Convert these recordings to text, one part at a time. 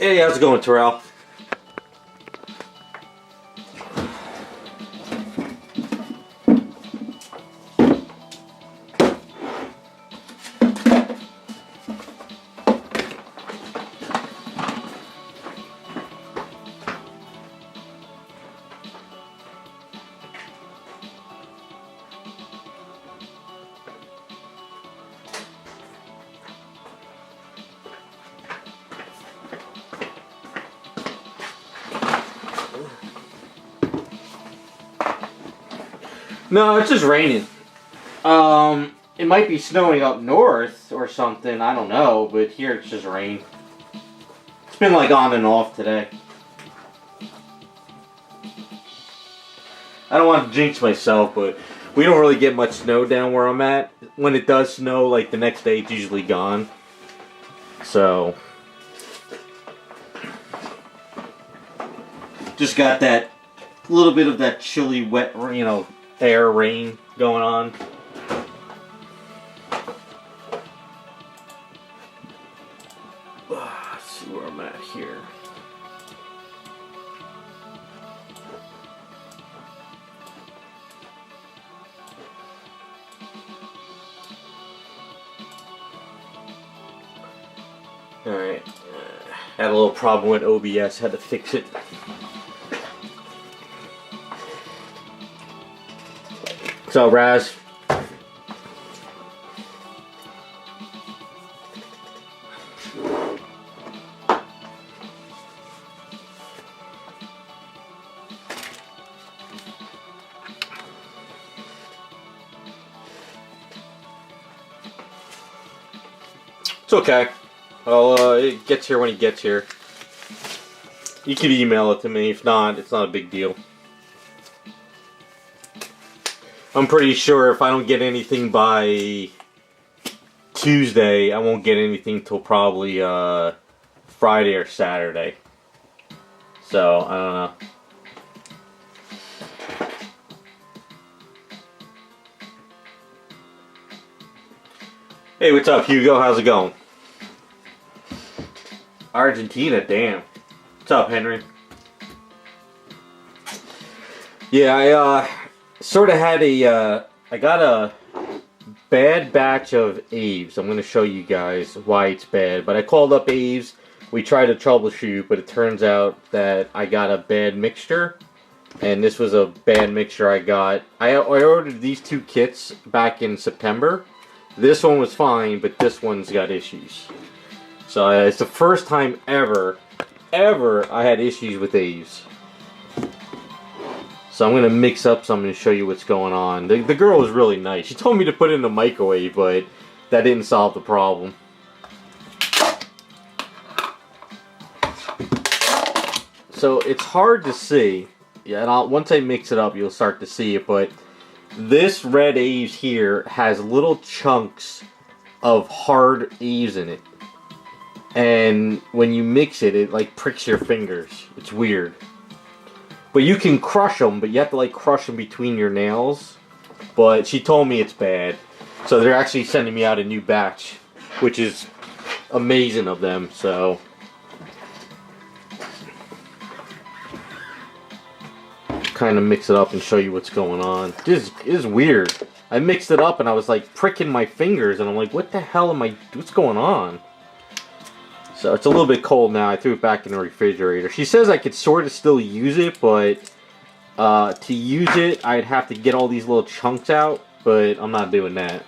Hey, how's it going, Terrell? No, it's just raining. It might be snowing up north or something, I don't know, but here it's just rain. It's been like on and off today. I don't want to jinx myself, but we don't really get much snow down where I'm at. When it does snow, like the next day it's usually gone. So, just got that little bit of that chilly, wet, air rain going on. Let's see where I'm at here. Alright. Had a little problem with OBS, had to fix it. So, Raz. It's okay. It gets here when it gets here. You can email it to me. If not, it's not a big deal. I'm pretty sure if I don't get anything by Tuesday, I won't get anything till probably Friday or Saturday. So, I don't know. Hey, what's up, Hugo? How's it going? Argentina, damn. What's up, Henry? Yeah, I sort of had I got a bad batch of Aves. I'm going to show you guys why it's bad. But I called up Aves. We tried to troubleshoot, but it turns out that I got a bad mixture. And this was a bad mixture I got. I ordered these two kits back in September. This one was fine, but this one's got issues. So it's the first time ever I had issues with Aves. So I'm going to mix up some and show you what's going on. The girl was really nice. She told me to put it in the microwave, but that didn't solve the problem. So it's hard to see. Yeah, and once I mix it up, you'll start to see it. But this red Aves here has little chunks of hard Aves in it. And when you mix it, it like pricks your fingers. It's weird. But you can crush them, but you have to like crush them between your nails. But she told me it's bad. So they're actually sending me out a new batch, which is amazing of them, so. Kind of mix it up and show you what's going on. This is weird. I mixed it up and I was like pricking my fingers and I'm like, what the hell what's going on? So it's a little bit cold now. I threw it back in the refrigerator. She says I could sort of still use it, but to use it, I'd have to get all these little chunks out, but I'm not doing that.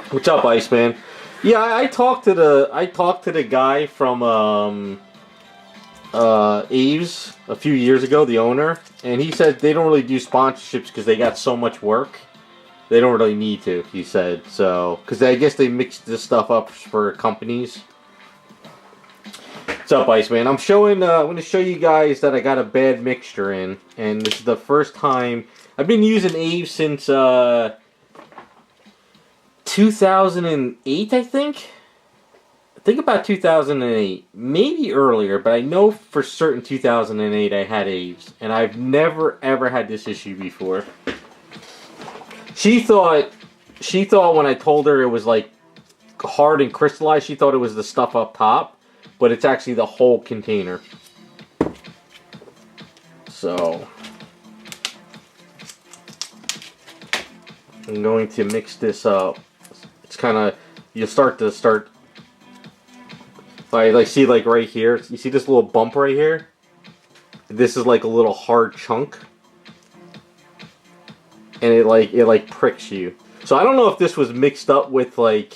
What's up, Iceman? Yeah, I talked to the guy from Aves a few years ago, the owner, and he said they don't really do sponsorships because they got so much work. They don't really need to, he said. So, because I guess they mixed this stuff up for companies. What's up, Iceman? I'm going to show you guys that I got a bad mixture in. And this is the first time. I've been using Aves since 2008, I think. I think about 2008. Maybe earlier, but I know for certain 2008 I had Aves. And I've never, ever had this issue before. She thought when I told her it was like hard and crystallized. She thought it was the stuff up top, but it's actually the whole container. So I'm going to mix this up. It's kind of, you start like see like right here. You see this little bump right here? This is like a little hard chunk, and it like pricks you. So I don't know if this was mixed up with like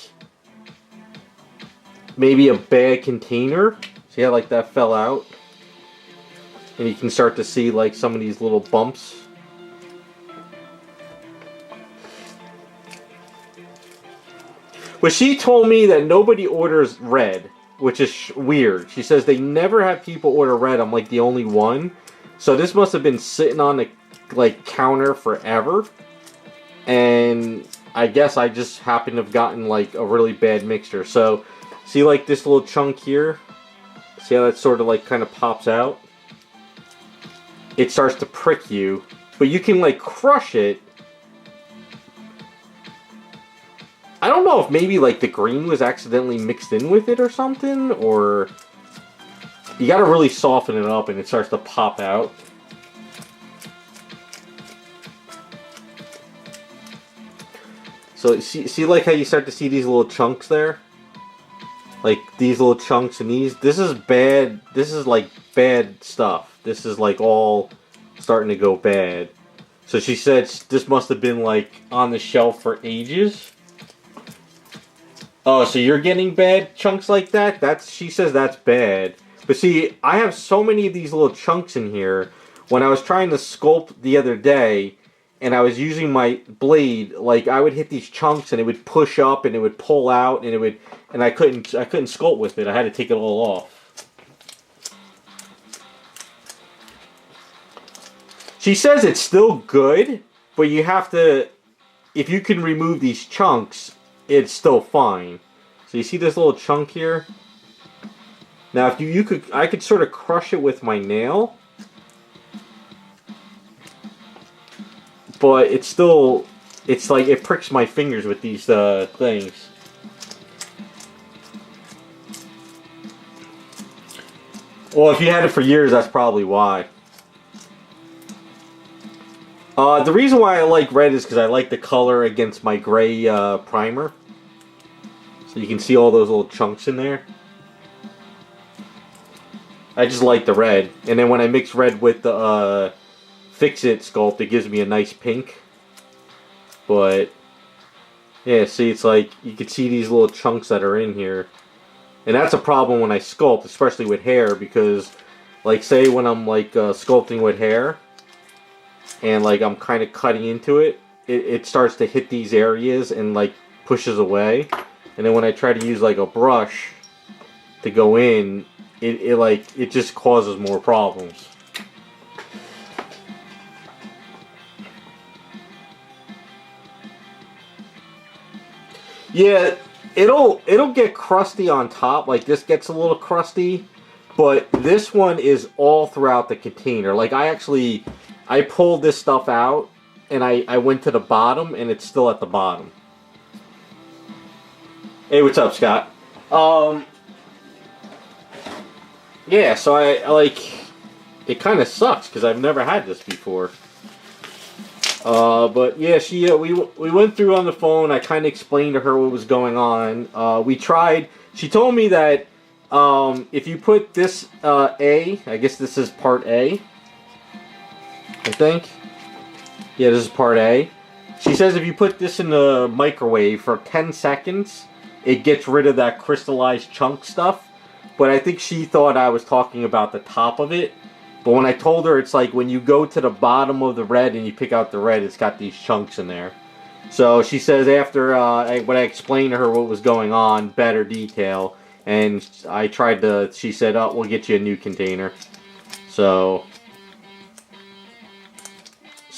maybe a bad container. See how like that fell out? And you can start to see like some of these little bumps. But she told me that nobody orders red, which is weird. She says they never have people order red. I'm like the only one. So this must have been sitting on the like counter forever. And I guess I just happened to have gotten like a really bad mixture. So see like this little chunk here? See how that sort of like kind of pops out? It starts to prick you, but you can like crush it. I don't know if maybe like the green was accidentally mixed in with it or something, or you gotta really soften it up and it starts to pop out. So see like how you start to see these little chunks there? Like these little chunks and these, this is bad, this is like bad stuff. This is like all starting to go bad. So she said this must have been like on the shelf for ages. Oh, so you're getting bad chunks like that? She says that's bad. But see, I have so many of these little chunks in here. When I was trying to sculpt the other day, and I was using my blade, like I would hit these chunks and it would push up and it would pull out and I couldn't sculpt with it. I had to take it all off. She says it's still good, but you have to, if you can remove these chunks, it's still fine. So you see this little chunk here? Now if I could sort of crush it with my nail. But it's still, it's like, it pricks my fingers with these things. Well, if you had it for years, that's probably why. The reason why I like red is because I like the color against my gray primer. So you can see all those little chunks in there. I just like the red. And then when I mix red with the Fix-It sculpt, it gives me a nice pink. But yeah, see, it's like you can see these little chunks that are in here. And that's a problem when I sculpt, especially with hair, because like say when I'm like sculpting with hair and like I'm kind of cutting into it, it starts to hit these areas and like pushes away. And then when I try to use like a brush to go in, it just causes more problems. Yeah, it'll get crusty on top. Like this gets a little crusty, but this one is all throughout the container. Like I pulled this stuff out and I went to the bottom and it's still at the bottom. Hey, what's up, Scott? Yeah, so I like, it kind of sucks because I've never had this before. But yeah, we went through on the phone. I kind of explained to her what was going on. We tried. She told me that if you put this I guess this is part A. I think. Yeah, this is part A. She says if you put this in the microwave for 10 seconds, it gets rid of that crystallized chunk stuff. But I think she thought I was talking about the top of it. But when I told her, it's like when you go to the bottom of the red and you pick out the red, it's got these chunks in there. So she says after when I explained to her what was going on, better detail, and I tried to, she said, oh, we'll get you a new container. So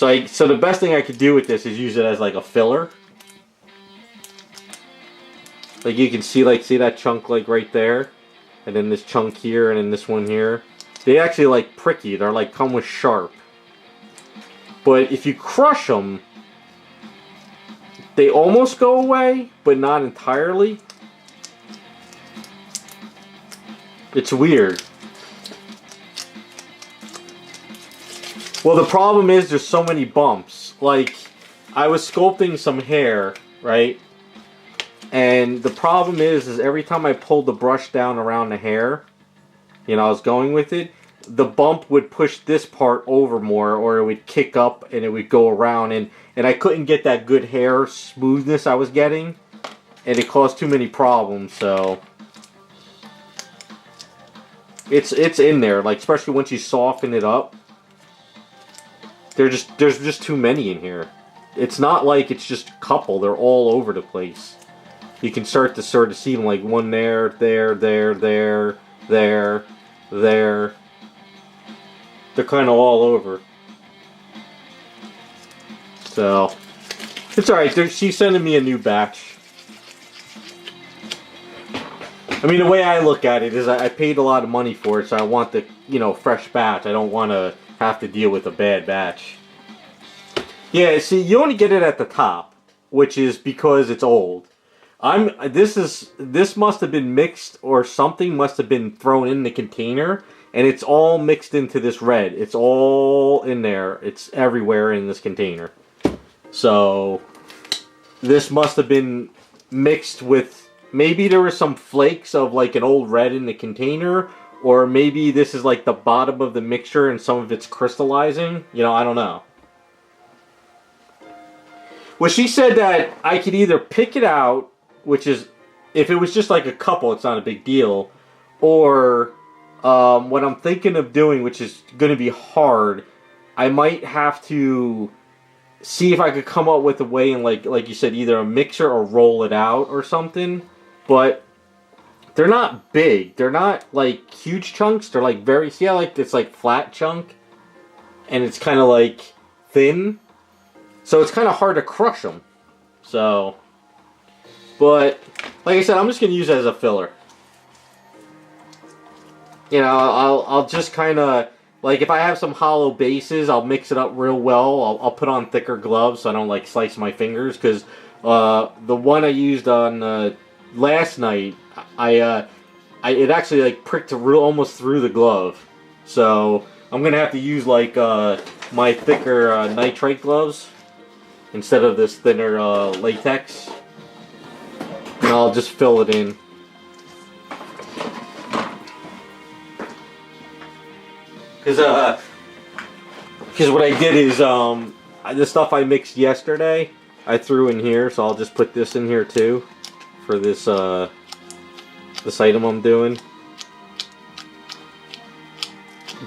the best thing I could do with this is use it as like a filler. Like you can see, see that chunk like right there, and then this chunk here, and then this one here. They actually like prick you. They're like come with sharp. But if you crush them, they almost go away, but not entirely. It's weird. Well, the problem is there's so many bumps. Like, I was sculpting some hair, right? And the problem is every time I pulled the brush down around the hair, you know, I was going with it, the bump would push this part over more, or it would kick up and it would go around, and I couldn't get that good hair smoothness I was getting, and it caused too many problems. So it's in there, like, especially once you soften it up. There's just too many in here. It's not like it's just a couple. They're all over the place. You can start to sort of see them, like one there, there, there, there, there, there. They're kind of all over. So it's alright. She's sending me a new batch. I mean, the way I look at it is I paid a lot of money for it, so I want the, you know, fresh batch. I don't want to have to deal with a bad batch. Yeah, see, you only get it at the top, which is because it's old. This must have been mixed, or something must have been thrown in the container, and it's all mixed into this red. It's all in there. It's everywhere in this container. So this must have been mixed with, maybe there were some flakes of like an old red in the container, or maybe this is like the bottom of the mixture and some of it's crystallizing. You know, I don't know. Well, she said that I could either pick it out, which is, if it was just like a couple, it's not a big deal, or what I'm thinking of doing, which is going to be hard, I might have to see if I could come up with a way, and like you said, either a mixer or roll it out or something. But they're not big. They're not like huge chunks. They're like very, see how like it's like flat chunk, and it's kind of like thin. So it's kind of hard to crush them. So, but like I said, I'm just gonna use it as a filler. You know, I'll just kind of, like, if I have some hollow bases, I'll mix it up real well. I'll put on thicker gloves so I don't like slice my fingers, because the one I used on last night, it actually like pricked almost through the glove. So I'm gonna have to use like my thicker nitrate gloves instead of this thinner latex, and I'll just fill it in. Because what I did is the stuff I mixed yesterday I threw in here, so I'll just put this in here too for this this item I'm doing.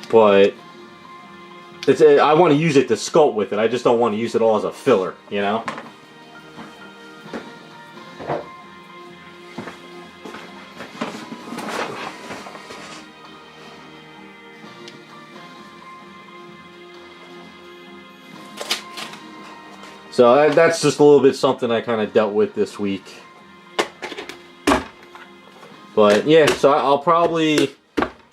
But I want to use it to sculpt with it. I just don't want to use it all as a filler, you know? So that's just a little bit something I kind of dealt with this week. But yeah, so I'll probably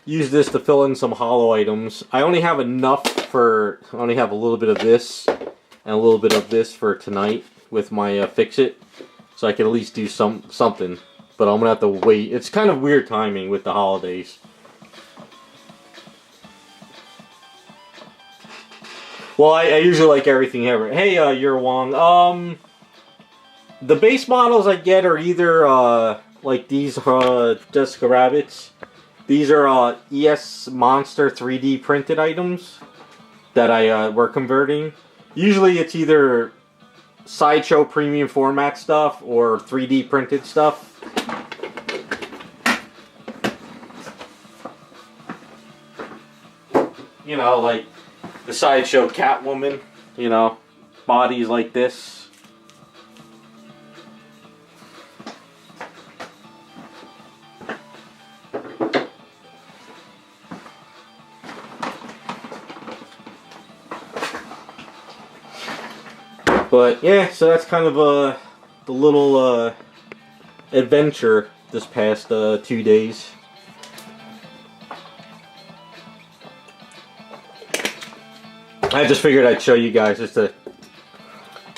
use this to fill in some hollow items. I only have enough for, I only have a little bit of this and a little bit of this for tonight with my fix-it. So I can at least do something. But I'm going to have to wait. It's kind of weird timing with the holidays. Well, I usually like everything ever. Hey, you're Wong. The base models I get are either like these Jessica Rabbits. These are ES Monster 3D printed items that I we're converting. Usually it's either Sideshow premium format stuff or 3D printed stuff. You know, like the Sideshow Catwoman, you know, bodies like this. But yeah, so that's kind of the little adventure this past 2 days. I just figured I'd show you guys just to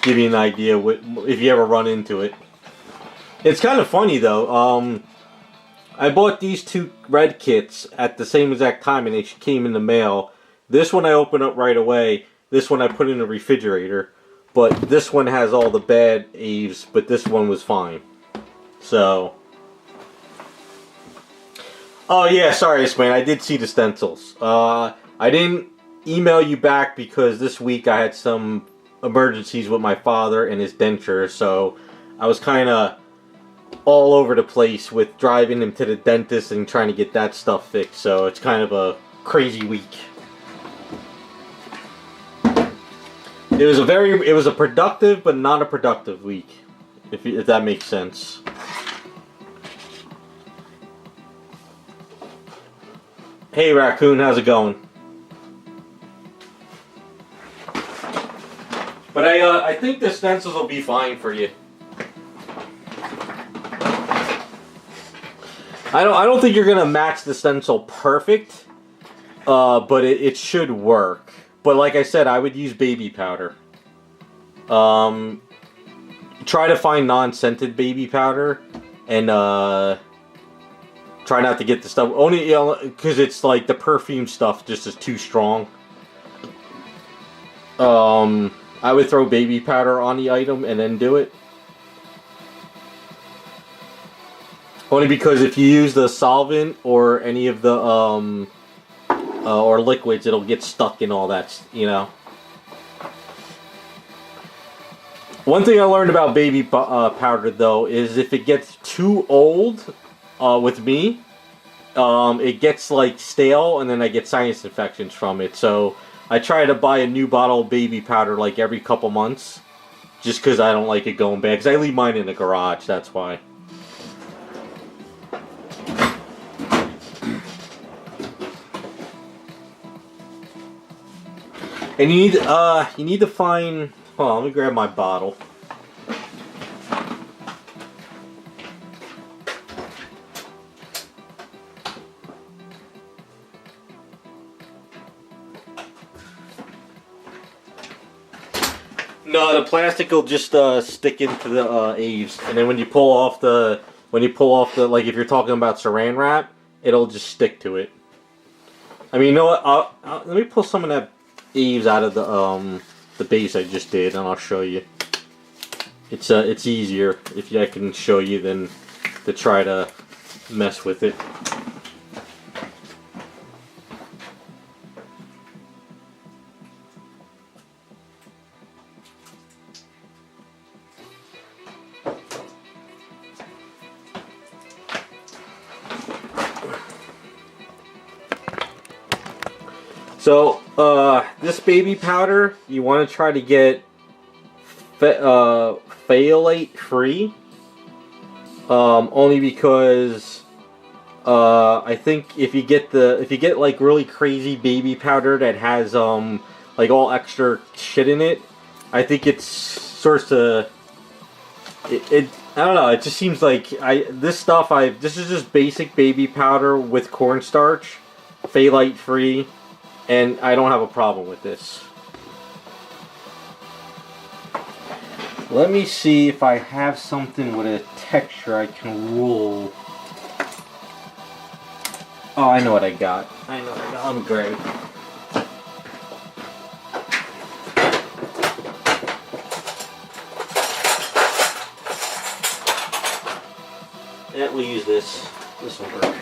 give you an idea if you ever run into it. It's kind of funny though. I bought these two red kits at the same exact time and they came in the mail. This one I opened up right away. This one I put in the refrigerator. But this one has all the bad Aves, but this one was fine. So... Oh yeah, sorry, man. I did see the stencils. I didn't email you back because this week I had some emergencies with my father and his denture, so I was kind of all over the place with driving him to the dentist and trying to get that stuff fixed. So it's kind of a crazy week. It was a productive but not a productive week, if that makes sense. Hey Raccoon, how's it going? But I think the stencils will be fine for you. I don't think you're gonna match the stencil perfect, but it should work. But like I said, I would use baby powder. Try to find non-scented baby powder, and try not to get the stuff only because it's like the perfume stuff just is too strong. I would throw baby powder on the item and then do it. Only because if you use the solvent or any of the or liquids, it'll get stuck in all that, you know. One thing I learned about baby powder though is if it gets too old, with me, it gets like stale and then I get sinus infections from it. So I try to buy a new bottle of baby powder like every couple months, just because I don't like it going bad. Because I leave mine in the garage, that's why. And you need to find. Hold on, let me grab my bottle. No, the plastic will just stick into the Aves, and then when you pull off the like if you're talking about Saran wrap, it'll just stick to it. I mean, you know what? Let me pull some of that Aves out of the base I just did, and I'll show you. It's easier if I can show you than to try to mess with it. So, this baby powder, you want to try to get phthalate free. Only because I think if you get like really crazy baby powder that has like all extra shit in it, I think it's sort of I don't know. It just seems like this is just basic baby powder with cornstarch, phthalate free. And I don't have a problem with this. Let me see if I have something with a texture I can roll. Oh, I know what I got. Let me grab it. Yeah, we'll use this. This will work.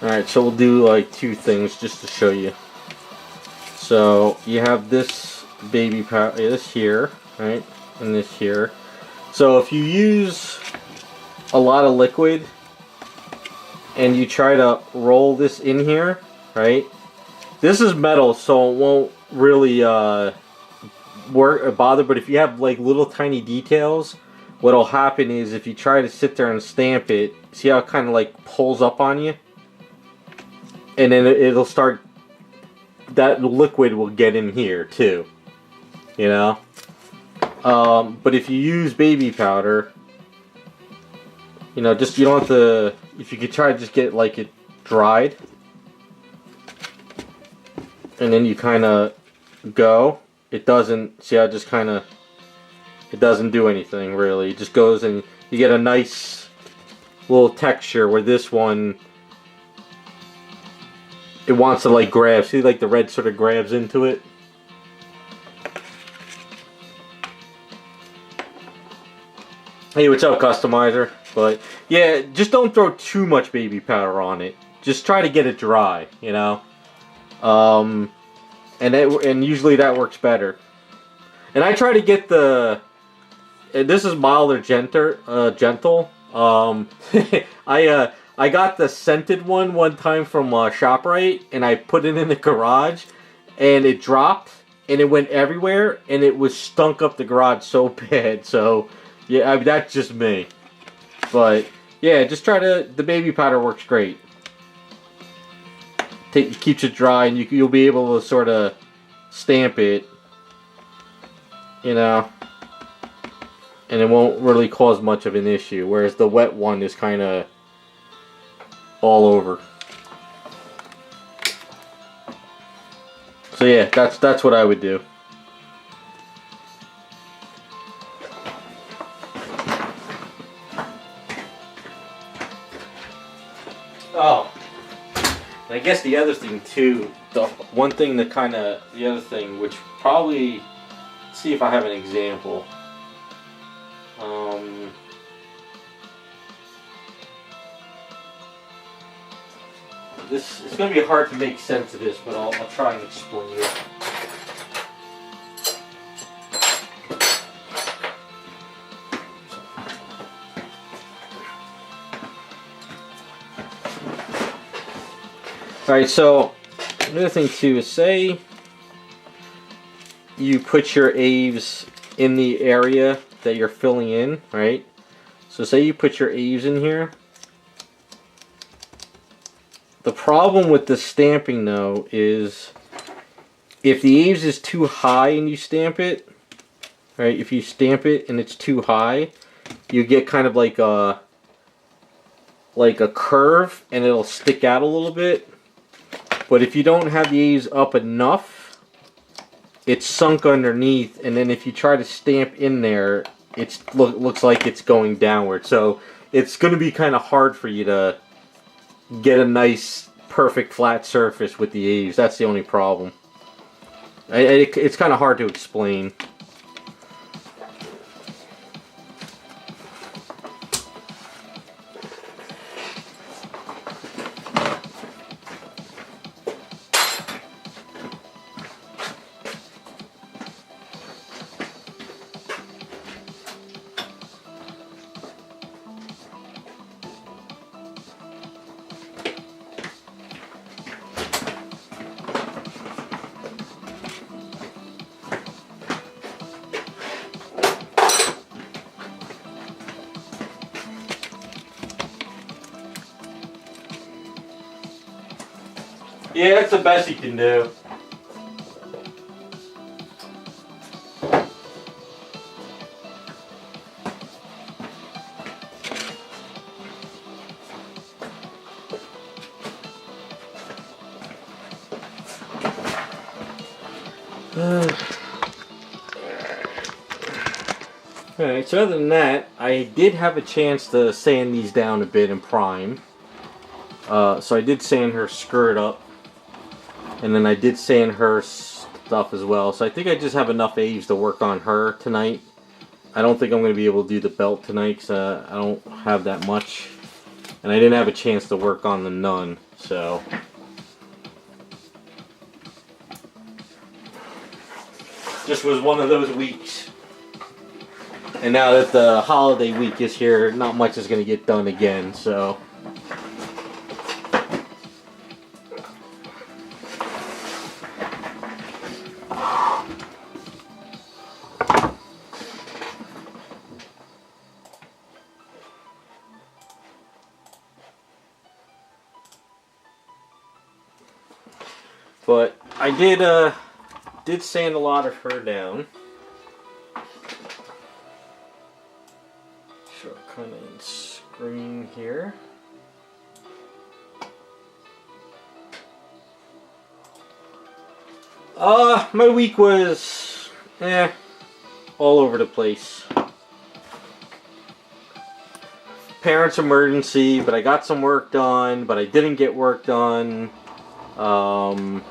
Alright, so we'll do like two things just to show you. So you have this baby powder, this here, right, and this here. So if you use a lot of liquid and you try to roll this in here, right, this is metal, so it won't really bother. But if you have like little tiny details, what'll happen is if you try to sit there and stamp it, see how it kind of like pulls up on you? And then it'll start, that liquid will get in here too, you know. But if you use baby powder, you know, just you don't have to. If you could try to just get like it dried, and then you kind of go. It doesn't. See how it just kind of. It doesn't do anything really. It just goes and you get a nice little texture, where this one, it wants to like grab. See, like the red sort of grabs into it. Hey, what's up, customizer? But yeah, just don't throw too much baby powder on it. Just try to get it dry, you know. And usually that works better. And I try to get the. This is mild or gentle. I got the scented one time from ShopRite, and I put it in the garage, and it dropped, and it went everywhere, and it was stunk up the garage so bad. So yeah, I mean, that's just me. But yeah, just try to. The baby powder works great. Keeps it dry, and you'll be able to sort of stamp it, you know, and it won't really cause much of an issue. Whereas the wet one is kind of all over. So yeah, that's what I would do. Oh, and I guess the other thing too, the other thing, which probably, let's see if I have an example. It's going to be hard to make sense of this, but I'll try and explain it. Alright, so another thing too is, say you put your Aves in the area that you're filling in, right? So say you put your Aves in here. The problem with the stamping though is if the Aves is too high and you stamp it, right? If you stamp it and it's too high, you get kind of like a curve, and it'll stick out a little bit. But if you don't have the Aves up enough, it's sunk underneath, and then if you try to stamp in there, it looks like it's going downward. So it's going to be kind of hard for you to get a nice, perfect flat surface with the Aves. That's the only problem. It's kind of hard to explain. Yeah, that's the best you can do. Alright, so other than that, I did have a chance to sand these down a bit in prime. So I did sand her skirt up. And then I did sand her stuff as well. So I think I just have enough Aves to work on her tonight. I don't think I'm going to be able to do the belt tonight because I don't have that much. And I didn't have a chance to work on the nun. So just was one of those weeks. And now that the holiday week is here, not much is going to get done again. So but I did sand a lot of her down. So kind of in screen here. My week was all over the place. parents' emergency, but I got some work done, but I didn't get work done. And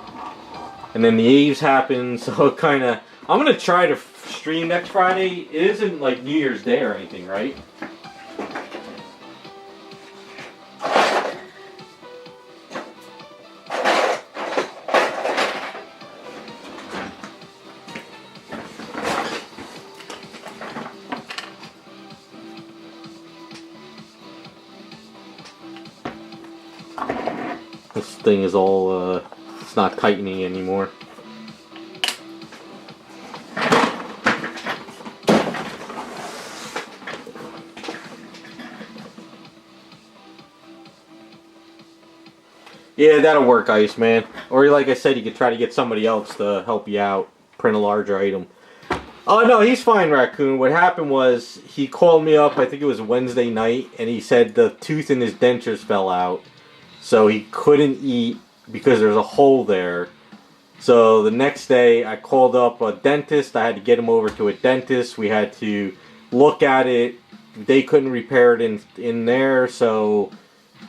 then the Aves happened, so it kind of... I'm going to try to stream next Friday. It isn't like New Year's Day or anything, right? This thing is all, it's not tightening anymore. Yeah, that'll work, Iceman. Or like I said, you could try to get somebody else to help you out, print a larger item. Oh, no, he's fine, Raccoon. What happened was, he called me up, I think it was Wednesday night, and he said the tooth in his dentures fell out. So he couldn't eat because there's a hole there. So the next day, I called up a dentist. I had to get him over to a dentist. We had to look at it. They couldn't repair it in there, so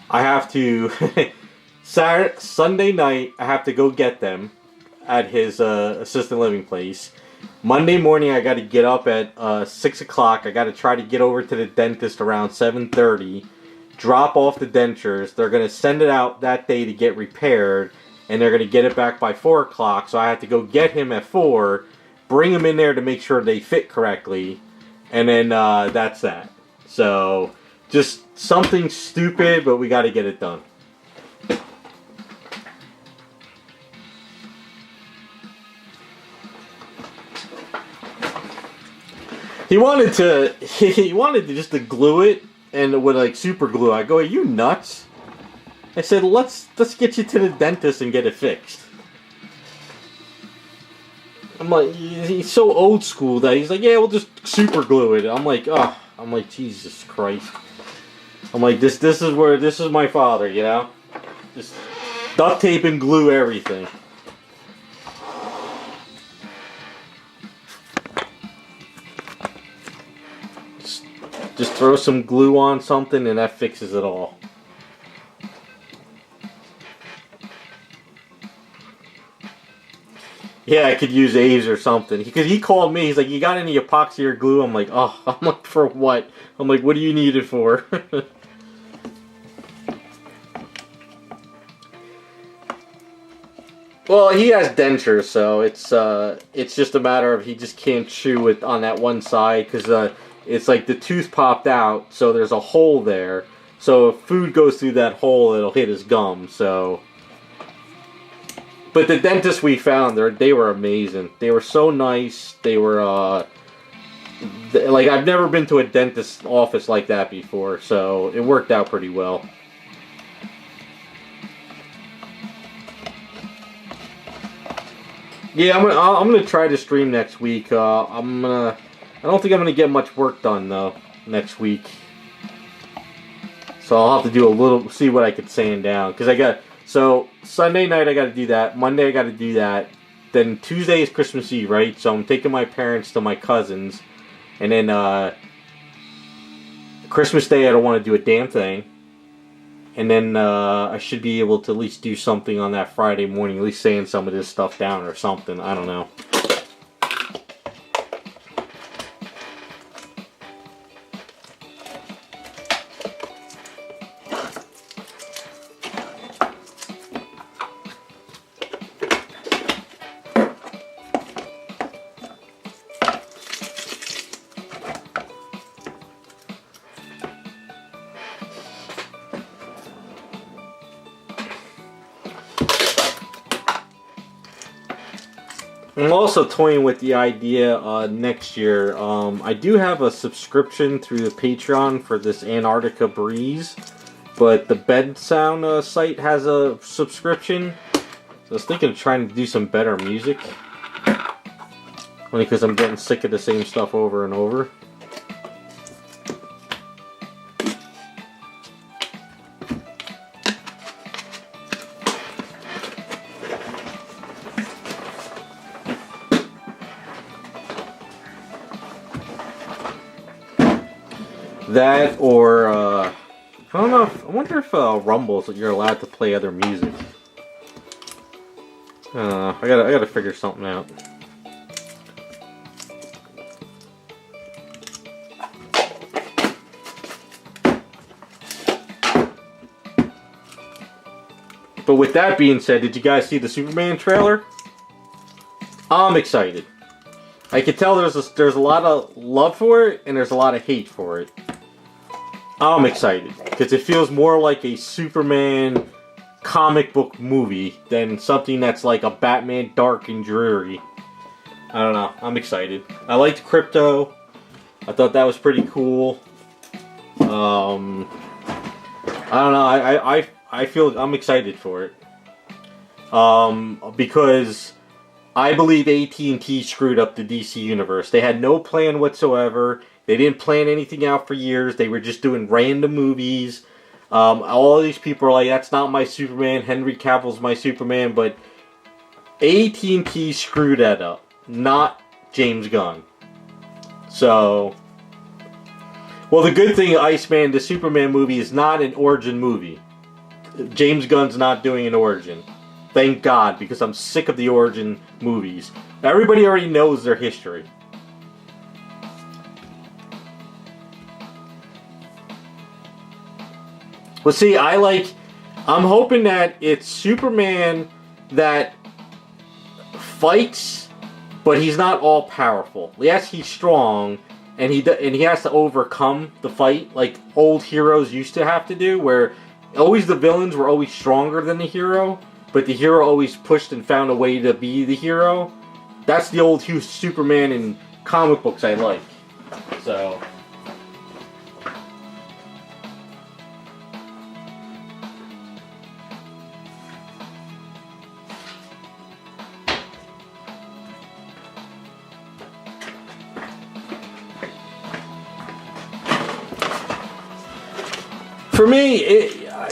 I have to... Sunday night, I have to go get them at his assisted living place. Monday morning, I got to get up at 6 o'clock. I got to try to get over to the dentist around 7:30. Drop off the dentures. They're going to send it out that day to get repaired, and they're going to get it back by 4 o'clock. So I have to go get him at 4, bring him in there to make sure they fit correctly, and then that's that. So just something stupid, but we got to get it done. He wanted to just to glue it and with like super glue. I go, "Are you nuts?" I said, let's get you to the dentist and get it fixed. I'm like, he's so old school that he's like, "Yeah, we'll just super glue it." I'm like, oh, Jesus Christ. I'm like, this is my father, you know? Just duct tape and glue everything. Just throw some glue on something and that fixes it all. Yeah, I could use Aves or something. Because he called me, he's like, "You got any epoxy or glue?" I'm like, oh, I'm like, for what? I'm like, what do you need it for? Well, he has dentures, so it's just a matter of he just can't chew it on that one side because it's like the tooth popped out, so there's a hole there. So if food goes through that hole, it'll hit his gum. So, but the dentists we found, they were amazing. They were so nice. They were like, I've never been to a dentist's office like that before, so it worked out pretty well. Yeah, I'm gonna try to stream next week. I don't think I'm gonna get much work done though next week. So I'll have to do see what I could sand down because so Sunday night I got to do that. Monday I got to do that. Then Tuesday is Christmas Eve, right? So I'm taking my parents to my cousins, and then Christmas Day I don't want to do a damn thing. And then I should be able to at least do something on that Friday morning, at least sand some of this stuff down or something. I don't know. I'm also toying with the idea next year. I do have a subscription through the Patreon for this Antarctica Breeze, but the Bed Sound site has a subscription. So I was thinking of trying to do some better music. Only because I'm getting sick of the same stuff over and over. That or I don't know. I wonder if Rumbles you're allowed to play other music. I gotta figure something out. But with that being said, did you guys see the Superman trailer? I'm excited. I can tell there's a lot of love for it and there's a lot of hate for it. I'm excited because it feels more like a Superman comic book movie than something that's like a Batman dark and dreary. I don't know. I'm excited. I liked Crypto. I thought that was pretty cool. I don't know. I feel I'm excited for it. Because I believe AT&T screwed up the DC universe. They had no plan whatsoever. They didn't plan anything out for years. They were just doing random movies. All of these people are like, that's not my Superman. Henry Cavill's my Superman. But AT&T screwed that up. Not James Gunn. So, well, the good thing, Iceman, the Superman movie is not an origin movie. James Gunn's not doing an origin. Thank God, because I'm sick of the origin movies. Everybody already knows their history. Well, see, I'm hoping that it's Superman that fights, but he's not all powerful. Yes, he's strong, and he has to overcome the fight like old heroes used to have to do, where always the villains were always stronger than the hero, but the hero always pushed and found a way to be the hero. That's the old Superman in comic books I like. So, for me,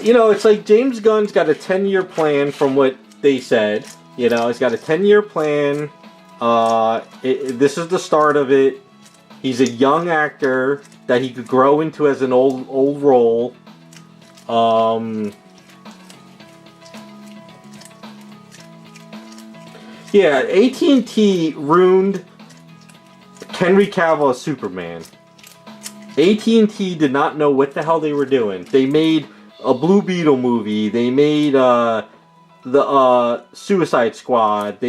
it's like James Gunn's got a 10-year plan from what they said. He's got a 10-year plan. This is the start of it. He's a young actor that he could grow into as an old role. Yeah, AT&T ruined Henry Cavill as Superman. AT&T did not know what the hell they were doing. They made a Blue Beetle movie. They made the Suicide Squad.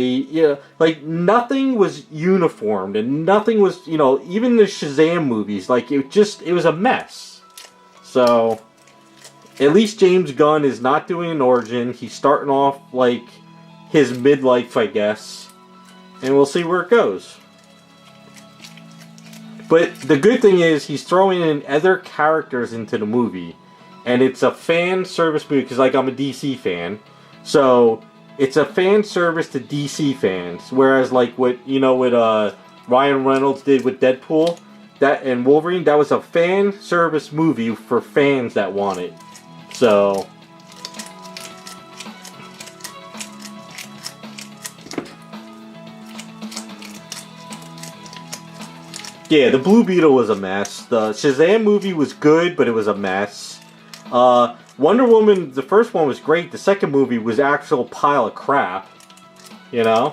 Nothing was uniformed and nothing was, even the Shazam movies. It was a mess. So, at least James Gunn is not doing an origin. He's starting off like his midlife, I guess, and we'll see where it goes. But the good thing is he's throwing in other characters into the movie. And it's a fan service movie, because I'm a DC fan. So, it's a fan service to DC fans. Whereas what Ryan Reynolds did with Deadpool and Wolverine, that was a fan service movie for fans that want it. So, yeah, the Blue Beetle was a mess. The Shazam movie was good, but it was a mess. Wonder Woman, the first one was great. The second movie was actual pile of crap. Yeah,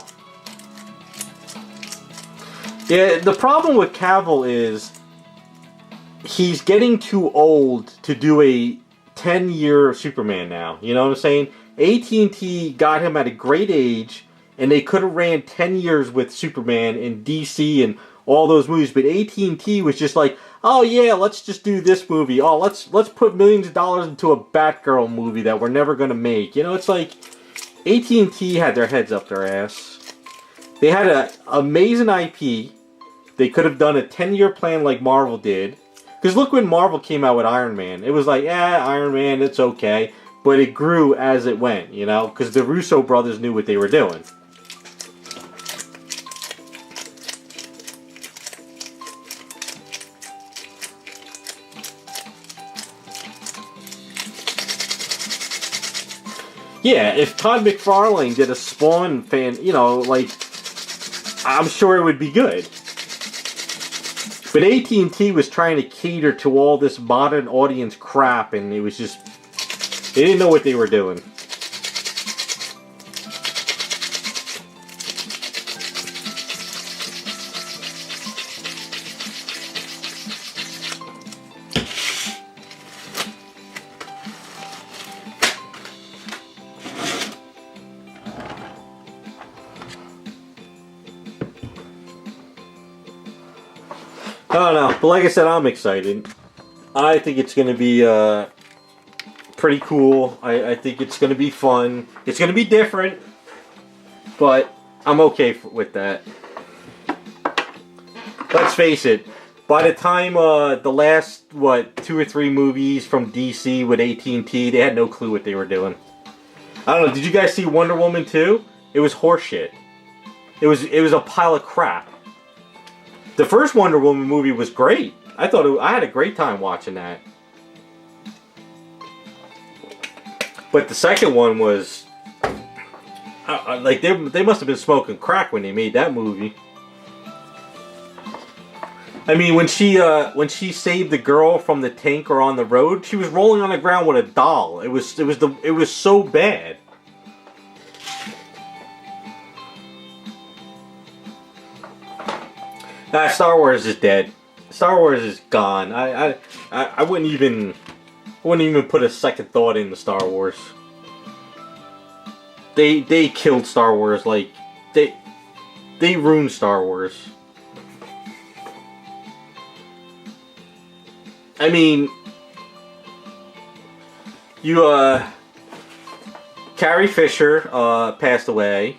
the problem with Cavill is he's getting too old to do a 10-year Superman now. You know what I'm saying? AT&T got him at a great age, and they could have ran 10 years with Superman in DC and all those movies, but AT&T was just like, oh yeah, let's just do this movie. Oh, let's put millions of dollars into a Batgirl movie that we're never gonna make. It's like AT&T had their heads up their ass. They had an amazing IP. They could have done a 10-year plan like Marvel did. Because look when Marvel came out with Iron Man. It was like, Iron Man, it's okay. But it grew as it went, because the Russo brothers knew what they were doing. Yeah, if Todd McFarlane did a Spawn fan, I'm sure it would be good. But AT&T was trying to cater to all this modern audience crap, and it was just, they didn't know what they were doing. I don't know, but like I said, I'm excited. I think it's going to be pretty cool. I think it's going to be fun. It's going to be different, but I'm okay with that. Let's face it, by the time the last, 2 or 3 movies from DC with AT&T, they had no clue what they were doing. I don't know, did you guys see Wonder Woman 2? It was horseshit. It was a pile of crap. The first Wonder Woman movie was great. I had a great time watching that. But the second one was like they must have been smoking crack when they made that movie. I mean, when she saved the girl from the tanker on the road, she was rolling on the ground with a doll. It was so bad. Star Wars is dead. Star Wars is gone. I wouldn't even put a second thought into Star Wars. They killed Star Wars. Like they ruined Star Wars. I mean, Carrie Fisher passed away.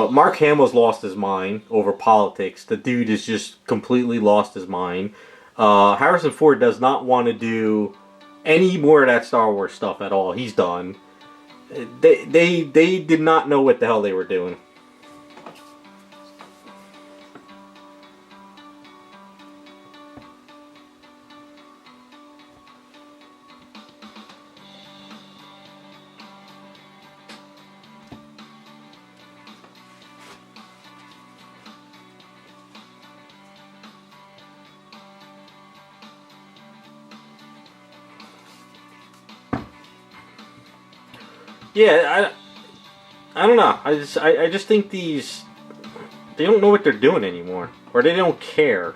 Mark Hamill's lost his mind over politics. The dude is just completely lost his mind. Harrison Ford does not want to do any more of that Star Wars stuff at all. He's done. They did not know what the hell they were doing. Yeah, I don't know. I just think they don't know what they're doing anymore, or they don't care.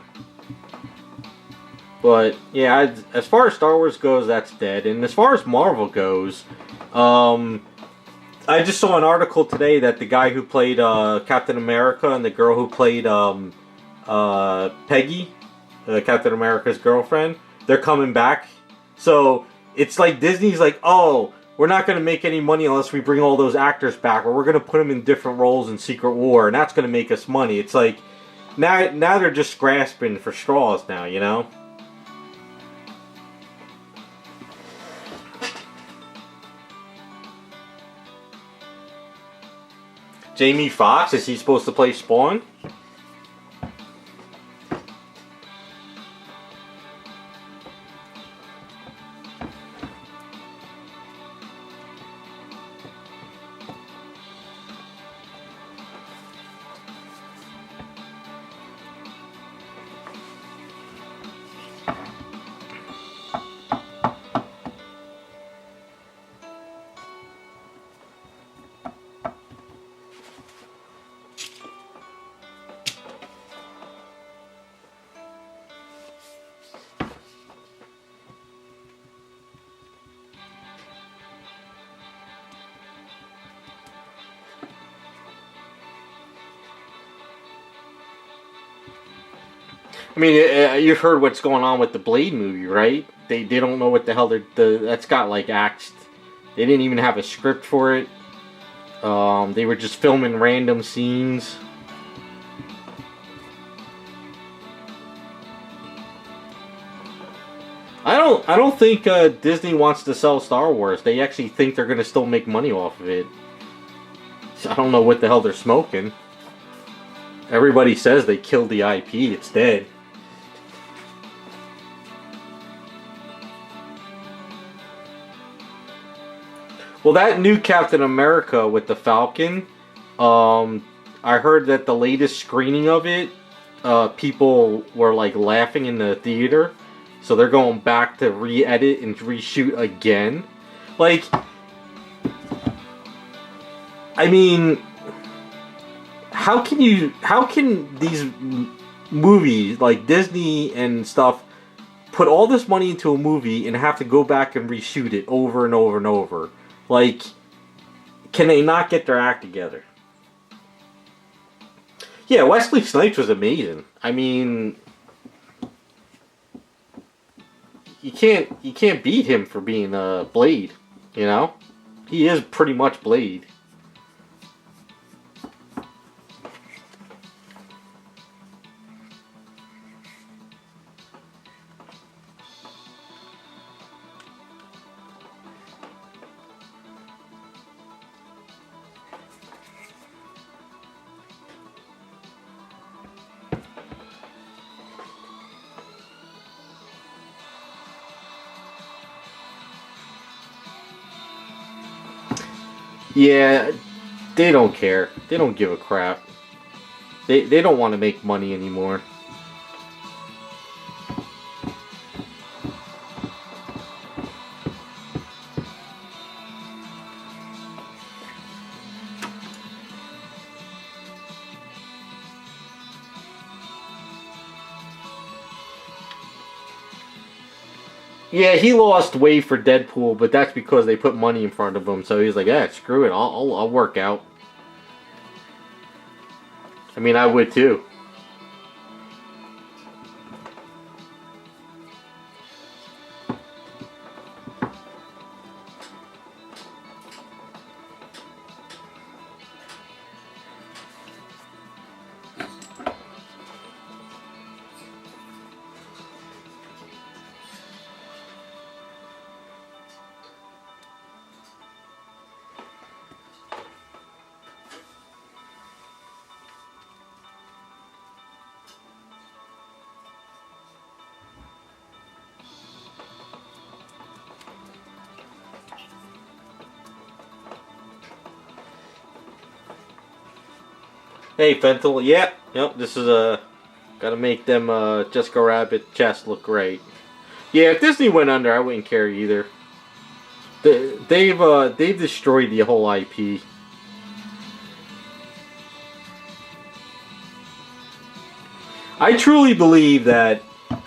But yeah, as far as Star Wars goes, that's dead. And as far as Marvel goes, I just saw an article today that the guy who played Captain America and the girl who played Peggy, Captain America's girlfriend, they're coming back. So it's like Disney's like, oh, we're not going to make any money unless we bring all those actors back, or we're going to put them in different roles in Secret War, and that's going to make us money. It's like, now they're just grasping for straws now, you know? Jamie Foxx, is he supposed to play Spawn? I mean, you've heard what's going on with the Blade movie, right? They don't know what the hell that's got like axed. They didn't even have a script for it. They were just filming random scenes. I don't think Disney wants to sell Star Wars. They actually think they're gonna still make money off of it. I don't know what the hell they're smoking. Everybody says they killed the IP. It's dead. Well, that new Captain America with the Falcon, I heard that the latest screening of it, people were like laughing in the theater, so they're going back to re-edit and reshoot again. Like, I mean, how can these movies like Disney and stuff put all this money into a movie and have to go back and reshoot it over and over and over? Like, can they not get their act together? Yeah, Wesley Snipes was amazing. I mean, you can't beat him for being Blade, you know? He is pretty much Blade. Yeah, they don't care. They don't give a crap. They don't want to make money anymore. Yeah, he lost weight for Deadpool, but that's because they put money in front of him. So he's like, "Yeah, screw it. I'll work out." I mean, I would too. Hey, Fentel. Yeah, yep. This is gotta make them Jessica Rabbit chest look great. Yeah, if Disney went under, I wouldn't care either. They've destroyed the whole IP. I truly believe that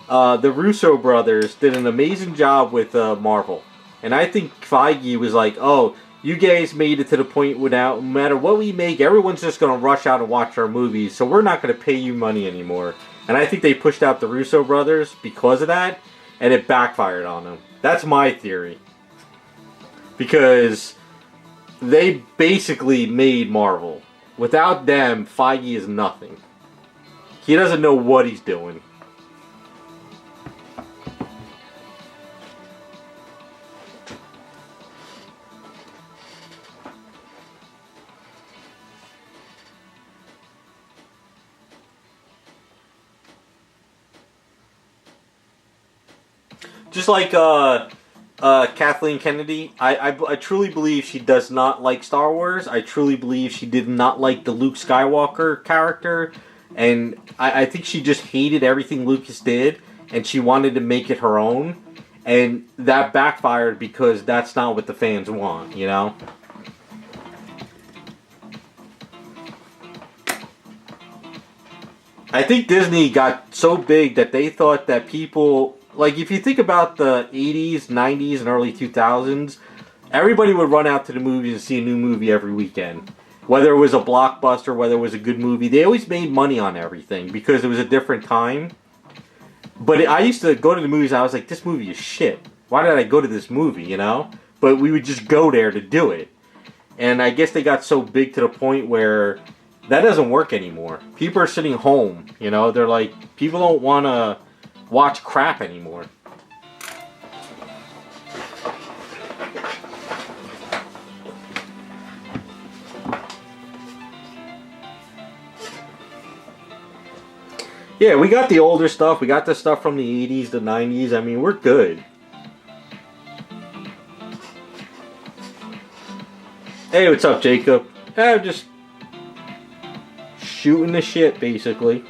the Russo brothers did an amazing job with Marvel, and I think Feige was like, "Oh, you guys made it to the point where now, no matter what we make, everyone's just gonna rush out and watch our movies, so we're not gonna pay you money anymore." And I think they pushed out the Russo brothers because of that, and it backfired on them. That's my theory, because they basically made Marvel. Without them, Feige is nothing. He doesn't know what he's doing. Just like Kathleen Kennedy, I truly believe she does not like Star Wars. I truly believe she did not like the Luke Skywalker character. And I think she just hated everything Lucas did, and she wanted to make it her own. And that backfired because that's not what the fans want, you know? I think Disney got so big that they thought that people... Like, if you think about the 80s, 90s, and early 2000s, everybody would run out to the movies and see a new movie every weekend. Whether it was a blockbuster, whether it was a good movie, they always made money on everything because it was a different time. But I used to go to the movies and I was like, this movie is shit. Why did I go to this movie, you know? But we would just go there to do it. And I guess they got so big to the point where that doesn't work anymore. People are sitting home, you know? They're like, people don't want to watch crap anymore. Yeah, we got the older stuff. We got the stuff from the 80s, the 90s. I mean, we're good. Hey, what's up, Jacob? shooting the shit, basically.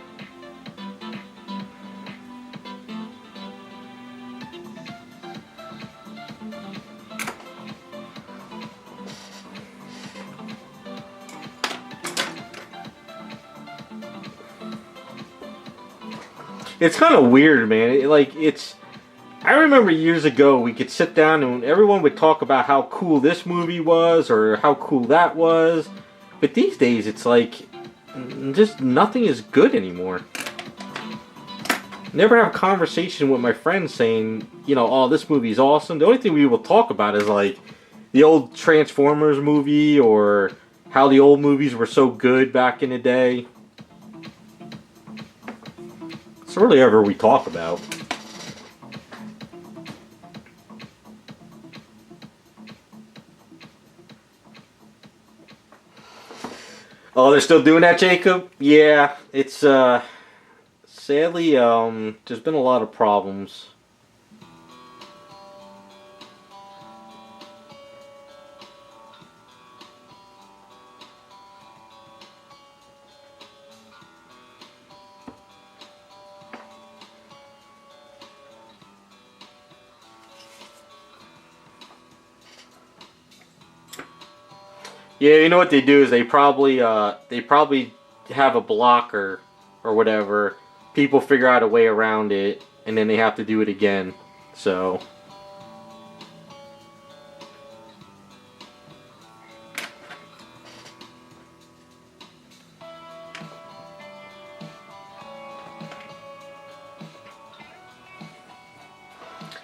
It's kind of weird, man. I remember years ago we could sit down and everyone would talk about how cool this movie was or how cool that was. But these days it's like just nothing is good anymore. Never have a conversation with my friends saying, you know, oh, this movie's awesome. The only thing we will talk about is like the old Transformers movie or how the old movies were so good back in the day. It's really ever we talk about. Oh, they're still doing that, Jacob? Yeah, it's sadly there's been a lot of problems. Yeah, you know what they do is they probably have a blocker or whatever. People figure out a way around it, and then they have to do it again. So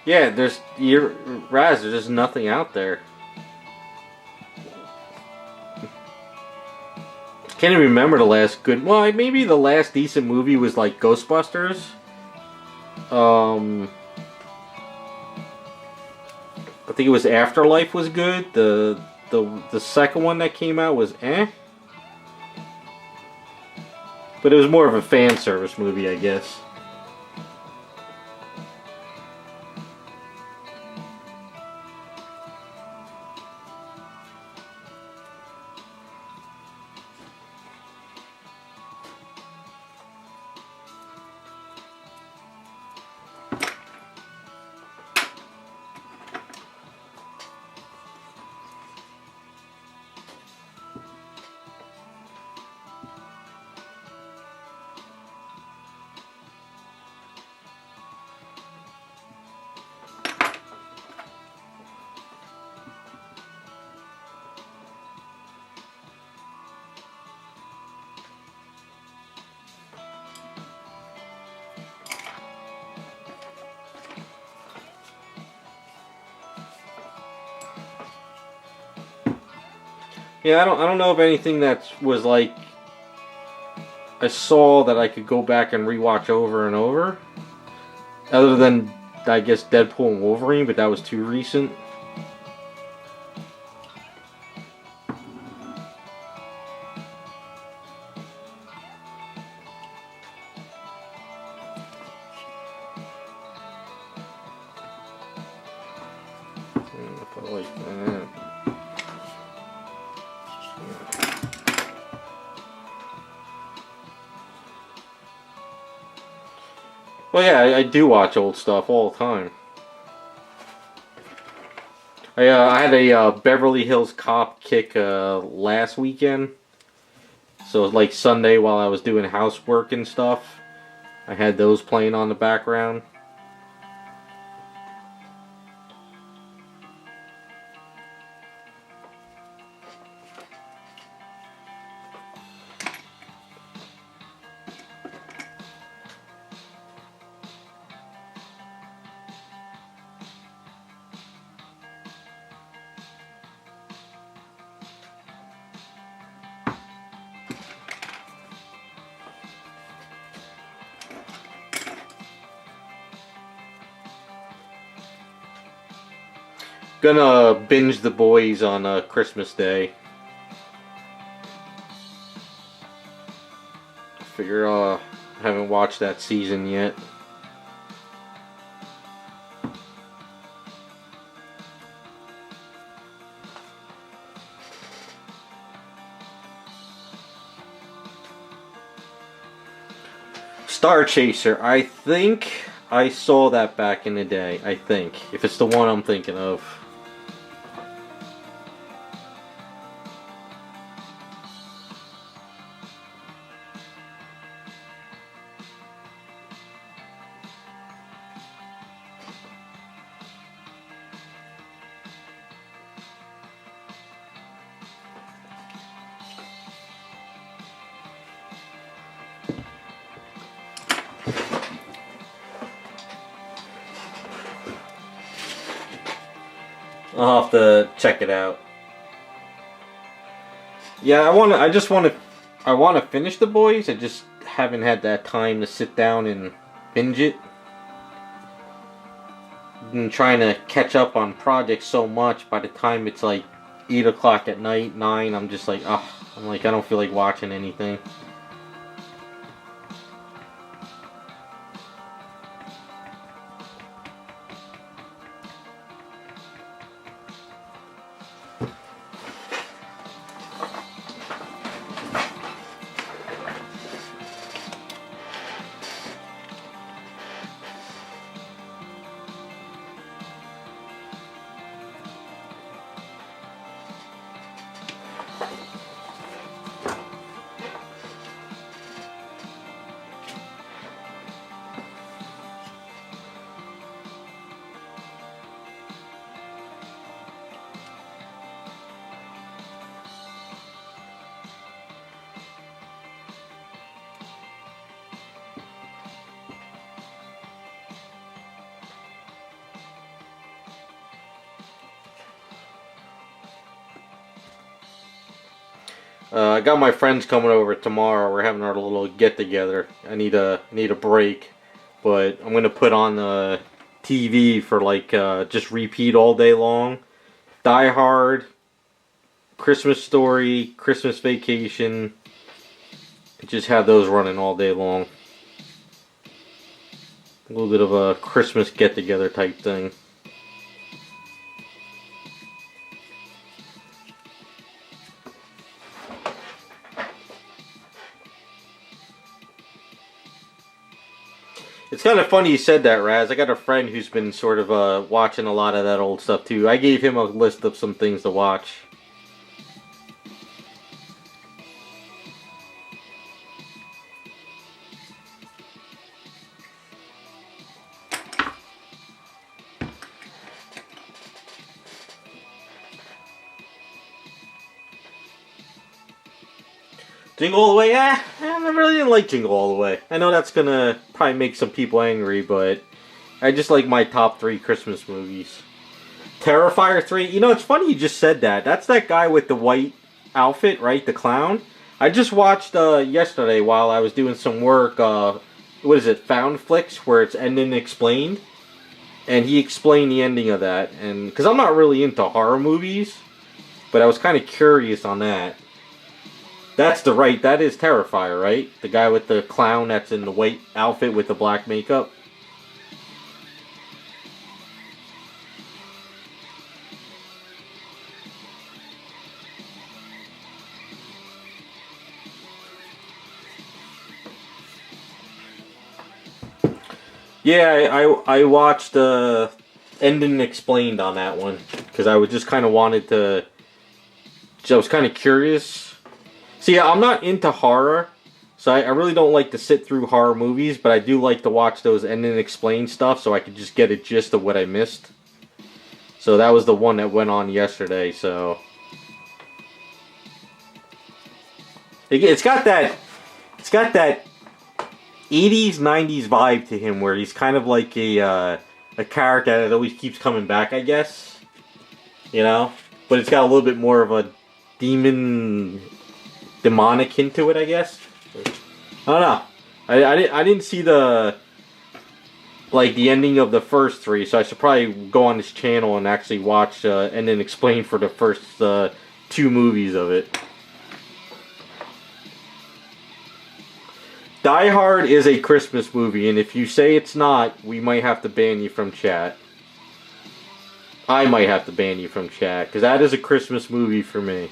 yeah, Raz. There's just nothing out there. Can't even remember the last good. Well, maybe the last decent movie was like Ghostbusters. I think it was Afterlife was good. The second one that came out was but it was more of a fan service movie, I guess. Yeah, I don't know of anything that was like I saw that I could go back and rewatch over and over. Other than I guess Deadpool and Wolverine, but that was too recent. Like that. Well, yeah, I do watch old stuff all the time. I had a Beverly Hills Cop kick last weekend. So like Sunday while I was doing housework and stuff, I had those playing on the background. Gonna binge The Boys on Christmas Day. Figure haven't watched that season yet. Star Chaser. I think I saw that back in the day. I think. If it's the one I'm thinking of. I'll have to check it out. Yeah, I want to finish The Boys. I just haven't had that time to sit down and binge it. Been trying to catch up on projects so much. By the time it's like 8 o'clock at night, 9, I'm just like, ah, I'm like, I don't feel like watching anything. I got my friends coming over tomorrow. We're having our little get together. I need a break, but I'm gonna put on the TV for like just repeat all day long. Die Hard, Christmas Story, Christmas Vacation. Just have those running all day long. A little bit of a Christmas get together type thing. It's kind of funny you said that, Raz. I got a friend who's been sort of watching a lot of that old stuff too. I gave him a list of some things to watch. Jingle All the Way? I really didn't like Jingle All the Way. I know that's gonna probably make some people angry, but I just like my top 3 Christmas movies. Terrifier 3? You know, it's funny you just said that. That's that guy with the white outfit, right? The clown? I just watched yesterday while I was doing some work, what is it, Found Flicks, where it's ending explained. And he explained the ending of that. And because I'm not really into horror movies, but I was kind of curious on that. That is Terrifier, right? The guy with the clown that's in the white outfit with the black makeup. Yeah, I watched Ending Explained on that one because I was just kind of wanted to. I was kind of curious. See, I'm not into horror, so I really don't like to sit through horror movies, but I do like to watch those Ending Explained stuff so I could just get a gist of what I missed. So that was the one that went on yesterday. So it's got that 80s, 90s vibe to him where he's kind of like a character that always keeps coming back, I guess. You know? But it's got a little bit more of a demonic hint to it, I guess. I don't know. I didn't see the ending of the first 3, so I should probably go on this channel and actually watch and then explain for the first 2 movies of it. Die Hard is a Christmas movie, and if you say it's not, we might have to ban you from chat. I might have to ban you from chat, because that is a Christmas movie for me.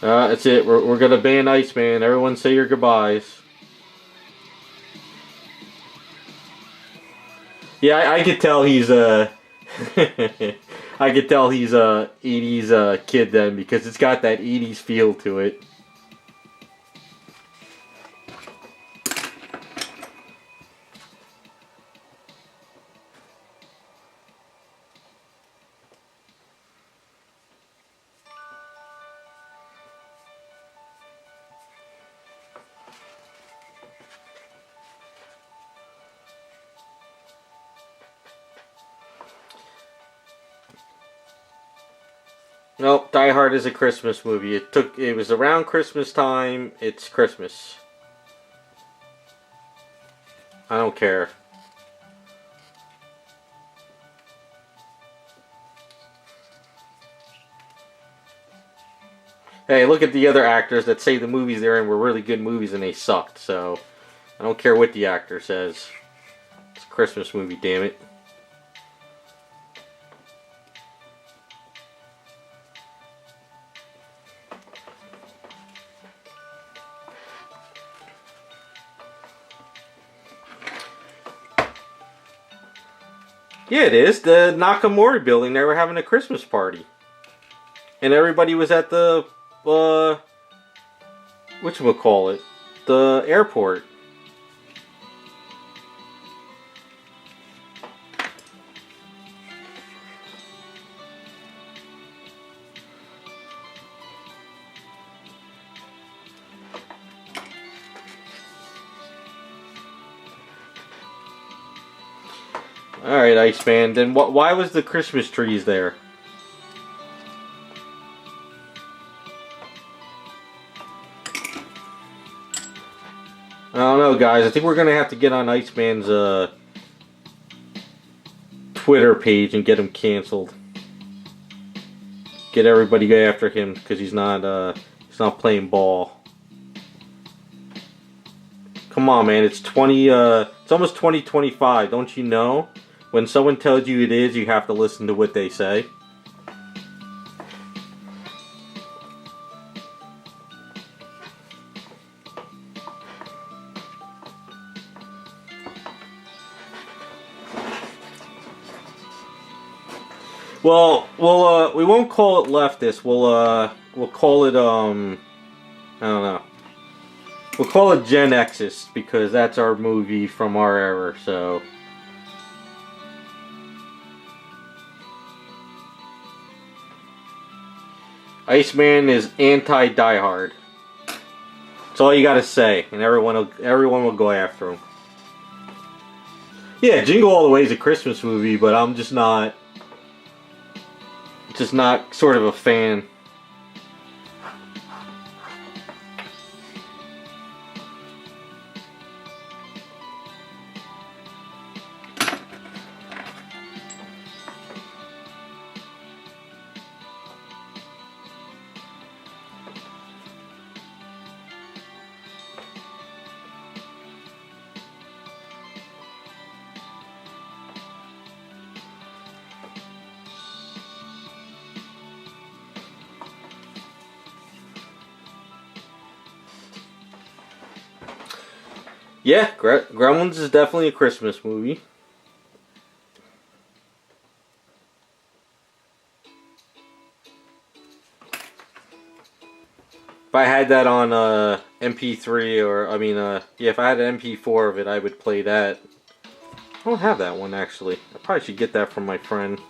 That's it. We're gonna ban Iceman. Everyone say your goodbyes. Yeah, I could tell he's I could tell he's a 80s kid then because it's got that 80s feel to it. Nope, Die Hard is a Christmas movie. It was around Christmas time. It's Christmas. I don't care. Hey, look at the other actors that say the movies they're in were really good movies and they sucked. So, I don't care what the actor says. It's a Christmas movie, damn it. Yeah, it is. The Nakamura building, they were having a Christmas party. And everybody was at the, whatchamacallit, the airport. Alright, Iceman, then why was the Christmas trees there? I don't know, guys. I think we're gonna have to get on Iceman's Twitter page and get him canceled. Get everybody after him because he's not playing ball. Come on, man. It's almost 2025. Don't you know? When someone tells you it is, you have to listen to what they say. Well, we won't call it leftist. We'll call it I don't know. We'll call it Gen Xist because that's our movie from our era. So. Iceman is anti-Die Hard. That's all you gotta say, and everyone will go after him. Yeah, Jingle All the Way is a Christmas movie, but I'm just not sort of a fan. Yeah, Gremlins is definitely a Christmas movie. If I had that on MP3 or yeah, if I had an MP4 of it, I would play that. I don't have that one actually. I probably should get that from my friend.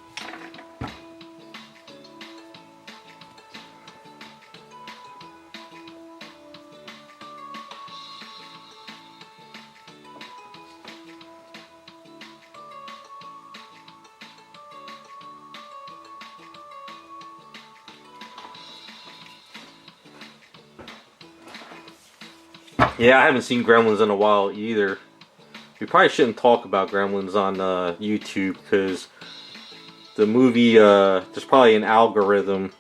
Yeah, I haven't seen Gremlins in a while either. We probably shouldn't talk about Gremlins on YouTube because the movie, there's probably an algorithm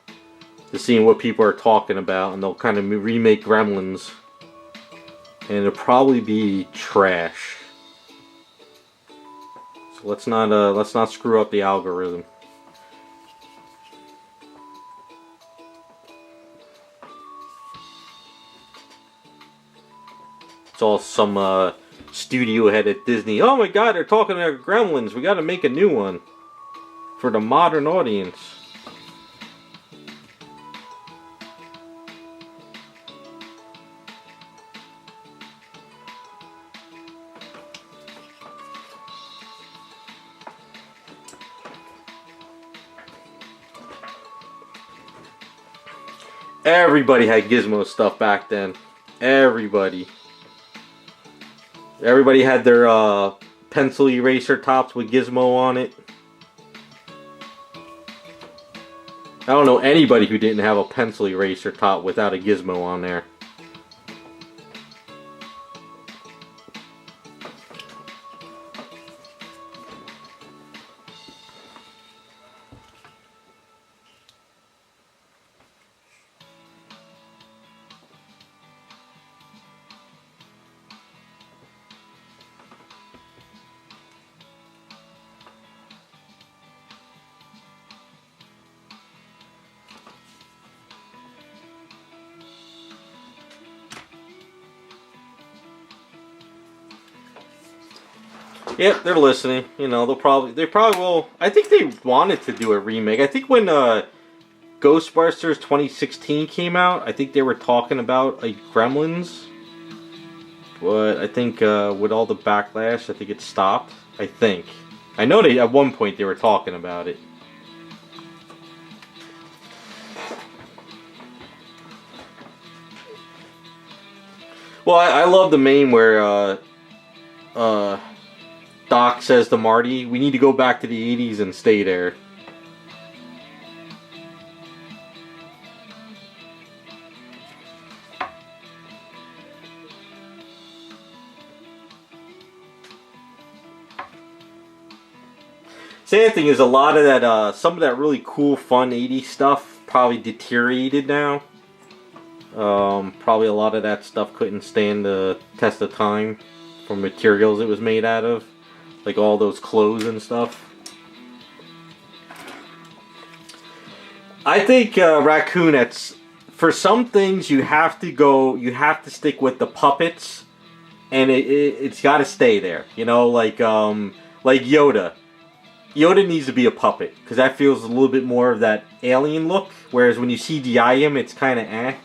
to seeing what people are talking about, and they'll kind of remake Gremlins, and it'll probably be trash. So let's not screw up the algorithm. all some studio head at Disney. Oh my God, they're talking about Gremlins. We got to make a new one for the modern audience. Everybody had Gizmo stuff back then. Everybody. Everybody had their pencil eraser tops with Gizmo on it. I don't know anybody who didn't have a pencil eraser top without a Gizmo on there. Yep, they're listening. You know, they probably will. I think they wanted to do a remake. I think when Ghostbusters 2016 came out, I think they were talking about like Gremlins. But I think with all the backlash, I think it stopped. I think. I know they at one point they were talking about it. Well, I love the meme where Doc says to Marty, we need to go back to the 80s and stay there. Sad thing is a lot of that, some of that really cool, fun 80s stuff probably deteriorated now. Probably a lot of that stuff couldn't stand the test of time from materials it was made out of. Like all those clothes and stuff. I think Raccoon, for some things you have to stick with the puppets, and it's got to stay there. You know, like Yoda. Yoda needs to be a puppet because that feels a little bit more of that alien look. Whereas when you CGI him, it's kind of eh.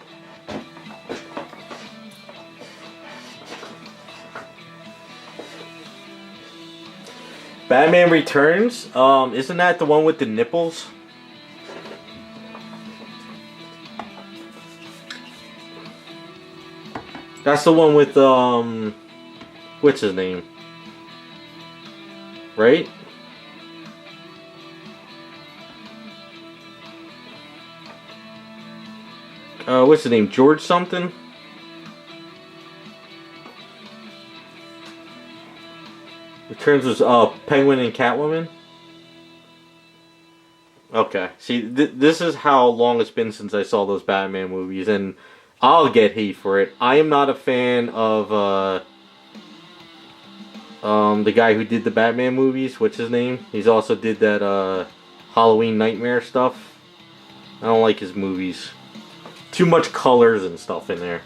Batman Returns, isn't that the one with the nipples? That's the one with, what's his name? Right? What's his name? George something? Returns was Penguin and Catwoman. Okay, see, this is how long it's been since I saw those Batman movies, and I'll get hate for it. I am not a fan of the guy who did the Batman movies. What's his name? He's also did that Halloween Nightmare stuff. I don't like his movies. Too much colors and stuff in there.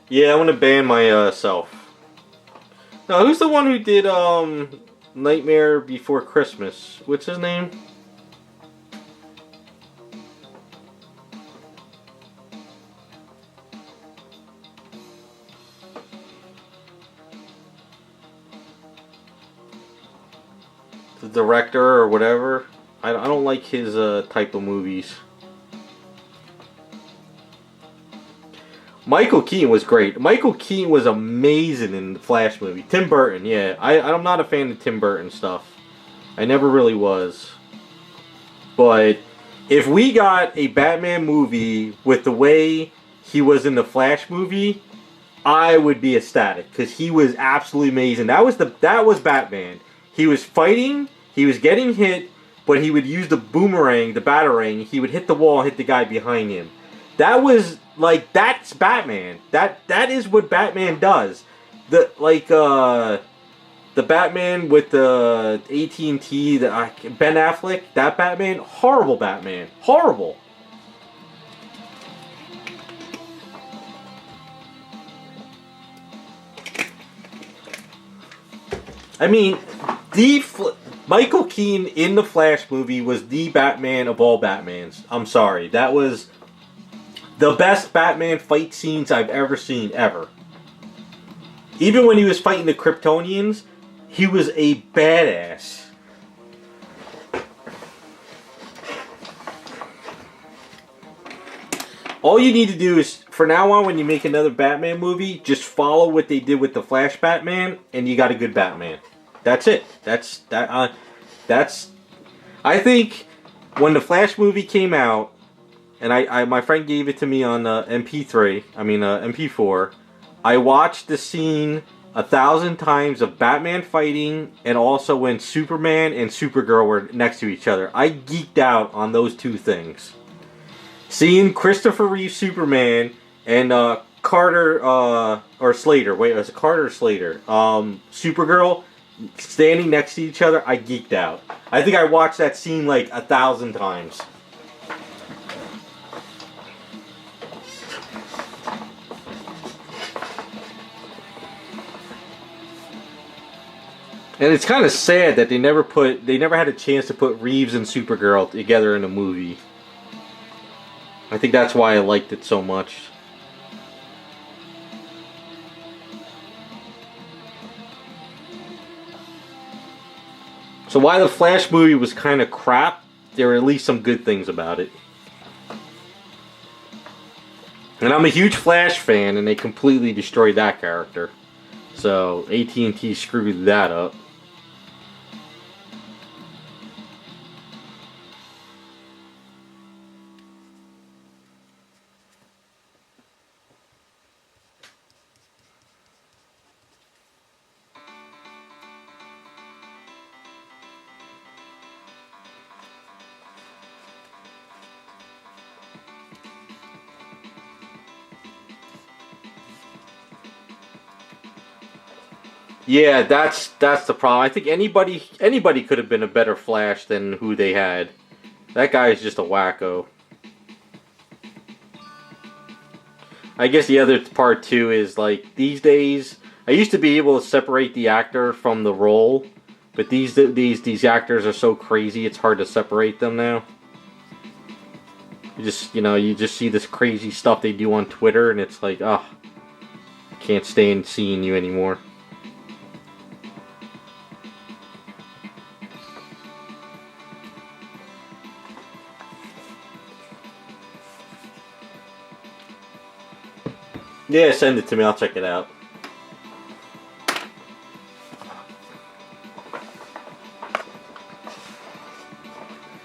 Yeah, I want to ban myself. Now, who's the one who did Nightmare Before Christmas? What's his name? The director or whatever. I don't like his type of movies. Michael Keaton was great. Michael Keaton was amazing in the Flash movie. Tim Burton, yeah. I'm not a fan of Tim Burton stuff. I never really was. But if we got a Batman movie with the way he was in the Flash movie, I would be ecstatic because he was absolutely amazing. That was Batman. He was fighting, he was getting hit, but he would use the boomerang, the batarang. He would hit the wall and hit the guy behind him. That was like that's Batman. That is what Batman does. The Batman with the AT&T, the Ben Affleck, that Batman, horrible Batman, horrible. I mean, Michael Keaton in the Flash movie was the Batman of all Batmans. I'm sorry, that was the best Batman fight scenes I've ever seen, ever. Even when he was fighting the Kryptonians, he was a badass. All you need to do is, for now on, when you make another Batman movie, just follow what they did with the Flash Batman, and you got a good Batman. That's it. That's. I think when the Flash movie came out, and my friend gave it to me on MP3. I mean MP4. I watched the scene 1,000 times of Batman fighting, and also when Superman and Supergirl were next to each other. I geeked out on those two things. Seeing Christopher Reeve Superman and Carter or Slater. Wait, was it Carter or Slater? Supergirl standing next to each other. I geeked out. I think I watched that scene like 1,000 times. And it's kind of sad that they never had a chance to put Reeves and Supergirl together in a movie. I think that's why I liked it so much. So while the Flash movie was kind of crap, there were at least some good things about it. And I'm a huge Flash fan, and they completely destroyed that character. So AT&T screwed that up. Yeah, that's the problem. I think anybody could have been a better Flash than who they had. That guy is just a wacko. I guess the other part too is like these days I used to be able to separate the actor from the role, but these actors are so crazy it's hard to separate them now. You just see this crazy stuff they do on Twitter and it's like, oh, I can't stand seeing you anymore. Yeah, send it to me. I'll check it out.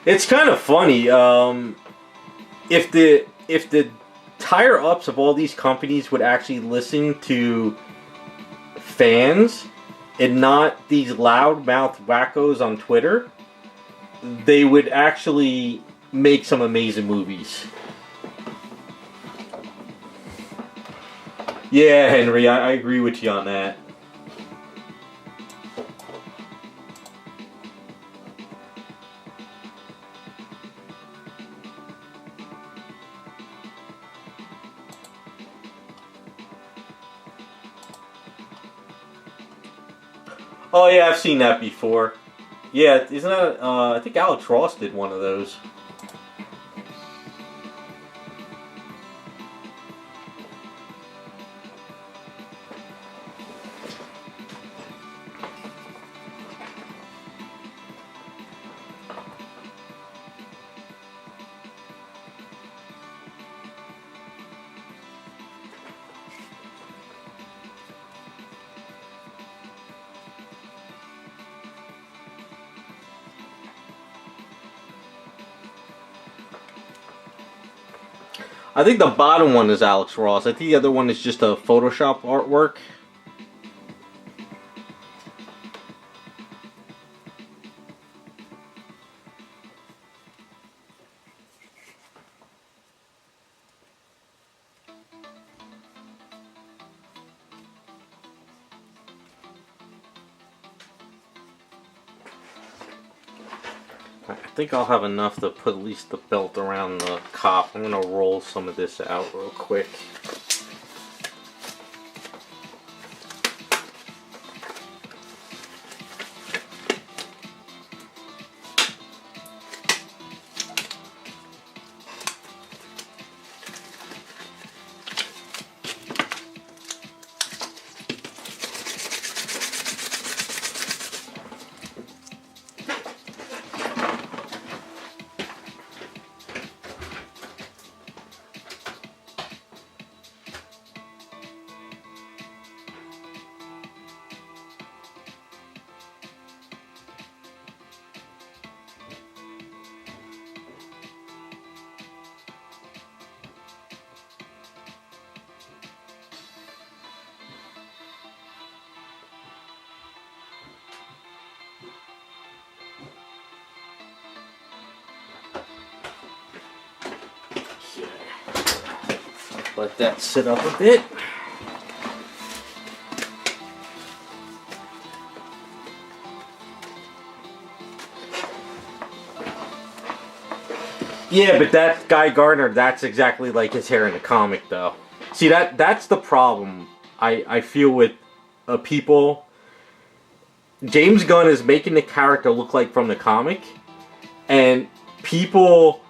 It's kind of funny. If the higher ups of all these companies would actually listen to fans and not these loudmouth wackos on Twitter, they would actually make some amazing movies. Yeah, Henry, I agree with you on that. Oh yeah, I've seen that before. Yeah, isn't that? I think Alex Ross did one of those. I think the bottom one is Alex Ross. I think the other one is just a Photoshop artwork. I think I'll have enough to put at least the belt around the cop. I'm gonna roll some of this out real quick. Let that sit up a bit. Yeah, but that Guy Gardner, that's exactly like his hair in the comic, though. See, that's the problem I feel with people. James Gunn is making the character look like from the comic, and people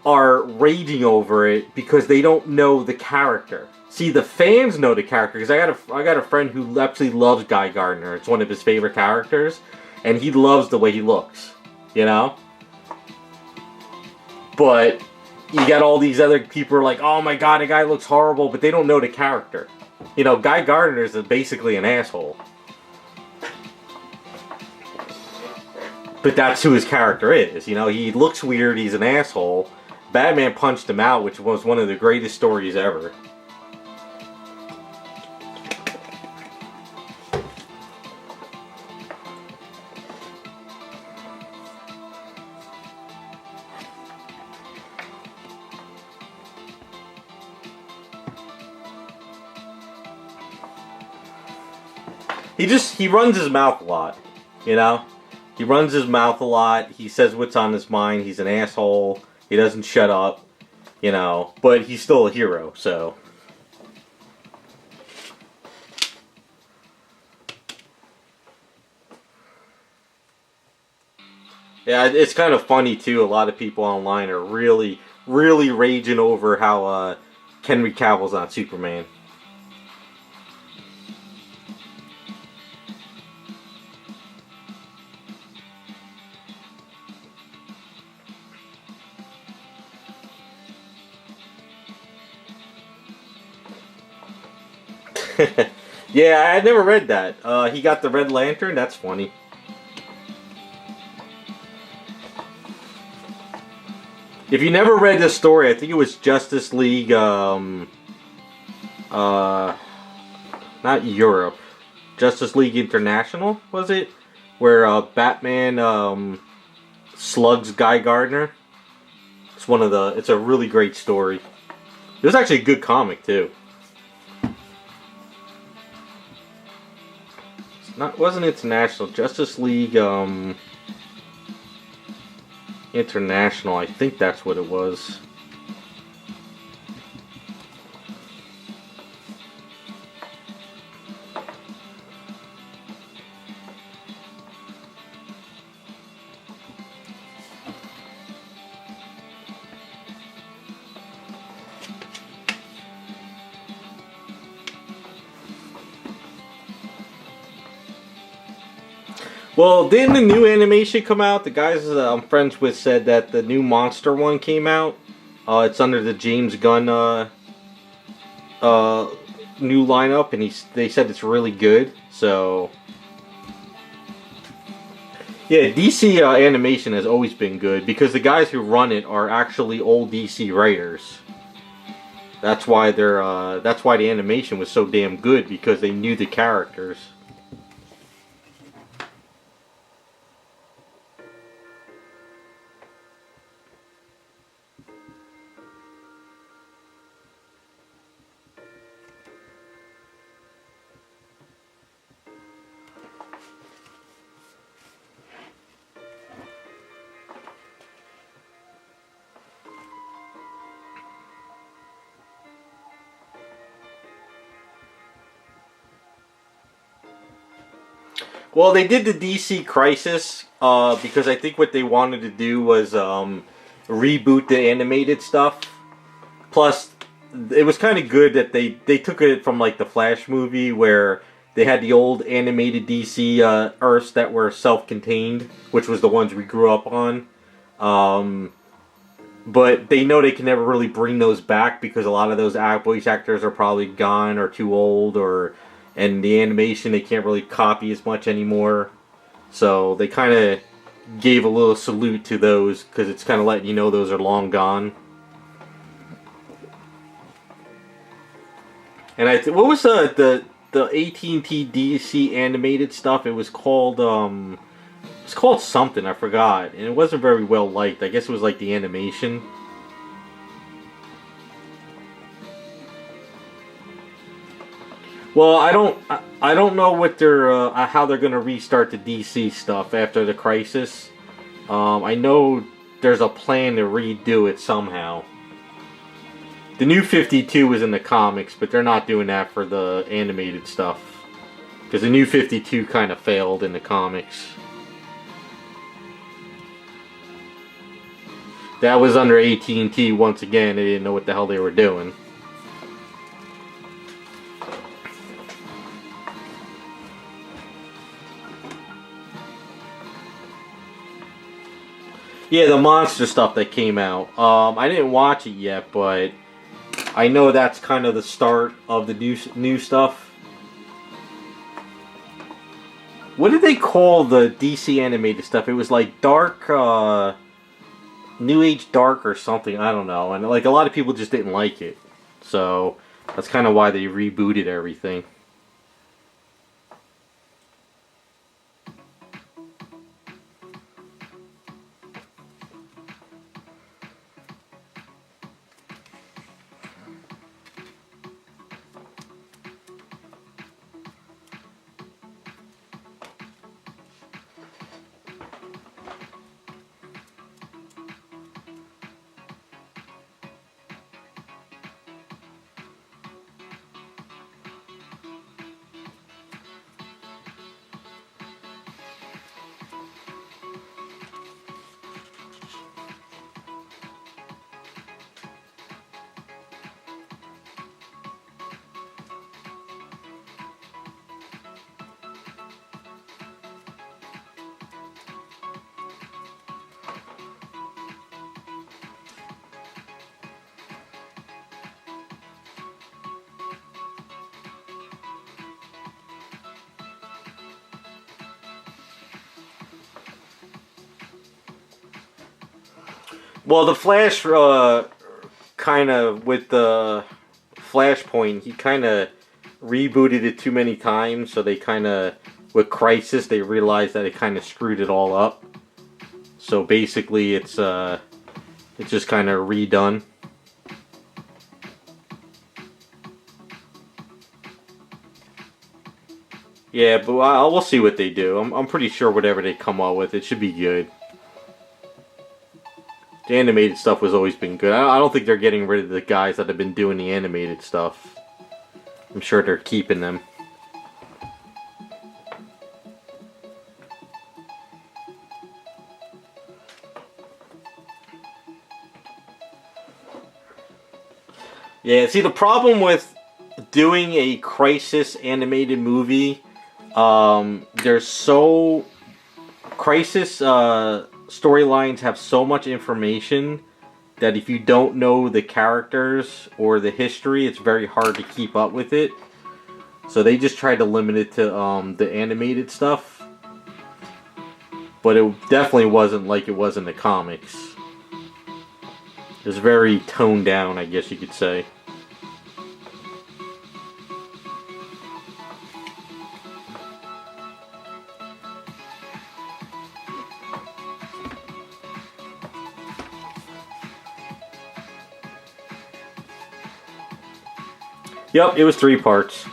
are raging over it because they don't know the character. See, the fans know the character because I got a friend who absolutely loves Guy Gardner. It's one of his favorite characters, and he loves the way he looks. You know. But you got all these other people who are like, oh my god, the guy looks horrible, but they don't know the character. You know, Guy Gardner is basically an asshole. But that's who his character is. You know, he looks weird, he's an asshole. Batman punched him out, which was one of the greatest stories ever. He runs his mouth a lot, you know? He runs his mouth a lot, he says what's on his mind, he's an asshole, he doesn't shut up, you know, but he's still a hero, so. Yeah, it's kind of funny too, a lot of people online are really, really raging over how Henry Cavill's not Superman. Yeah, I had never read that. He got the Red Lantern? That's funny. If you never read this story, I think it was Justice League, not Europe. Justice League International, was it? Where Batman slugs Guy Gardner. It's a really great story. It was actually a good comic, too. Wasn't International, Justice League International, I think that's what it was. Well, didn't the new animation come out? The guys I'm friends with said that the new Monster one came out. It's under the James Gunn new lineup, and they said it's really good. So, yeah, DC animation has always been good because the guys who run it are actually old DC writers. That's why that's why the animation was so damn good, because they knew the characters. Well, they did the DC Crisis because I think what they wanted to do was reboot the animated stuff. Plus, it was kind of good that they took it from like the Flash movie where they had the old animated DC Earths that were self-contained, which was the ones we grew up on. But they know they can never really bring those back because a lot of those voice actors are probably gone or too old, and the animation they can't really copy as much anymore. So they kind of gave a little salute to those because it's kind of letting you know those are long gone. And what was the AT&T DC animated stuff? It was called something, I forgot, and it wasn't very well liked. I guess it was like the animation. Well, I don't know what they're how they're gonna restart the DC stuff after the Crisis. I know there's a plan to redo it somehow. The New 52 was in the comics, but they're not doing that for the animated stuff because the New 52 kind of failed in the comics. That was under AT&T once again. They didn't know what the hell they were doing. Yeah, the monster stuff that came out. I didn't watch it yet, but I know that's kind of the start of the new stuff. What did they call the DC animated stuff? It was like Dark, New Age Dark or something. I don't know. And like a lot of people just didn't like it. So that's kind of why they rebooted everything. Well, the Flash, kind of, with the Flashpoint, he kind of rebooted it too many times, so they kind of, with Crisis, they realized that it kind of screwed it all up. So basically, it's just kind of redone. Yeah, but we'll see what they do. I'm pretty sure whatever they come up with, it should be good. The animated stuff has always been good. I don't think they're getting rid of the guys that have been doing the animated stuff. I'm sure they're keeping them. Yeah, see, the problem with doing a Crisis animated movie, there's so... Crisis, storylines have so much information that if you don't know the characters or the history, it's very hard to keep up with it. So they just tried to limit it to the animated stuff. But it definitely wasn't like it was in the comics. It was very toned down, I guess you could say. Yep, it was 3 parts.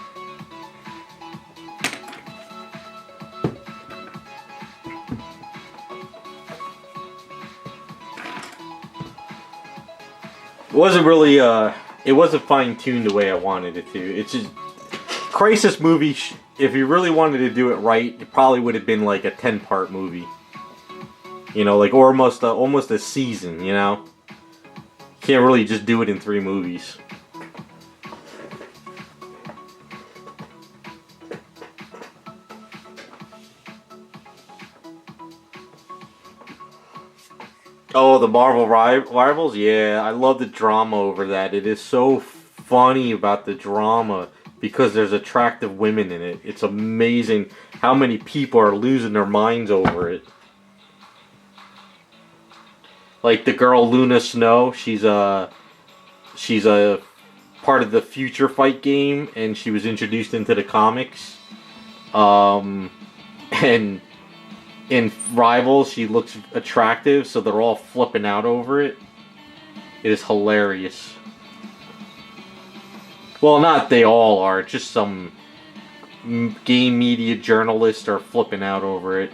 It wasn't really, it wasn't fine-tuned the way I wanted it to. It's just, Crisis movie if you really wanted to do it right, it probably would have been like a 10-part movie. You know, like almost a season, you know? Can't really just do it in 3 movies. Oh, the Marvel Rivals? Yeah, I love the drama over that. It is so funny about the drama because there's attractive women in it. It's amazing how many people are losing their minds over it. Like the girl Luna Snow, she's a part of the Future Fight game, and she was introduced into the comics. And in Rivals, she looks attractive, so they're all flipping out over it. It is hilarious. Well, not they all are. Just some game media journalists are flipping out over it.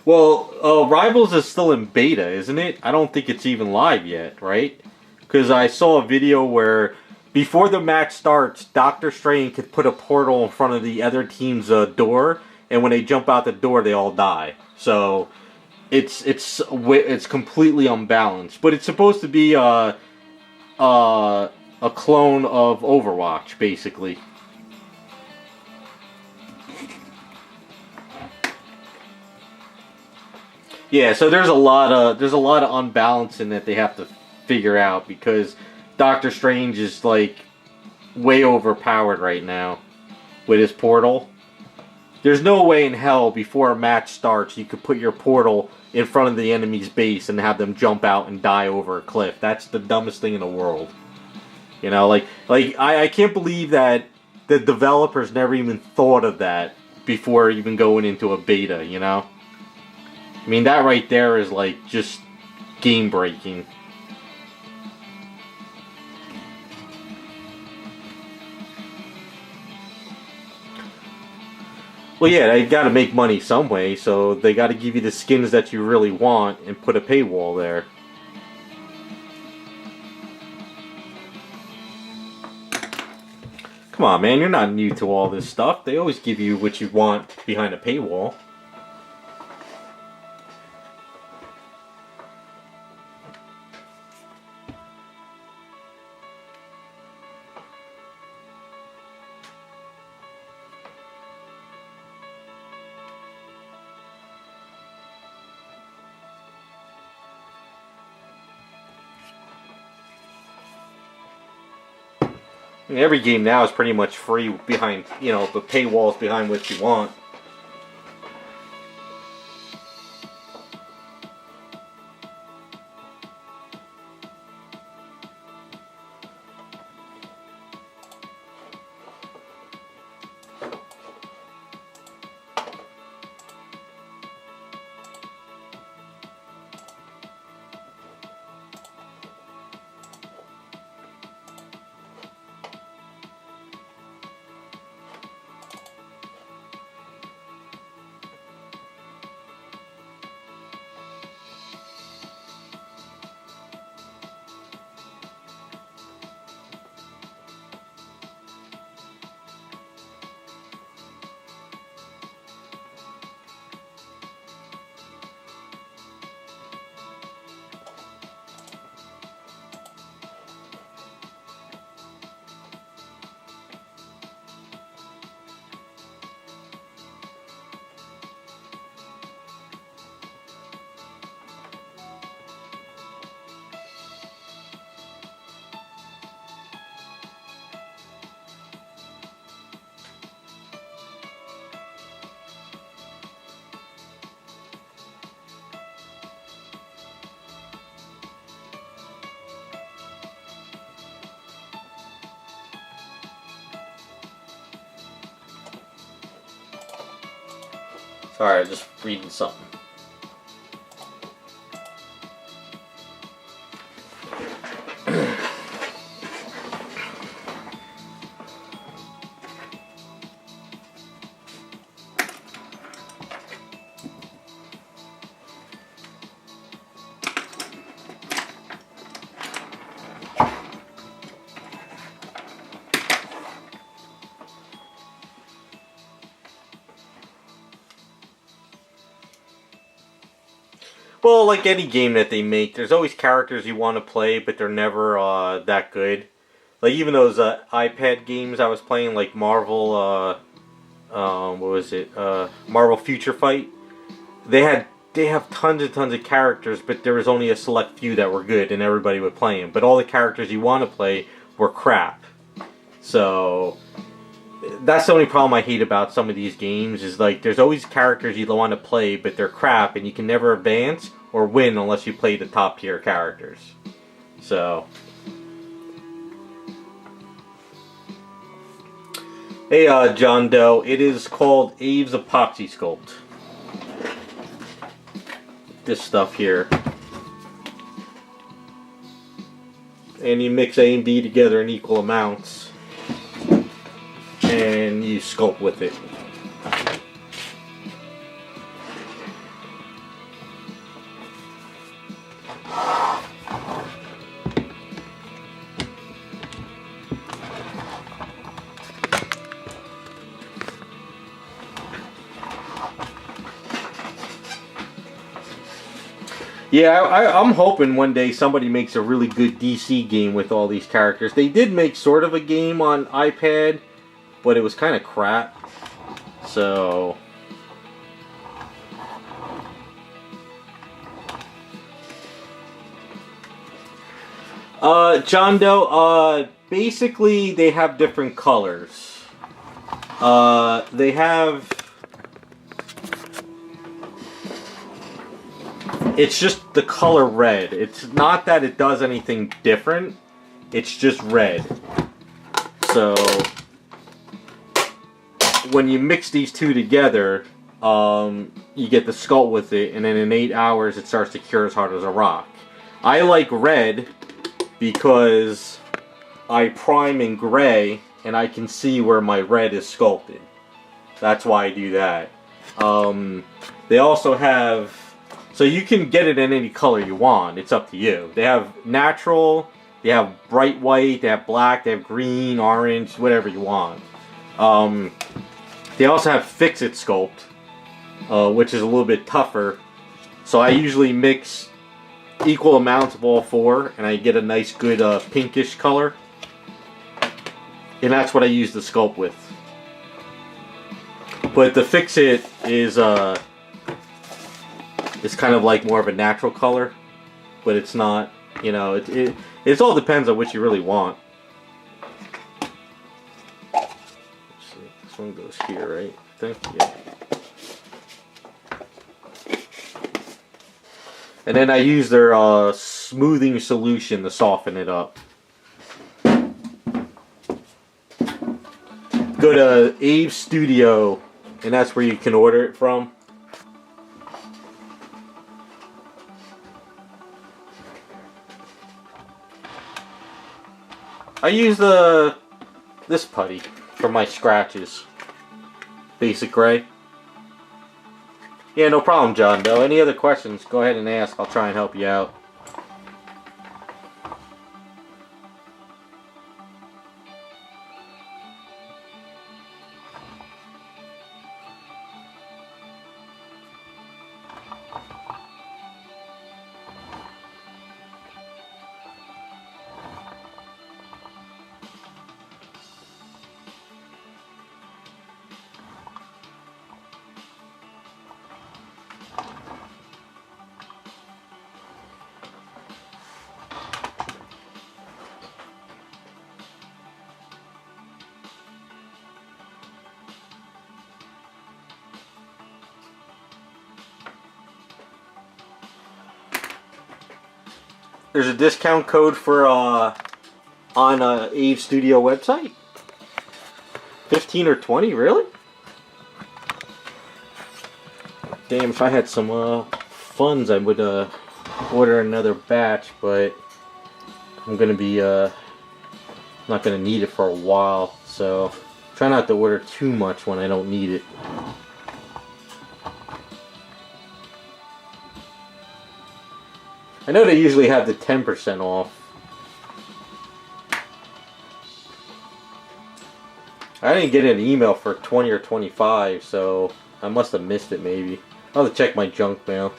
Well, Rivals is still in beta, isn't it? I don't think it's even live yet, right? Because I saw a video where before the match starts, Doctor Strange could put a portal in front of the other team's door, and when they jump out the door, they all die. So it's completely unbalanced, but it's supposed to be a clone of Overwatch, basically. Yeah, so there's a lot of unbalancing that they have to figure out because Doctor Strange is like way overpowered right now with his portal. There's no way in hell before a match starts you could put your portal in front of the enemy's base and have them jump out and die over a cliff. That's the dumbest thing in the world. You know, I can't believe that the developers never even thought of that before even going into a beta, you know? I mean, that right there is like just game breaking. Well, yeah, they got to make money some way, so they got to give you the skins that you really want and put a paywall there. Come on, man, you're not new to all this stuff. They always give you what you want behind a paywall. I mean, every game now is pretty much free behind, you know, the paywalls behind what you want. Sorry, I'm just reading something. Well, like any game that they make, there's always characters you want to play, but they're never that good. Like even those iPad games I was playing, like Marvel, what was it? Marvel Future Fight. They have tons and tons of characters, but there was only a select few that were good, and everybody would play them. But all the characters you want to play were crap. So that's the only problem I hate about some of these games is like there's always characters you want to play, but they're crap, and you can never advance or win unless you play the top tier characters. So, hey, John Doe, it is called Aves Epoxy Sculpt. This stuff here, and you mix A and B together in equal amounts, and you sculpt with it. Yeah, I'm hoping one day somebody makes a really good DC game with all these characters. They did make sort of a game on iPad, but it was kind of crap. So, John Doe, basically they have different colors. They have... It's just the color red. It's not that it does anything different. It's just red. So when you mix these two together, you get the sculpt with it, and then in 8 hours it starts to cure as hard as a rock. I like red because I prime in gray, and I can see where my red is sculpted. That's why I do that. They also have... So you can get it in any color you want. It's up to you. They have natural, they have bright white, they have black, they have green, orange, whatever you want. They also have Fix-It Sculpt, which is a little bit tougher. So I usually mix equal amounts of all four, and I get a nice good pinkish color. And that's what I use the sculpt with. But the Fix-It is... It's kind of like more of a natural color, but it's not, you know, it all depends on what you really want. Let's see, this one goes here, right? I think, yeah. And then I use their smoothing solution to soften it up. Go to Aves Studio, and that's where you can order it from. I use this putty for my scratches. Basic gray. Yeah, no problem, John Doe. Any other questions, go ahead and ask. I'll try and help you out. There's a discount code for on Aves Studio website. 15 or 20, really? Damn, if I had some funds, I would order another batch, but I'm gonna be not gonna need it for a while, so try not to order too much when I don't need it. I know they usually have the 10% off. I didn't get an email for 20 or 25, so I must have missed it maybe. I'll have to check my junk mail.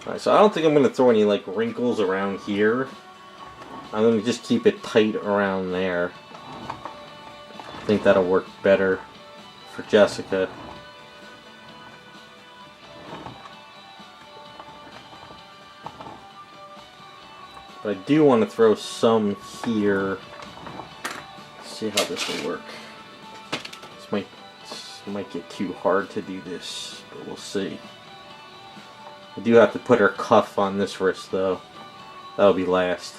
Alright, so I don't think I'm going to throw any like wrinkles around here. I'm going to just keep it tight around there. I think that'll work better for Jessica. But I do want to throw some here. See how this will work. This might get too hard to do this, but we'll see. I do have to put her cuff on this wrist though. That'll be last.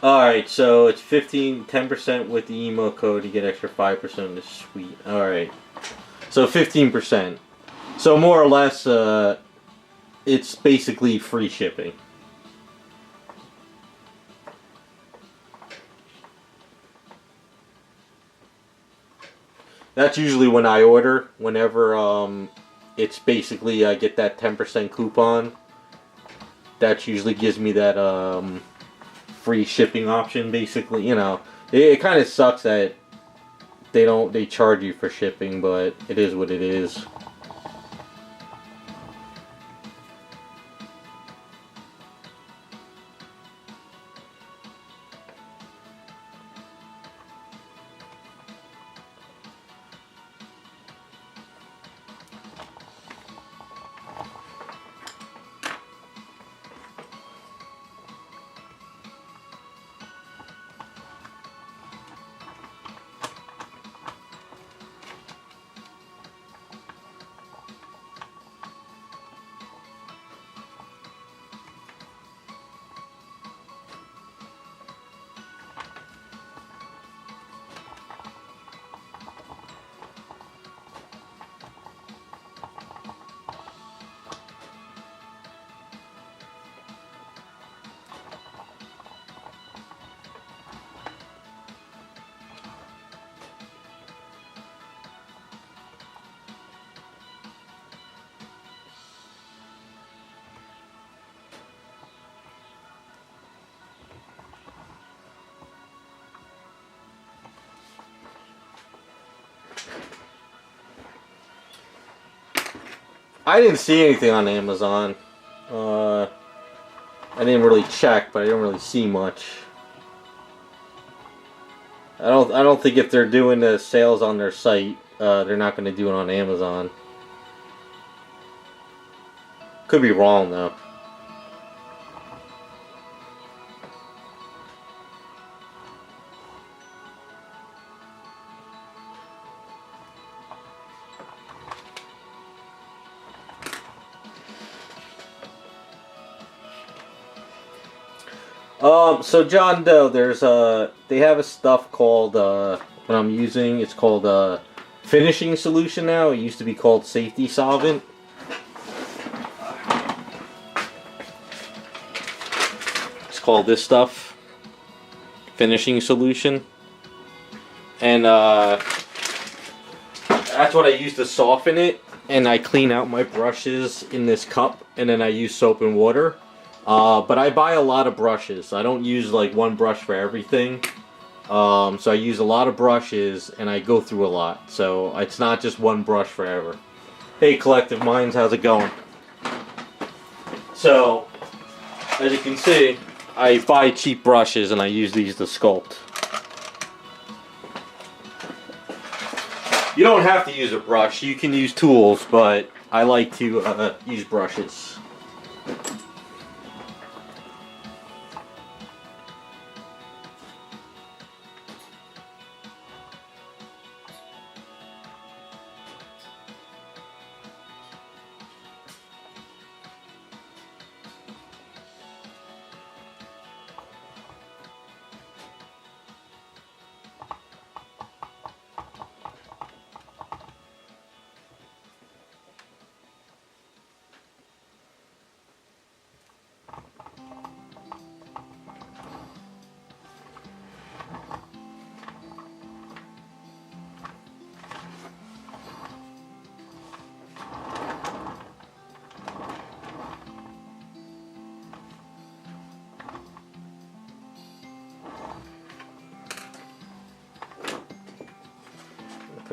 Alright, so it's 10% with the emo code. You get extra 5% of this. Sweet. Alright. So 15%. So more or less, it's basically free shipping. That's usually when I order. Whenever it's basically I get that 10% coupon. That usually gives me that free shipping option. Basically, you know, it kind of sucks that they charge you for shipping, but it is what it is. I didn't see anything on Amazon. I didn't really check, but I didn't really see much. I don't think if they're doing the sales on their site, they're not going to do it on Amazon. Could be wrong though. So John Doe, they have a stuff called what I'm using. It's called finishing solution now. It used to be called safety solvent. It's called this stuff, finishing solution, and that's what I use to soften it. And I clean out my brushes in this cup, and then I use soap and water. But I buy a lot of brushes. I don't use like one brush for everything. So I use a lot of brushes and I go through a lot. So it's not just one brush forever. Hey Collective Minds, how's it going? So, as you can see, I buy cheap brushes and I use these to sculpt. You don't have to use a brush. You can use tools, but I like to use brushes.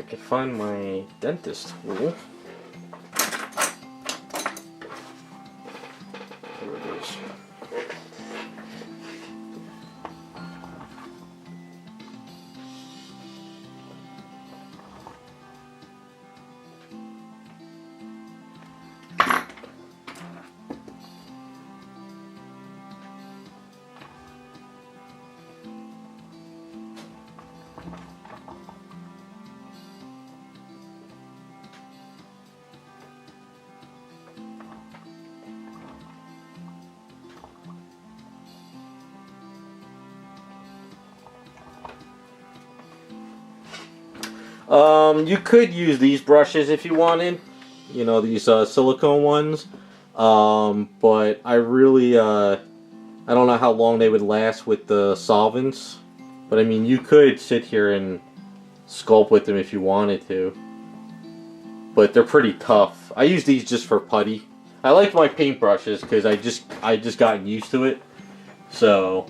I can find my dentist tool. There it is. You could use these brushes if you wanted, you know, these silicone ones, but I really, I don't know how long they would last with the solvents, but I mean, you could sit here and sculpt with them if you wanted to, but they're pretty tough. I use these just for putty. I like my paintbrushes because I just gotten used to it, so.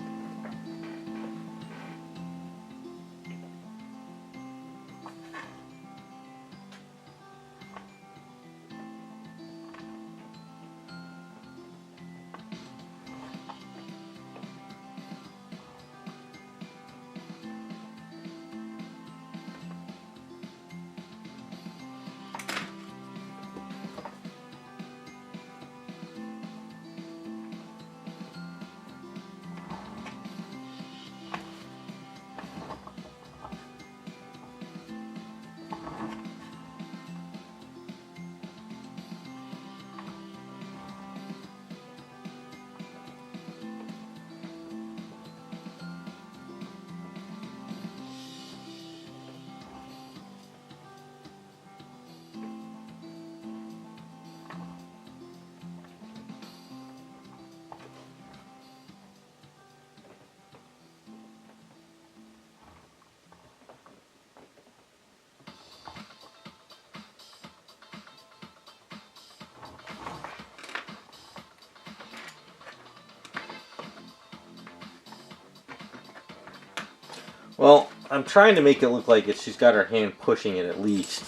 Well, I'm trying to make it look like she's got her hand pushing it at least.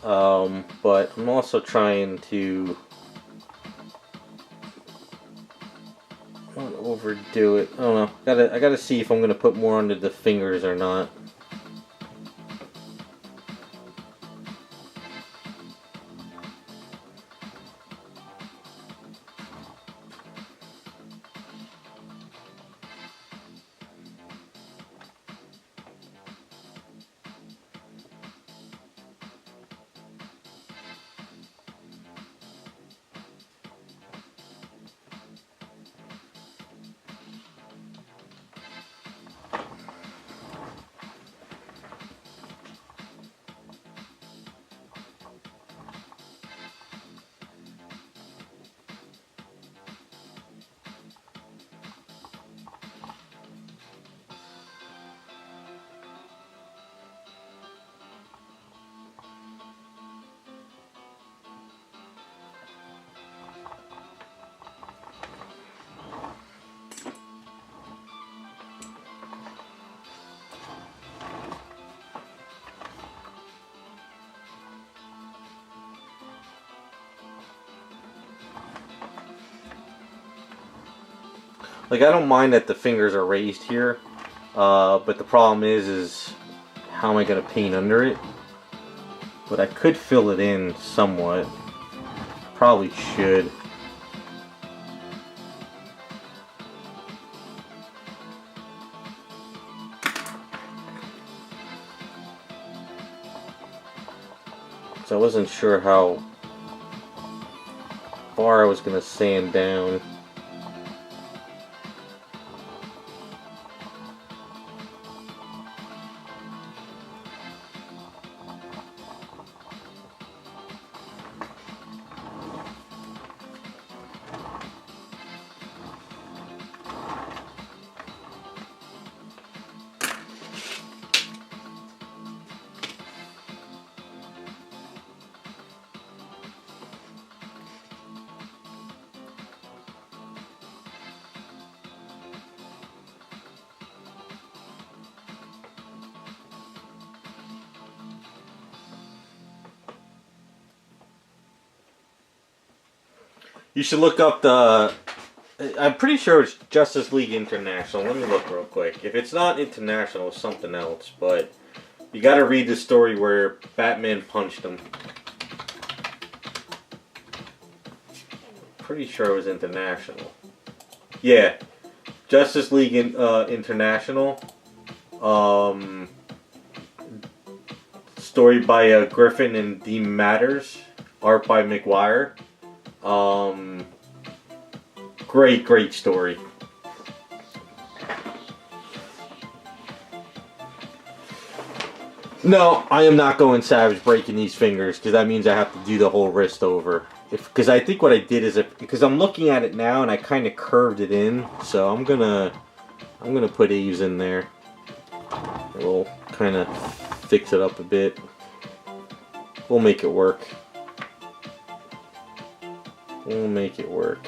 But I'm also trying to not overdo it. I don't know. I gotta see if I'm gonna put more under the fingers or not. Like, I don't mind that the fingers are raised here, but the problem is how am I going to paint under it? But I could fill it in somewhat. Probably should. So I wasn't sure how far I was going to sand down. You should look up the... I'm pretty sure it's Justice League International. Let me look real quick. If it's not International, it's something else. But you gotta read the story where Batman punched him. Pretty sure it was International. Yeah. Justice League International. Story by Griffin and D. Matters. Art by McGuire. Great story. No, I am not going Savage breaking these fingers because that means I have to do the whole wrist over. Because I think what I did is because I'm looking at it now and I kind of curved it in, so I'm gonna put Aves in there. We'll kind of fix it up a bit. We'll make it work. We'll make it work.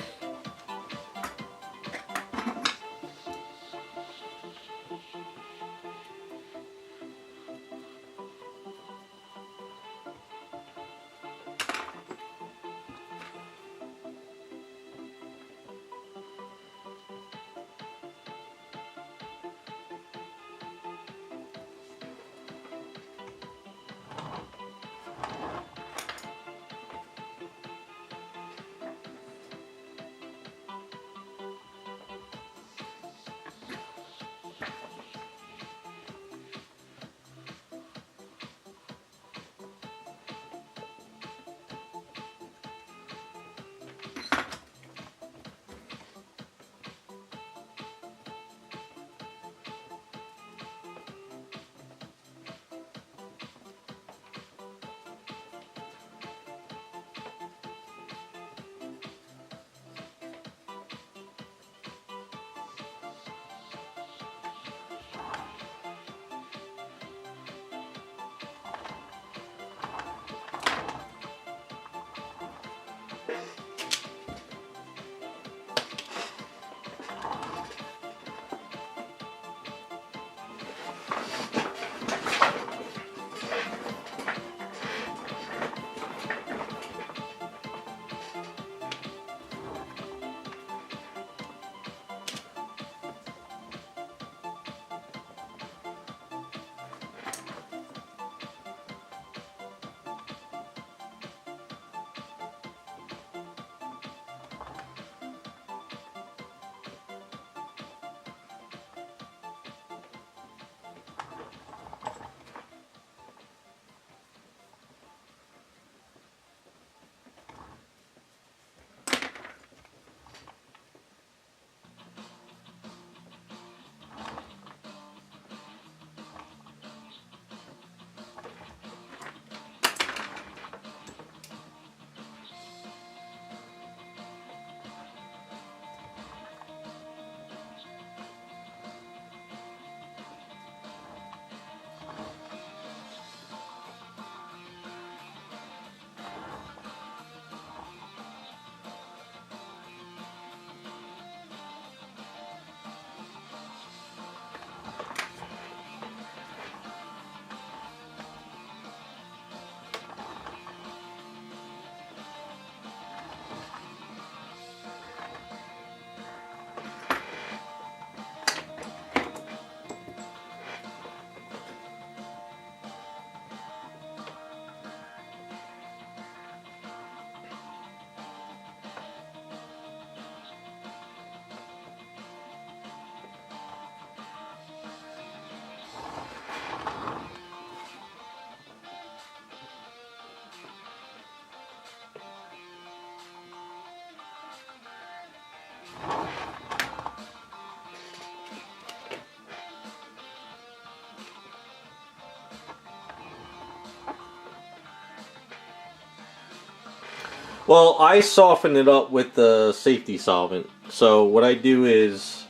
Well, I soften it up with the safety solvent. So what I do is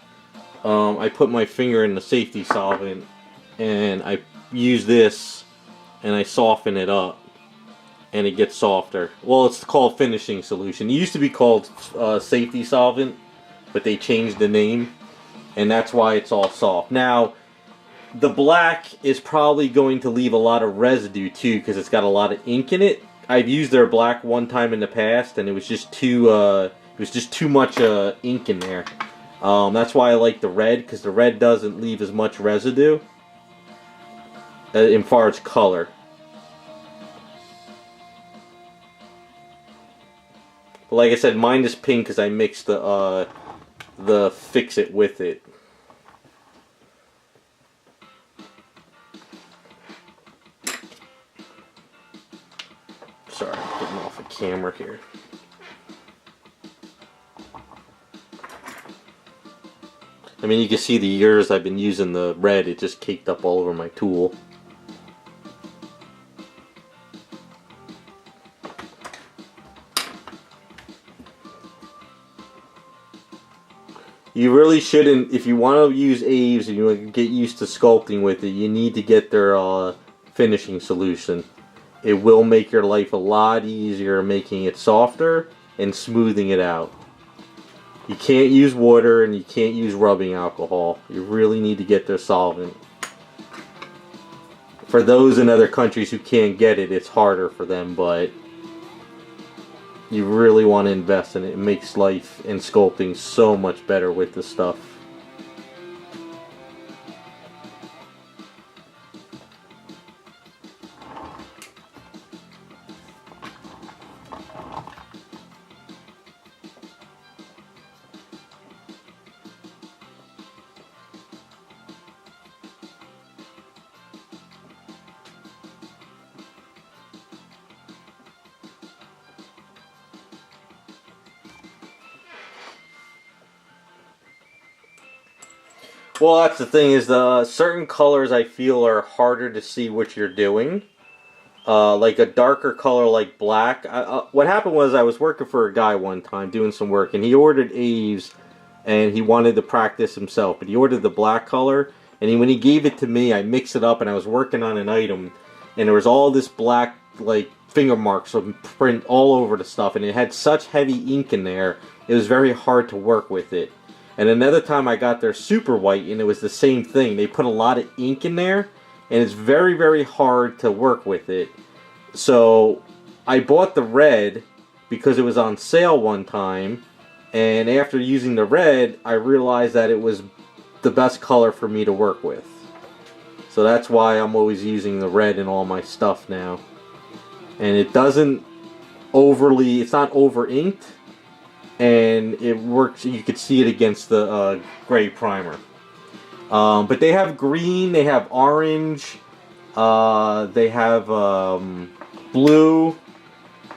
I put my finger in the safety solvent and I use this and I soften it up and it gets softer. Well, it's called finishing solution. It used to be called safety solvent, but they changed the name and that's why it's all soft. Now, the black is probably going to leave a lot of residue too because it's got a lot of ink in it. I've used their black one time in the past and it was just too was just too much ink in there. That's why I like the red, because the red doesn't leave as much residue in far as color. But like I said, mine is pink because I mixed the Fix-It with it. Sorry, I'm getting off the camera here. I mean, you can see the years I've been using the red, it just caked up all over my tool. You really shouldn't, if you want to use Aves and you want to get used to sculpting with it, you need to get their finishing solution. It will make your life a lot easier making it softer and smoothing it out. You can't use water and you can't use rubbing alcohol. You really need to get their solvent. For those in other countries who can't get it, it's harder for them, but you really want to invest in it. It makes life and sculpting so much better with this stuff. Well, that's the thing, is certain colors I feel are harder to see what you're doing. Like a darker color like black. What happened was I was working for a guy one time doing some work, and he ordered Aves and he wanted to practice himself, but he ordered the black color, and when he gave it to me, I mixed it up and I was working on an item, and there was all this black like finger marks of print all over the stuff, and it had such heavy ink in there, it was very hard to work with it. And another time I got their super white, and it was the same thing. They put a lot of ink in there, and it's very, very hard to work with it. So I bought the red because it was on sale one time, and after using the red, I realized that it was the best color for me to work with. So that's why I'm always using the red in all my stuff now. And it doesn't overly, it's not over inked, and it works. You could see it against the gray primer. But they have green, they have orange, they have blue.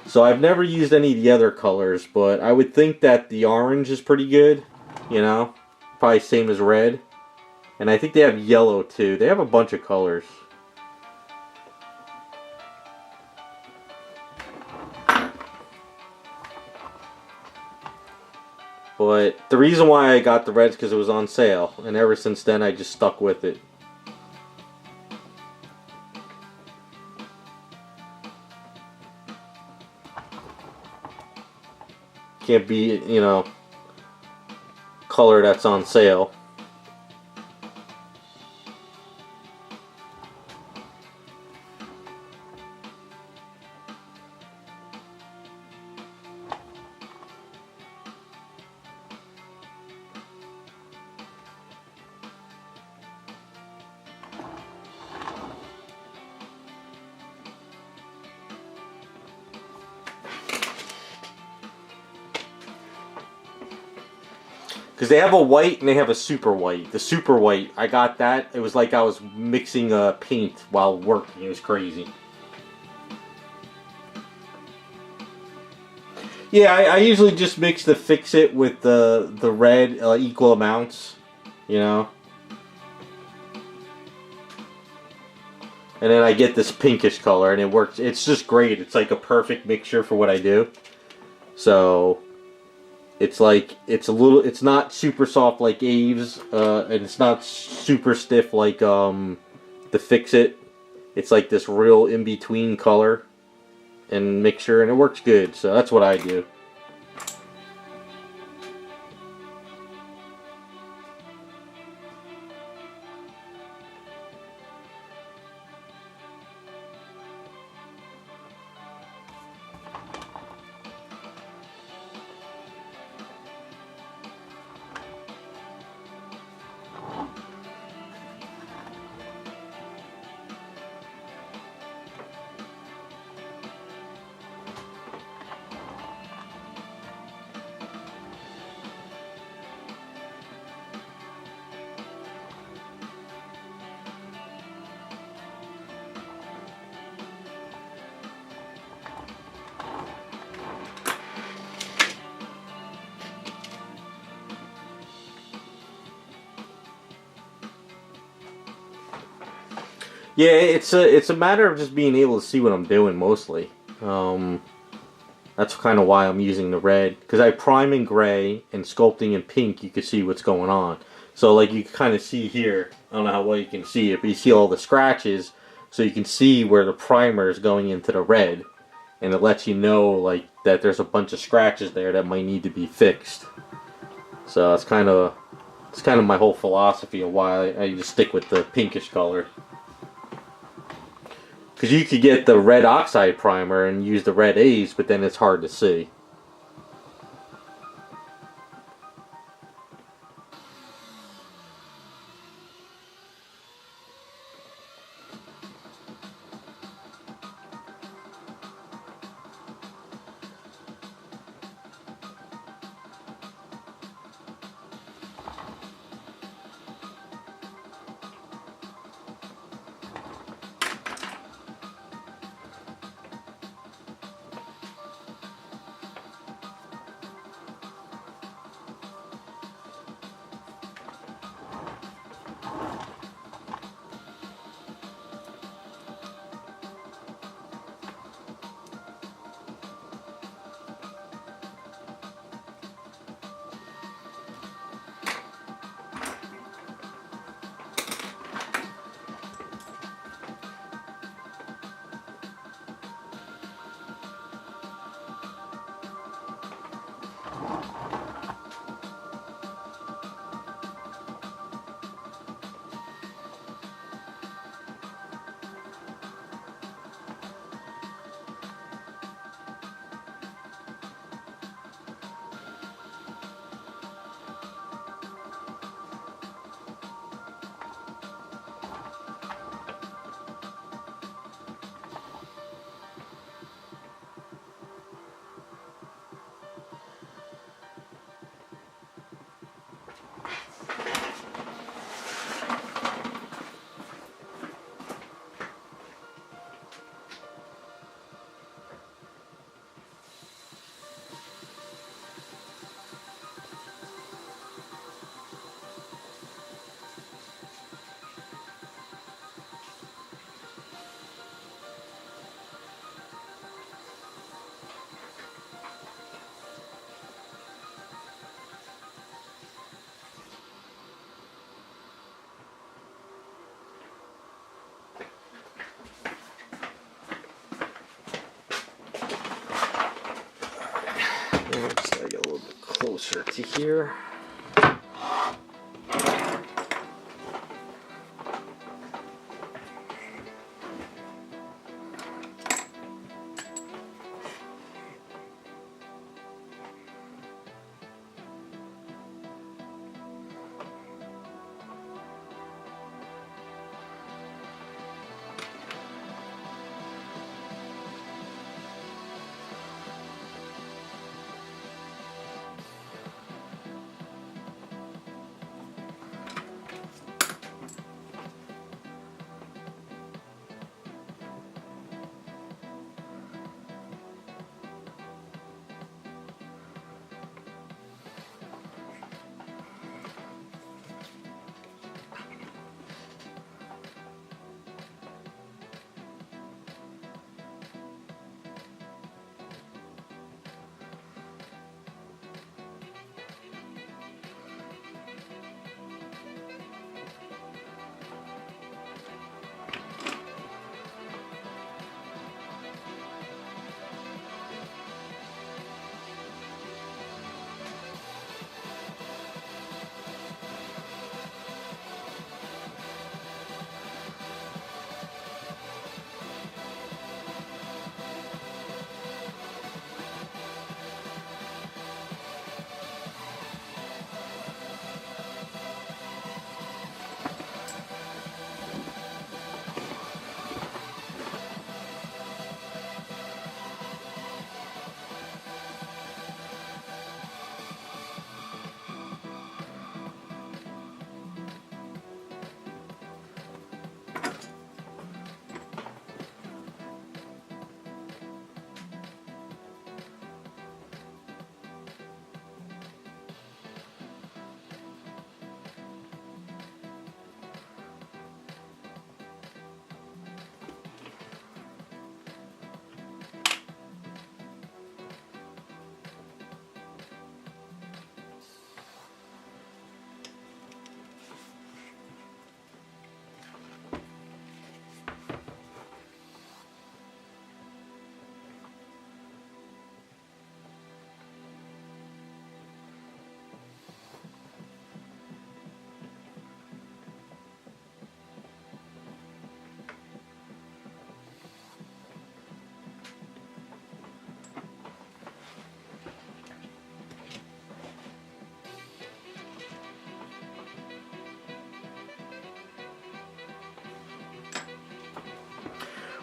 So I've never used any of the other colors, but I would think that the orange is pretty good, you know, probably same as red. And I think they have yellow too. They have a bunch of colors. But the reason why I got the red is because it was on sale, and ever since then I just stuck with it. Can't be, you know, color that's on sale. Because they have a white and they have a super white. The super white, I got that. It was like I was mixing paint while working. It was crazy. Yeah, I usually just mix the Fix-It with the red equal amounts, you know. And then I get this pinkish color, and it works. It's just great. It's like a perfect mixture for what I do. So it's like, it's not super soft like Aves, and it's not super stiff like the Fix-It. It's like this real in-between color and mixture, and it works good. So that's what I do. Yeah, it's a matter of just being able to see what I'm doing mostly. That's kind of why I'm using the red, because I prime in gray and sculpting in pink. You can see what's going on. So like you can kind of see here. I don't know how well you can see it, but you see all the scratches, so you can see where the primer is going into the red, and it lets you know like that there's a bunch of scratches there that might need to be fixed. So it's kind of my whole philosophy of why I just stick with the pinkish color. Because you could get the red oxide primer and use the red A's, but then it's hard to see. Let's get a little bit closer to here.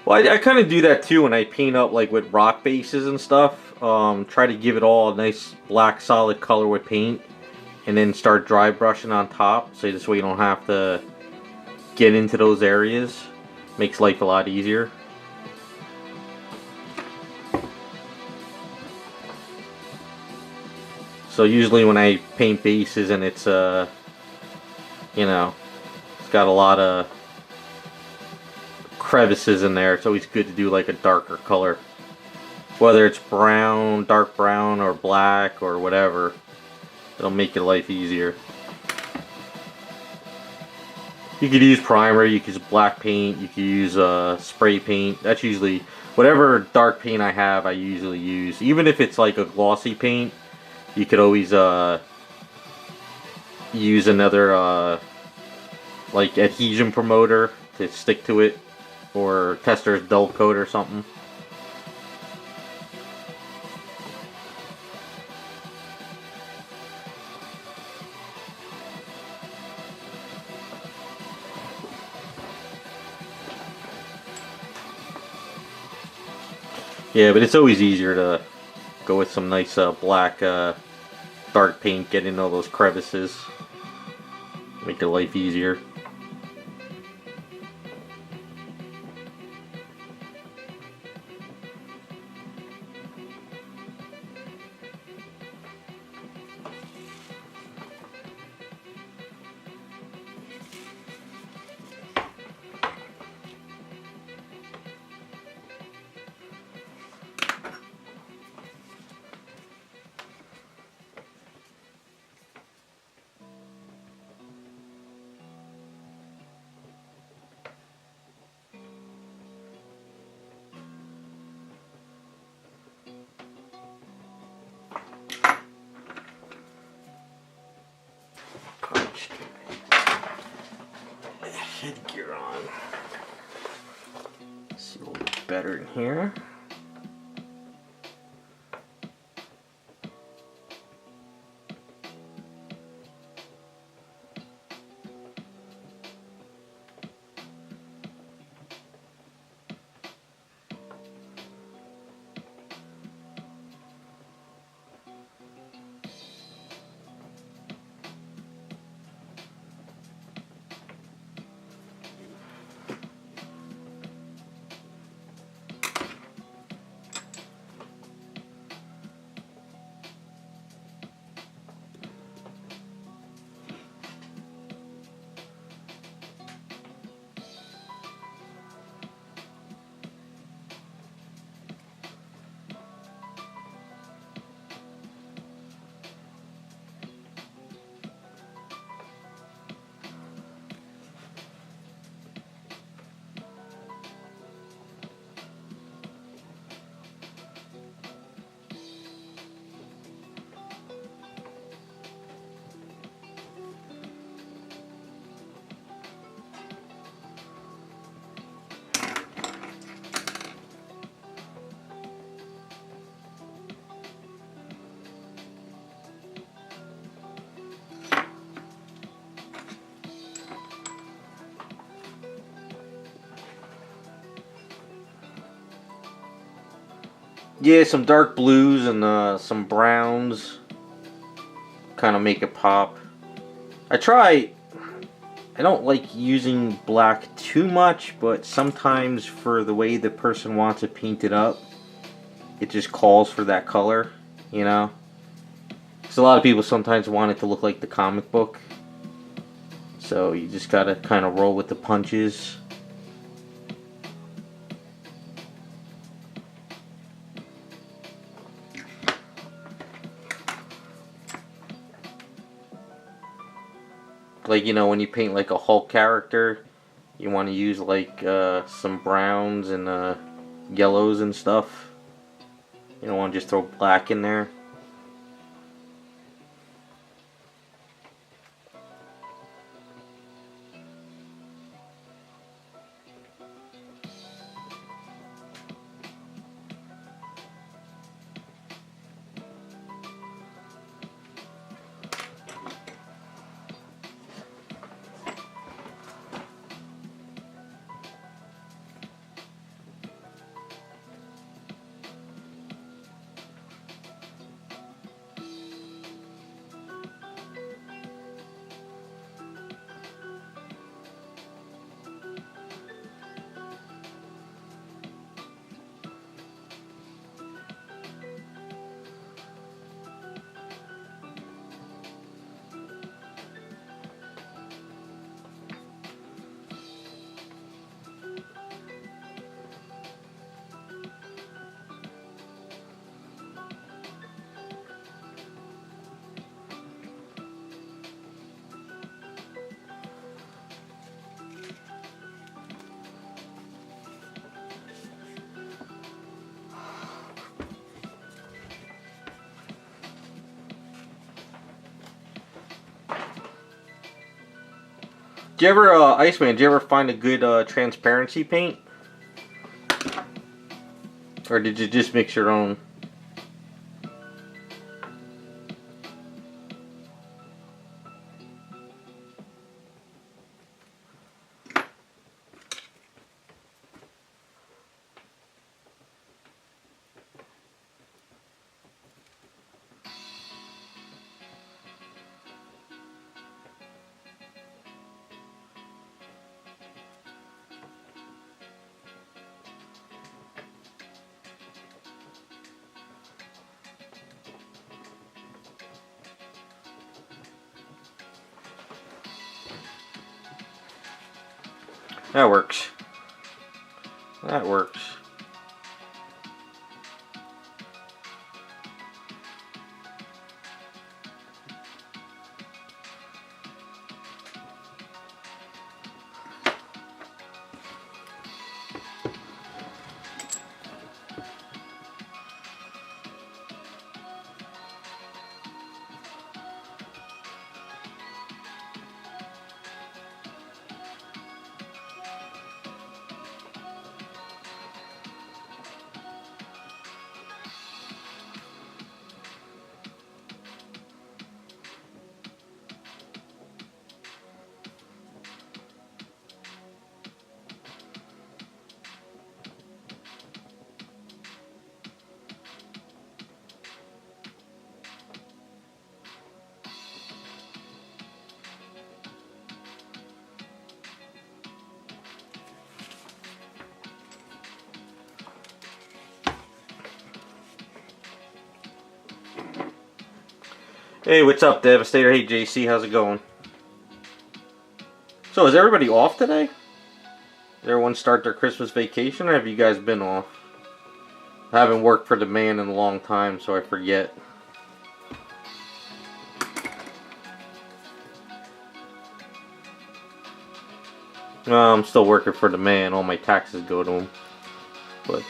Well, I kind of do that too when I paint up like with rock bases and stuff. Try to give it all a nice black solid color with paint, and then start dry brushing on top. So this way you don't have to get into those areas. Makes life a lot easier. So usually when I paint bases and it's you know, it's got a lot of crevices in there, it's always good to do like a darker color. Whether it's brown, dark brown, or black, or whatever, it'll make your life easier. You could use primer, you could use black paint, you could use spray paint. That's usually, whatever dark paint I have, I usually use. Even if it's like a glossy paint, you could always use another like adhesion promoter to stick to it, or Tester's dull coat or something. Yeah, but it's always easier to go with some nice black dark paint, get in all those crevices, make your life easier. Headgear on. See a little bit better in here. Yeah, some dark blues and some browns kind of make it pop. I don't like using black too much, but sometimes for the way the person wants it painted up, it just calls for that color, you know? Because a lot of people sometimes want it to look like the comic book. So you just gotta kind of roll with the punches. Like, you know, when you paint like a Hulk character, you want to use like some browns and yellows and stuff. You don't want to just throw black in there. Do you ever, Iceman, do you ever find a good transparency paint? Or did you just mix your own? That works. That works. Hey, what's up, Devastator? Hey, JC, how's it going? So, is everybody off today? Did everyone start their Christmas vacation, or have you guys been off? I haven't worked for the man in a long time, so I forget. Well, I'm still working for the man. All my taxes go to him. But...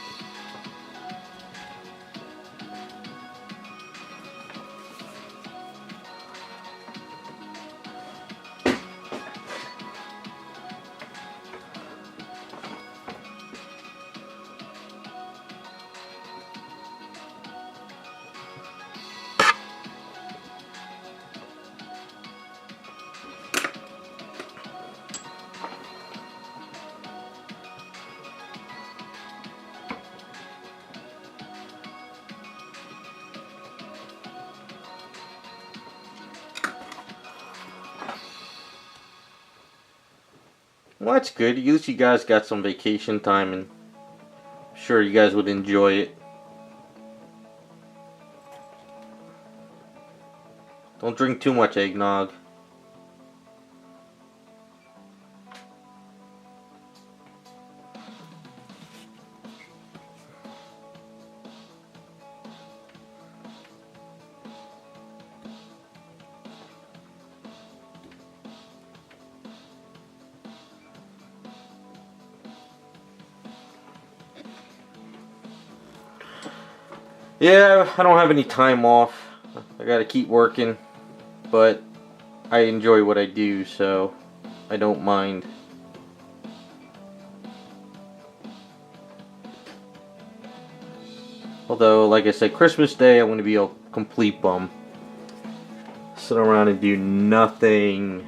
well, that's good. At least you guys got some vacation time, and I'm sure you guys would enjoy it. Don't drink too much eggnog. Yeah, I don't have any time off. I gotta keep working, but I enjoy what I do, so I don't mind. Although, like I said, Christmas Day I'm gonna be a complete bum. Sit around and do nothing.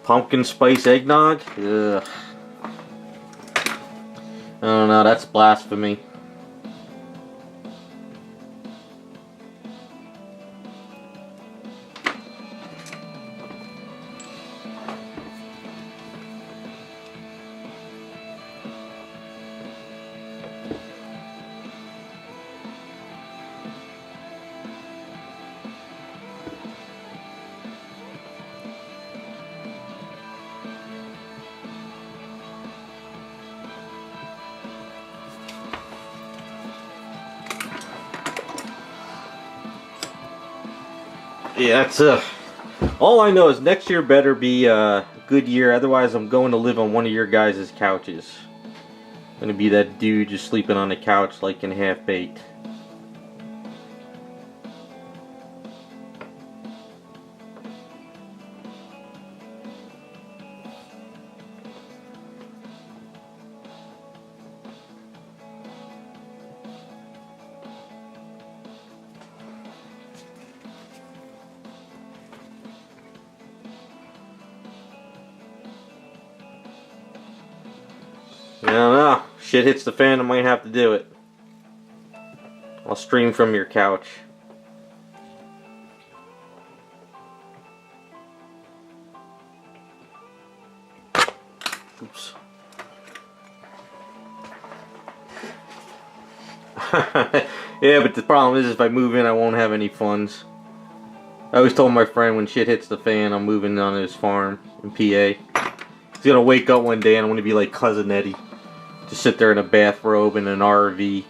Pumpkin spice eggnog? Ugh. I don't know, that's blasphemy. Yeah, that's all I know is next year better be a good year, otherwise I'm going to live on one of your guys' couches. Gonna be that dude just sleeping on the couch like in Half Baked. I don't know. Shit hits the fan, I might have to do it. I'll stream from your couch. Oops. Yeah, but the problem is if I move in, I won't have any funds. I always told my friend when shit hits the fan, I'm moving on his farm in PA. He's gonna wake up one day and I'm gonna be like Cousin Eddie. Just sit there in a bathrobe in an RV.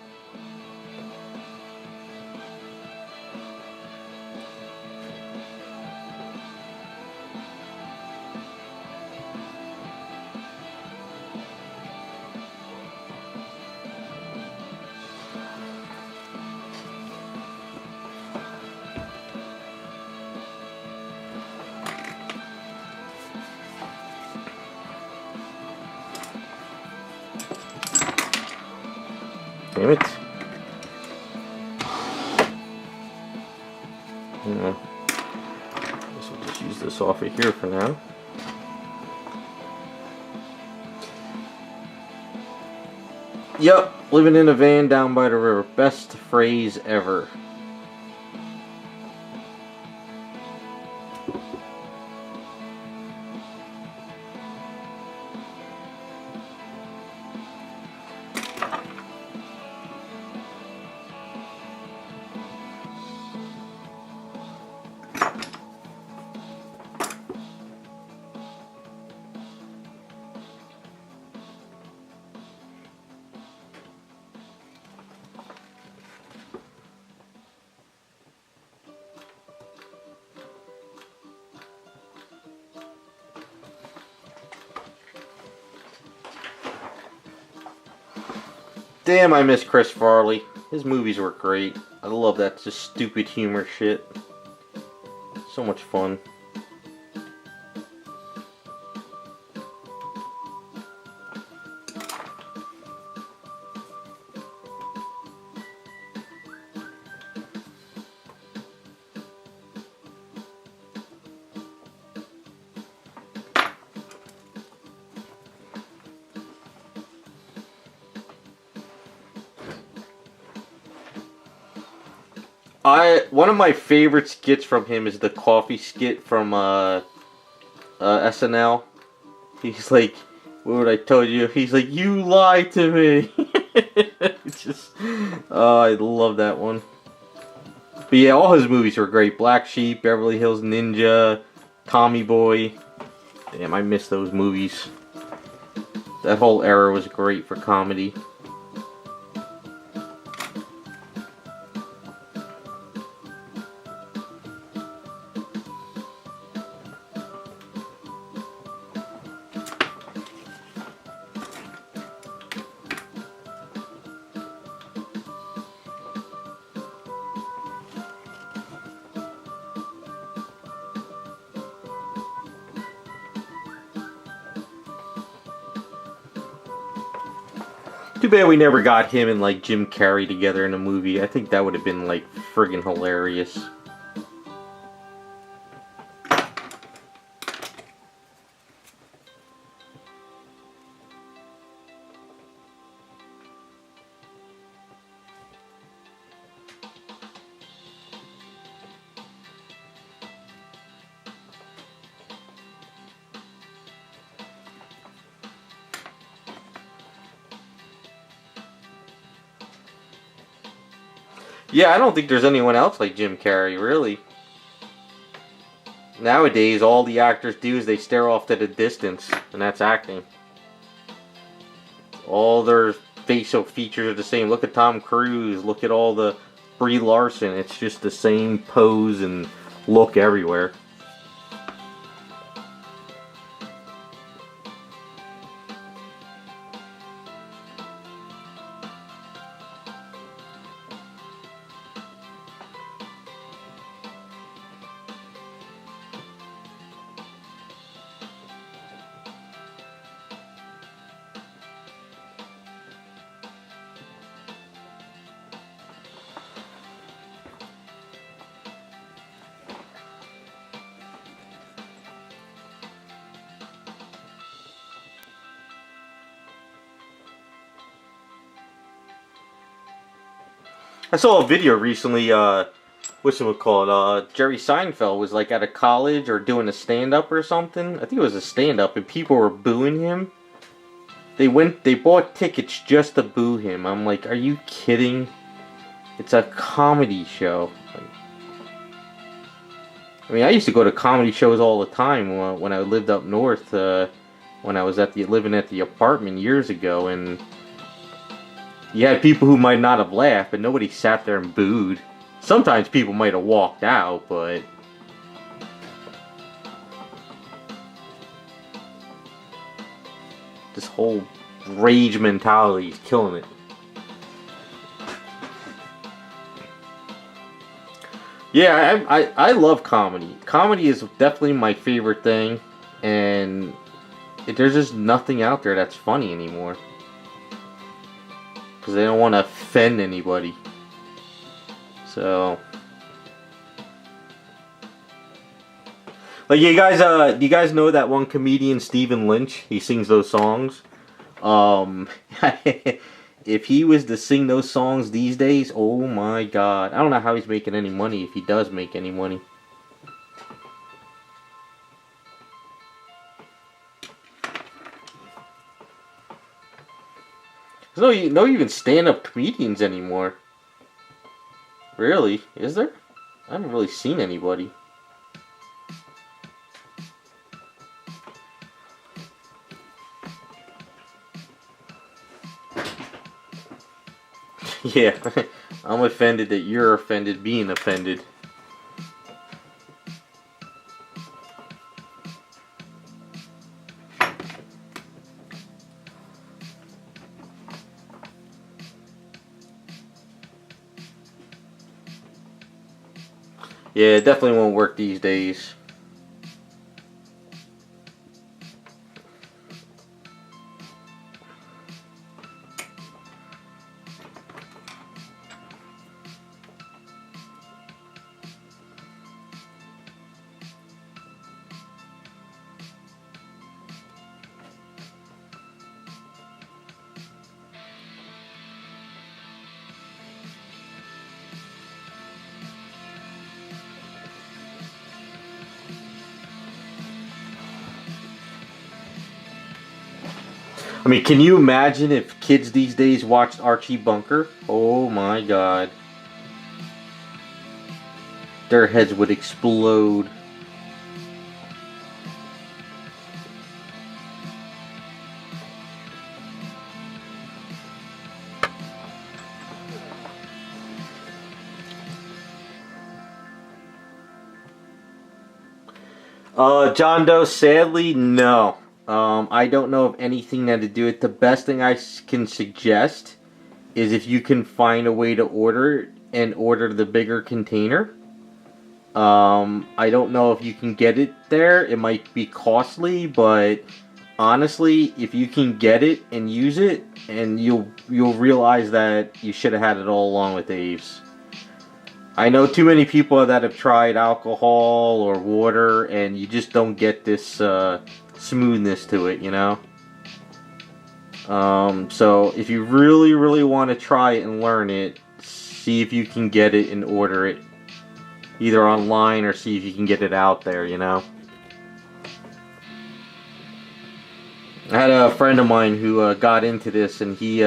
Damn it. Yeah. Guess we'll just use this off of here for now. Yup, living in a van down by the river. Best phrase ever. Damn, I miss Chris Farley. His movies were great. I love that just stupid humor shit. So much fun. One of my favorite skits from him is the coffee skit from SNL. He's like, what would I tell you? He's like, you lied to me. It's just, oh, I love that one. But yeah, all his movies were great. Black Sheep, Beverly Hills Ninja, Tommy Boy. Damn, I miss those movies. That whole era was great for comedy. Too bad we never got him and like Jim Carrey together in a movie. I think that would have been like friggin' hilarious. Yeah, I don't think there's anyone else like Jim Carrey, really. Nowadays, all the actors do is they stare off to the distance, and that's acting. All their facial features are the same. Look at Tom Cruise, look at all the Brie Larson. It's just the same pose and look everywhere. I saw a video recently, what's it called? Jerry Seinfeld was like at a college or doing a stand-up or something. I think it was a stand-up, and people were booing him. They bought tickets just to boo him. I'm like, are you kidding? It's a comedy show. I mean, I used to go to comedy shows all the time when I lived up north, when I was living at the apartment years ago, and you had people who might not have laughed, but nobody sat there and booed. Sometimes people might have walked out, but this whole rage mentality is killing it. Yeah, I love comedy. Comedy is definitely my favorite thing, and there's just nothing out there that's funny anymore. Because they don't want to offend anybody. So, like, do you guys know that one comedian, Stephen Lynch? He sings those songs. If he was to sing those songs these days, oh my god. I don't know how he's making any money, if he does make any money. There's no even stand-up comedians anymore. Really? Is there? I haven't really seen anybody. Yeah, I'm offended that you're offended being offended. Yeah, it definitely won't work these days. I mean, can you imagine if kids these days watched Archie Bunker? Oh my god. Their heads would explode. John Doe, sadly, no. I don't know of anything that to do it. The best thing I can suggest is if you can find a way to order it and order the bigger container. I don't know if you can get it there. It might be costly, but honestly, if you can get it and use it, and you'll realize that you should have had it all along with Aves. I know too many people that have tried alcohol or water, and you just don't get this smoothness to it, you know? So if you really, really want to try it and learn it, see if you can get it and order it. Either online or see if you can get it out there, you know? I had a friend of mine who got into this, and he's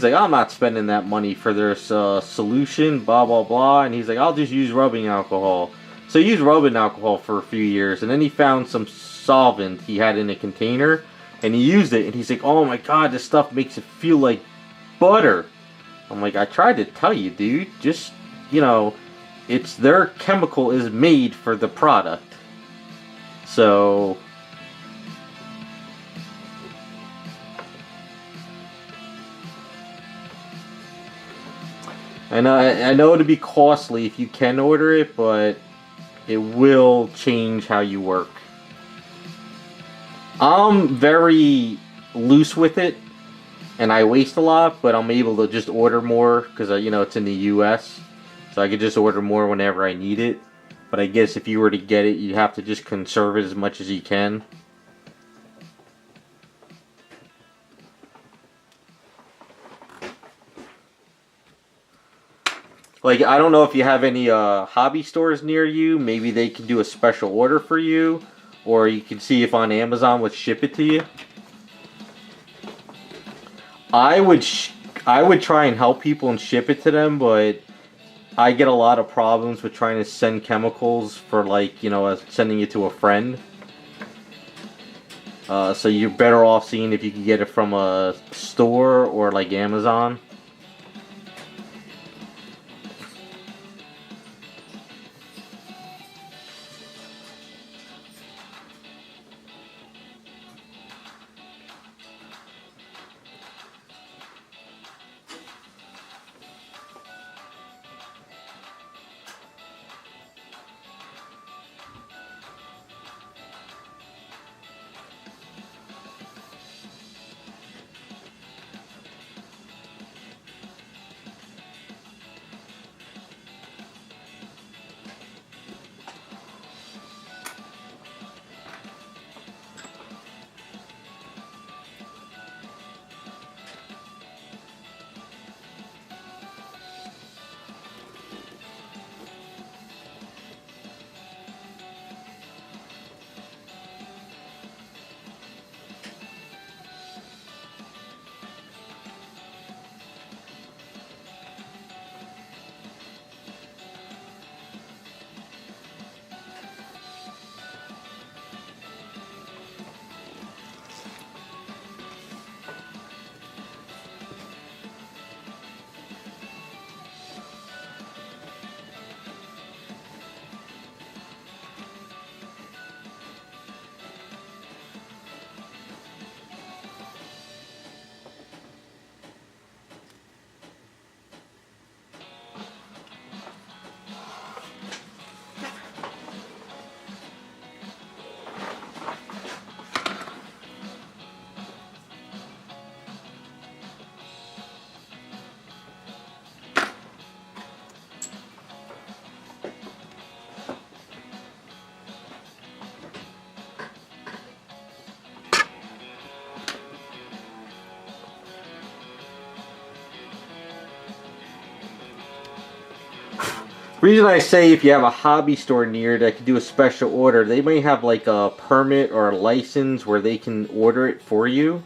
like, I'm not spending that money for this solution, blah, blah, blah. And he's like, I'll just use rubbing alcohol. So he used rubbing alcohol for a few years, and then he found some solvent he had in a container, and he used it, and he's like, oh my god, this stuff makes it feel like butter. I'm like, I tried to tell you, dude. Just, you know, it's their chemical is made for the product. So I know it'd be costly if you can order it, but it will change how you work. I'm very loose with it, and I waste a lot, but I'm able to just order more because you know, it's in the US, so I could just order more whenever I need it. But I guess if you were to get it, you have to just conserve it as much as you can. Like, I don't know if you have any hobby stores near you. Maybe they can do a special order for you. Or you can see if on Amazon would ship it to you. I would I would try and help people and ship it to them, but I get a lot of problems with trying to send chemicals for, like, you know, sending it to a friend. So you're better off seeing if you can get it from a store or like Amazon. Reason I say if you have a hobby store near that can do a special order, they may have like a permit or a license where they can order it for you.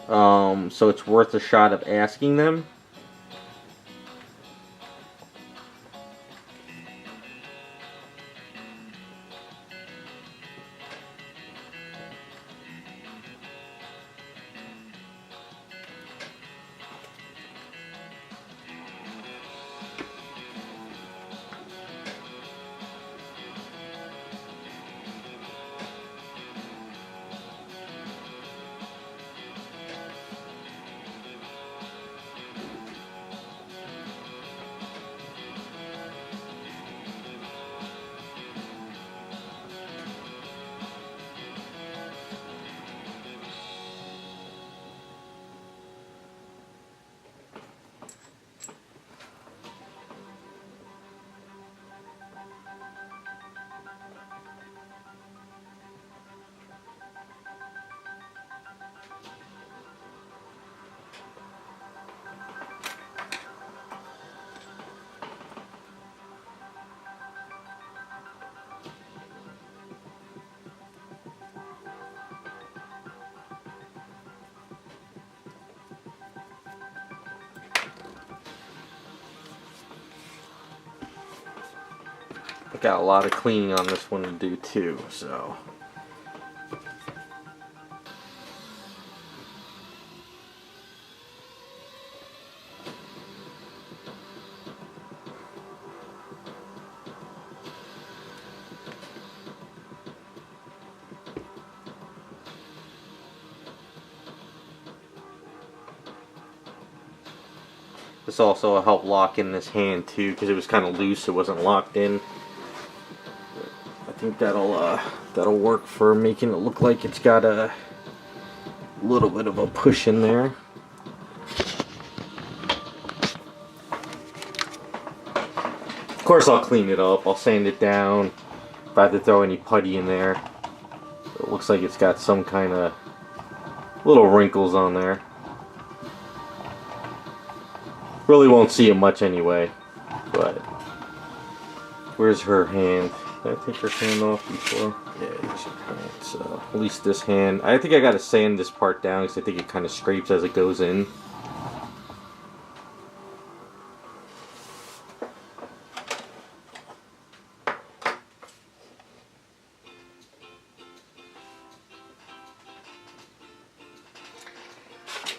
So it's worth a shot of asking them. I got a lot of cleaning on this one to do too, so. This also helped lock in this hand too, because it was kind of loose, it wasn't locked in. I think that'll work for making it look like it's got a little bit of a push in there. Of course I'll clean it up, I'll sand it down if I have to throw any putty in there. It looks like it's got some kind of little wrinkles on there. Really won't see it much anyway. Where's her hand? Did I take her hand off before? Yeah, she can't. So at least this hand. I think I gotta sand this part down because I think it kind of scrapes as it goes in.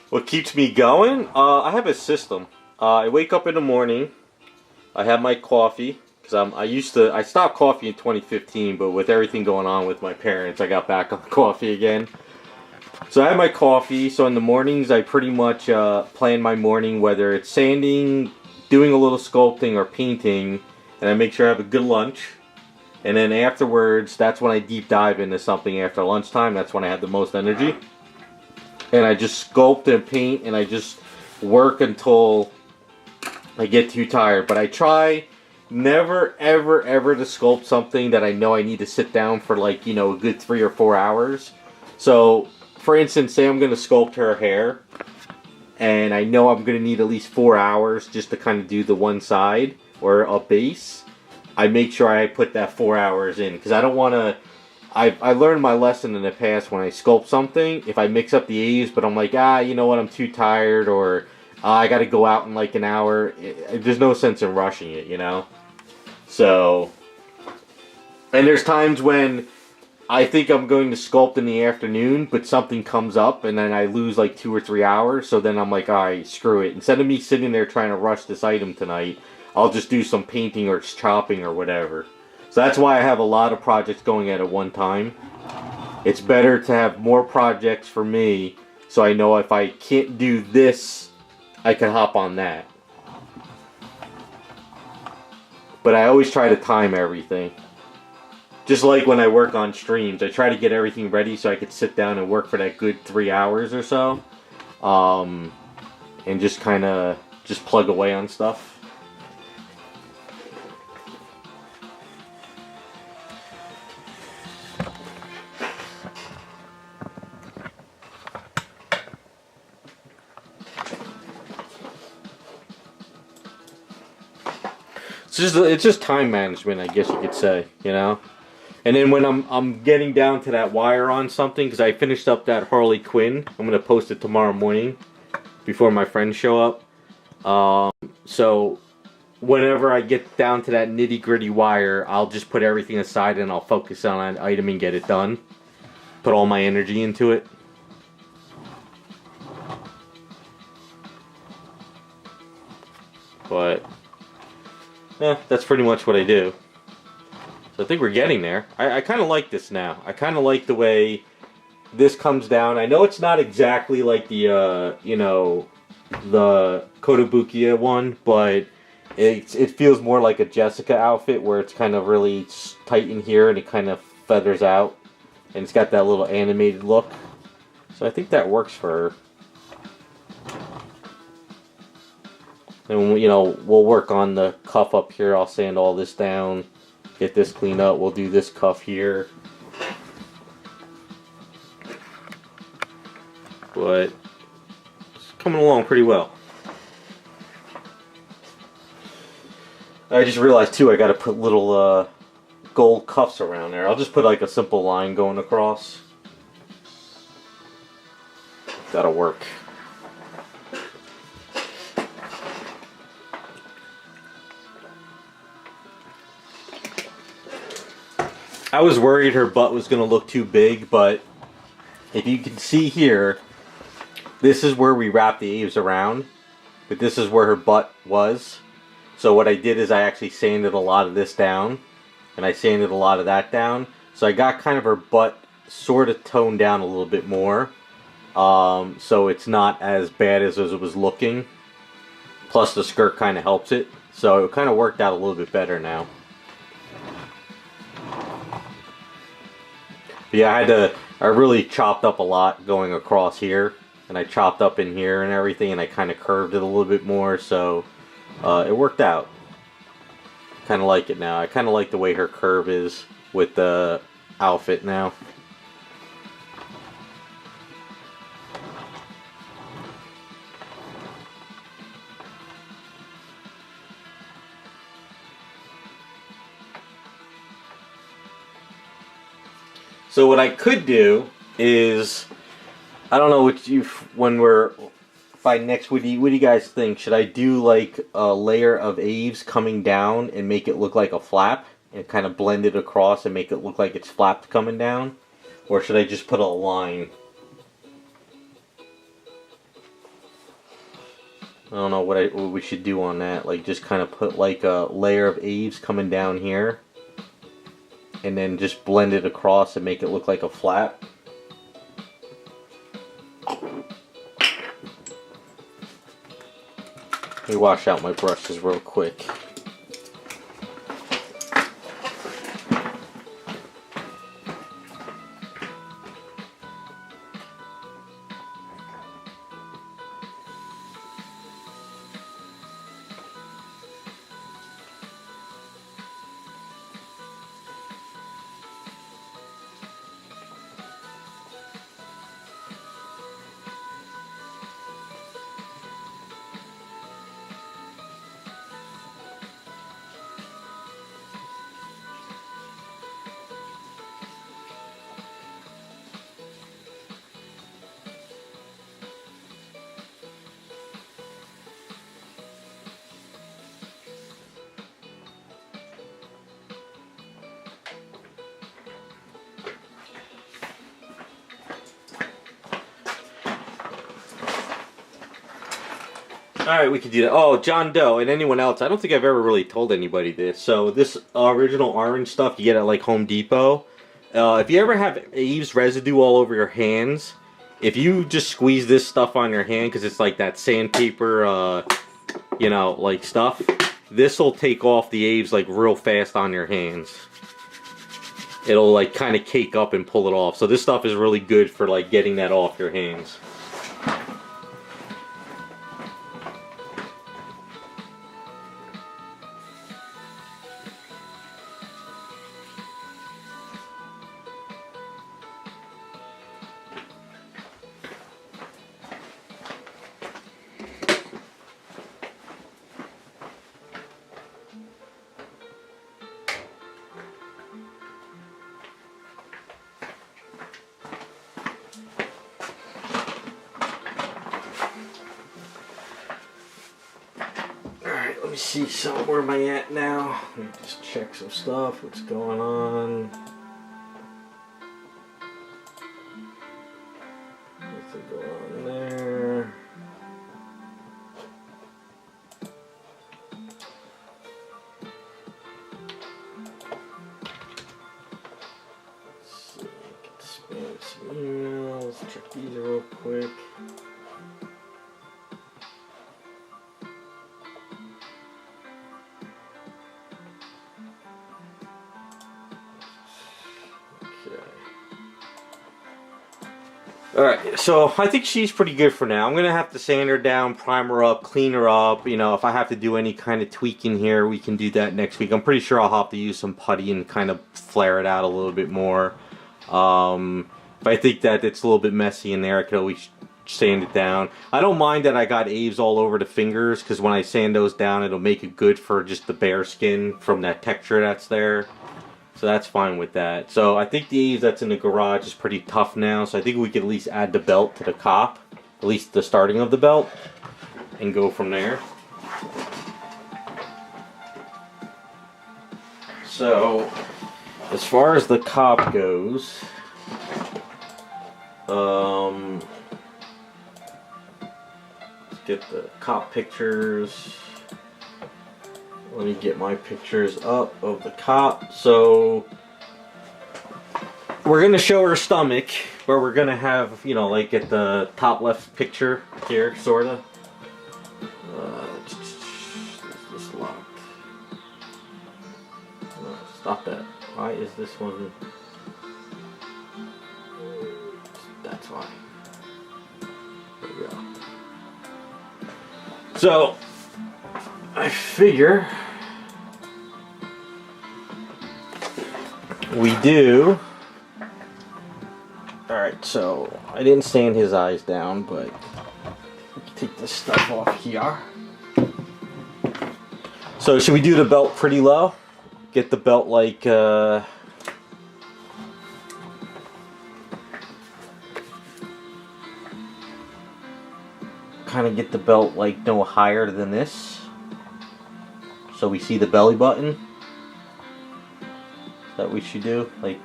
What keeps me going? I have a system. I wake up in the morning. I have my coffee because I stopped coffee in 2015, but with everything going on with my parents, I got back on coffee again. So I have my coffee. So in the mornings, I pretty much plan my morning, whether it's sanding, doing a little sculpting, or painting, and I make sure I have a good lunch. And then afterwards, that's when I deep dive into something after lunchtime. That's when I have the most energy. And I just sculpt and paint, and I just work until I get too tired. But I try never, ever, ever to sculpt something that I know I need to sit down for like, you know, a good 3 or 4 hours. So, for instance, say I'm going to sculpt her hair, and I know I'm going to need at least 4 hours just to kind of do the one side or a base. I make sure I put that 4 hours in because I don't want to. I learned my lesson in the past when I sculpt something. If I mix up the Aves, but I'm like, you know what, I'm too tired, or I got to go out in like an hour. There's no sense in rushing it, you know? So, and there's times when I think I'm going to sculpt in the afternoon, but something comes up, and then I lose like 2 or 3 hours. So then I'm like, all right, screw it. Instead of me sitting there trying to rush this item tonight, I'll just do some painting or chopping or whatever. So that's why I have a lot of projects going at one time. It's better to have more projects for me, so I know if I can't do this, I can hop on that. But I always try to time everything. Just like when I work on streams, I try to get everything ready so I could sit down and work for that good 3 hours or so. And just kind of just plug away on stuff. It's just time management, I guess you could say, you know. And then when I'm getting down to that wire on something, because I finished up that Harley Quinn, I'm gonna post it tomorrow morning before my friends show up. So whenever I get down to that nitty gritty wire, I'll just put everything aside and I'll focus on an item and get it done. Put all my energy into it. But yeah, that's pretty much what I do. So I think we're getting there. I kind of like this now. I kind of like the way this comes down. I know it's not exactly like the, you know, the Kotobukiya one, but it feels more like a Jessica outfit where it's kind of really tight in here and it kind of feathers out. And it's got that little animated look. So I think that works for her. And, you know, we'll work on the cuff up here. I'll sand all this down. Get this cleaned up. We'll do this cuff here. But it's coming along pretty well. I just realized too I gotta put little gold cuffs around there. I'll just put like a simple line going across. That'll work. I was worried her butt was going to look too big, but if you can see here, this is where we wrap the Aves around, but this is where her butt was. So what I did is I actually sanded a lot of this down, and I sanded a lot of that down. So I got kind of her butt sort of toned down a little bit more, so it's not as bad as it was looking. Plus the skirt kind of helps it, so it kind of worked out a little bit better now. Yeah, I really chopped up a lot going across here, and I chopped up in here and everything, and I kind of curved it a little bit more, so it worked out. Kind of like it now. I kind of like the way her curve is with the outfit now. So what I could do is, I don't know what you, when we're, by next, what do you guys think? Should I do like a layer of Aves coming down and make it look like a flap? And kind of blend it across and make it look like it's flapped coming down? Or should I just put a line? I don't know what we should do on that. Like just kind of put like a layer of Aves coming down here. And then just blend it across and make it look like a flap. Let me wash out my brushes real quick. Alright, we could do that. Oh, John Doe and anyone else. I don't think I've ever really told anybody this. So this original orange stuff you get at like Home Depot. If you ever have Aves residue all over your hands, if you just squeeze this stuff on your hand, because it's like that sandpaper, you know, like stuff, this will take off the Aves like real fast on your hands. It'll like kind of cake up and pull it off. So this stuff is really good for like getting that off your hands. Let me see, so where am I at now? Let me just check some stuff, what's going on. Nothing going on there. Let's see, get spam some emails, check these real quick. Alright, so I think she's pretty good for now. I'm going to have to sand her down, prime her up, clean her up. You know, if I have to do any kind of tweaking here, we can do that next week. I'm pretty sure I'll have to use some putty and kind of flare it out a little bit more. If I think that it's a little bit messy in there, I could always sand it down. I don't mind that I got Aves all over the fingers, because when I sand those down, it'll make it good for just the bare skin from that texture that's there. So that's fine with that. So I think the Aves that's in the garage is pretty tough now. So I think we could at least add the belt to the cop. At least the starting of the belt. And go from there. So as far as the cop goes, let's get the cop pictures. Let me get my pictures up of the cop. So we're gonna show her stomach, but we're gonna have, you know, like at the top left picture here, sorta. Is this locked? No, stop that. Why is this one? That's why. There we go. So I figure we do. Alright, so I didn't sand his eyes down, but take this stuff off here. So should we do the belt pretty low? Get the belt like kind of get the belt like no higher than this, so we see the belly button. That we should do, like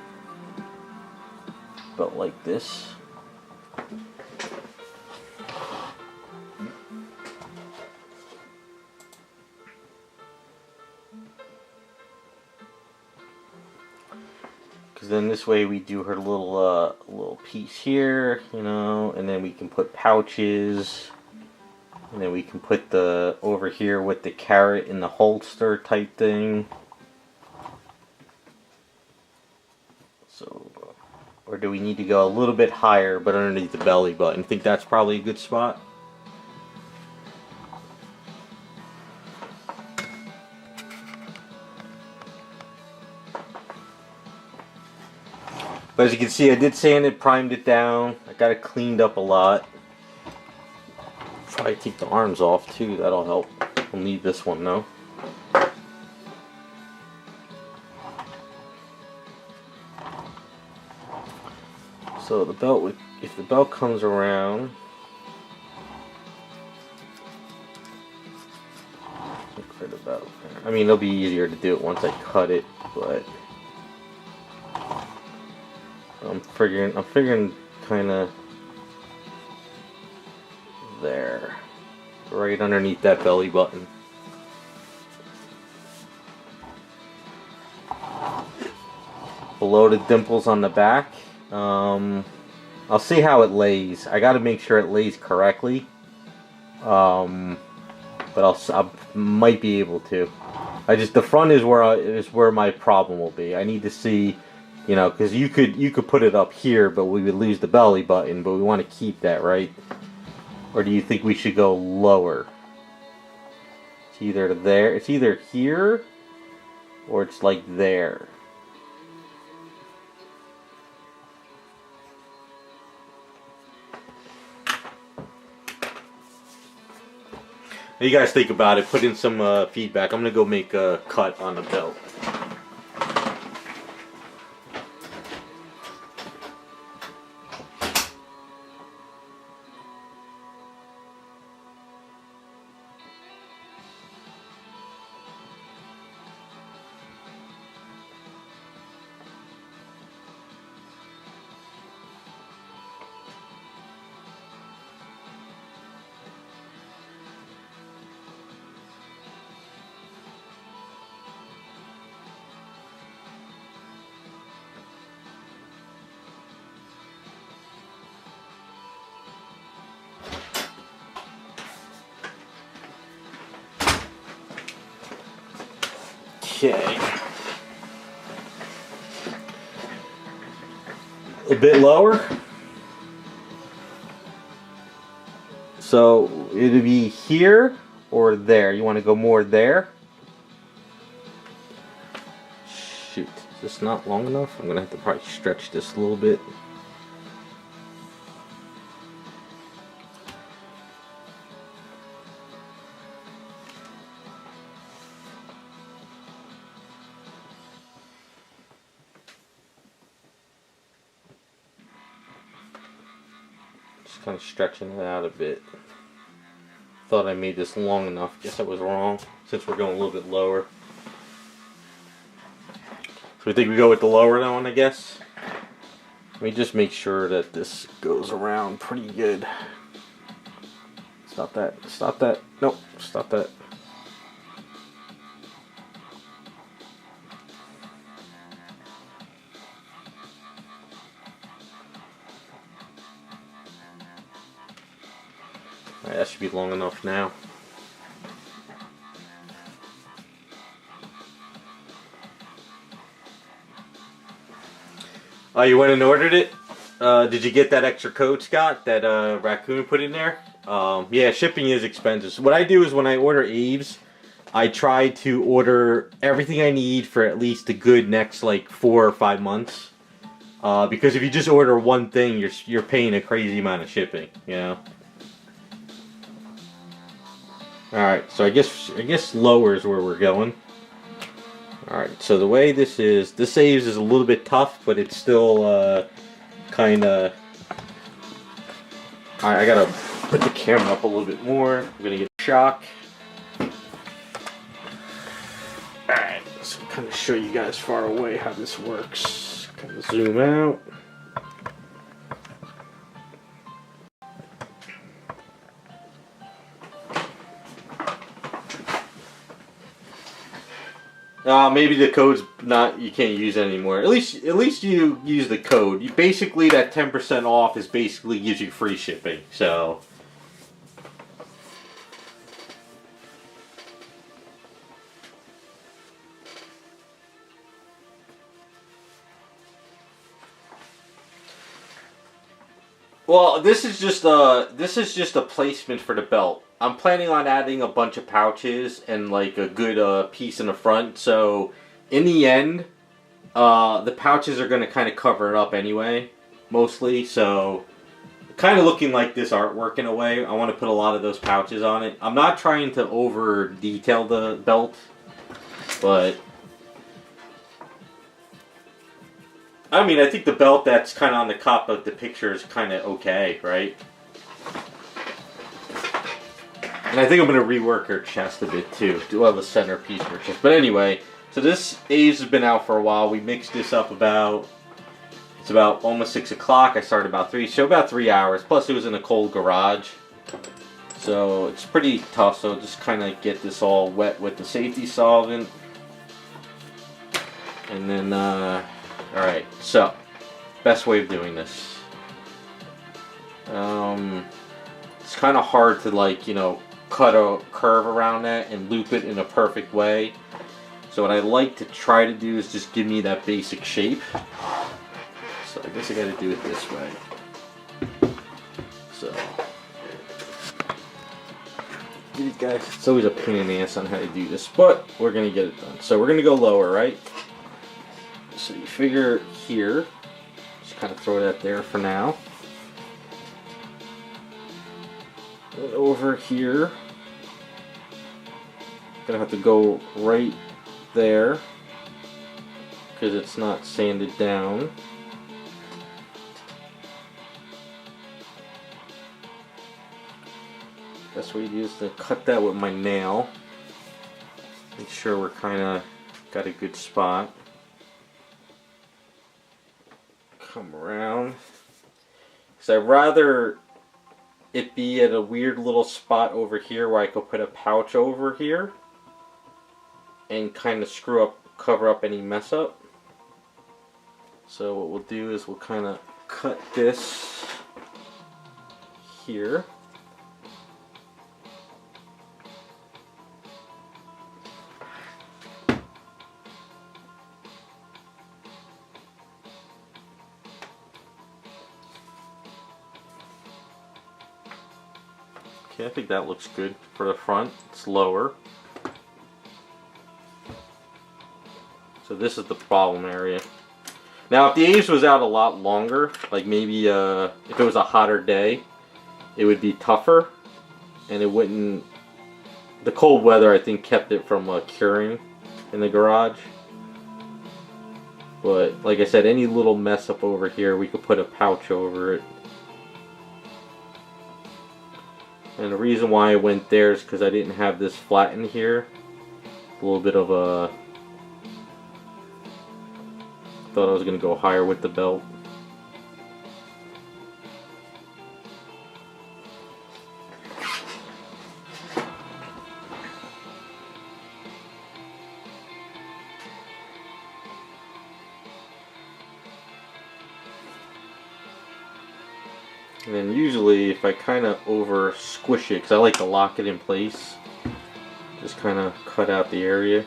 belt like this. Because then this way we do her little piece here, you know, and then we can put pouches, and then we can put the over here with the carrot in the holster type thing. So, or do we need to go a little bit higher, but underneath the belly button? I think that's probably a good spot. But as you can see, I did sand it, primed it down. I got it cleaned up a lot. Probably take the arms off too, that'll help. We'll need this one though. So the belt, if the belt comes around, look for the belt. I mean, it'll be easier to do it once I cut it, but I'm figuring kind of there, right underneath that belly button. Below the dimples on the back. I'll see how it lays. I got to make sure it lays correctly. But I might be able to. The front is where my problem will be. I need to see. You know, because you could put it up here, but we would lose the belly button. But we want to keep that, right? Or do you think we should go lower? It's either there. It's either here, or it's like there. You guys think about it. Put in some feedback. I'm gonna go make a cut on the belt. Okay. A bit lower. So it'll be here or there. You want to go more there? Shoot, is this not long enough? I'm gonna have to probably stretch this a little bit. Kind of stretching it out a bit. Thought I made this long enough. Guess I was wrong, since we're going a little bit lower. So we think we go with the lower one, I guess. Let me just make sure that this goes around pretty good. Stop that. Stop that. Nope. Stop that. Alright, that should be long enough now. Oh, you went and ordered it? Did you get that extra code, Scott, that Raccoon put in there? Yeah, shipping is expensive. So what I do is when I order Aves, I try to order everything I need for at least a good next like 4 or 5 months. Because if you just order one thing, you're paying a crazy amount of shipping, you know. Alright, so I guess lower is where we're going. Alright, so the way this Aves is a little bit tough, but it's still kinda... Alright, I gotta put the camera up a little bit more. I'm gonna get a shock. Alright, so kind of show you guys far away how this works. Kind of zoom out. Maybe the code's not, you can't use it anymore. At least you use the code. You basically, that 10% off is basically gives you free shipping. So well, this is just a placement for the belt. I'm planning on adding a bunch of pouches and like a good piece in the front. So in the end, the pouches are going to kind of cover it up anyway, mostly. So kind of looking like this artwork in a way. I want to put a lot of those pouches on it. I'm not trying to over detail the belt, but I mean, I think the belt that's kind of on the top of the picture is kind of okay, right? And I think I'm going to rework her chest a bit too. Do have a centerpiece for her chest. But anyway, so this Aves has been out for a while. We mixed this up it's about almost 6 o'clock. I started about 3, so about 3 hours. Plus it was in a cold garage. So it's pretty tough. So just kind of get this all wet with the safety solvent. And then, alright, so best way of doing this. It's kind of hard to, like, you know, cut a curve around that and loop it in a perfect way. So what I like to try to do is just give me that basic shape. So I guess I got to do it this way. So these guys, it's always a pain in the ass on how to do this, but we're gonna get it done. So we're gonna go lower, right? So you figure here, just kind of throw that there for now. And over here, gonna have to go right there because it's not sanded down. Best way to do is to cut that with my nail. Make sure we're kind of got a good spot. Come around, because I'd rather it be at a weird little spot over here where I could put a pouch over here and kind of cover up any mess up. So what we'll do is we'll kind of cut this here. Okay, I think that looks good for the front. It's lower. So this is the problem area. Now if the Aves was out a lot longer, like maybe if it was a hotter day, it would be tougher and it wouldn't, the cold weather I think kept it from curing in the garage. But like I said, any little mess up over here, we could put a pouch over it. And the reason why I went there is because I didn't have this flat in here. A little bit of a... Thought I was going to go higher with the belt. And then usually if I kind of over squish it, because I like to lock it in place, just kind of cut out the area.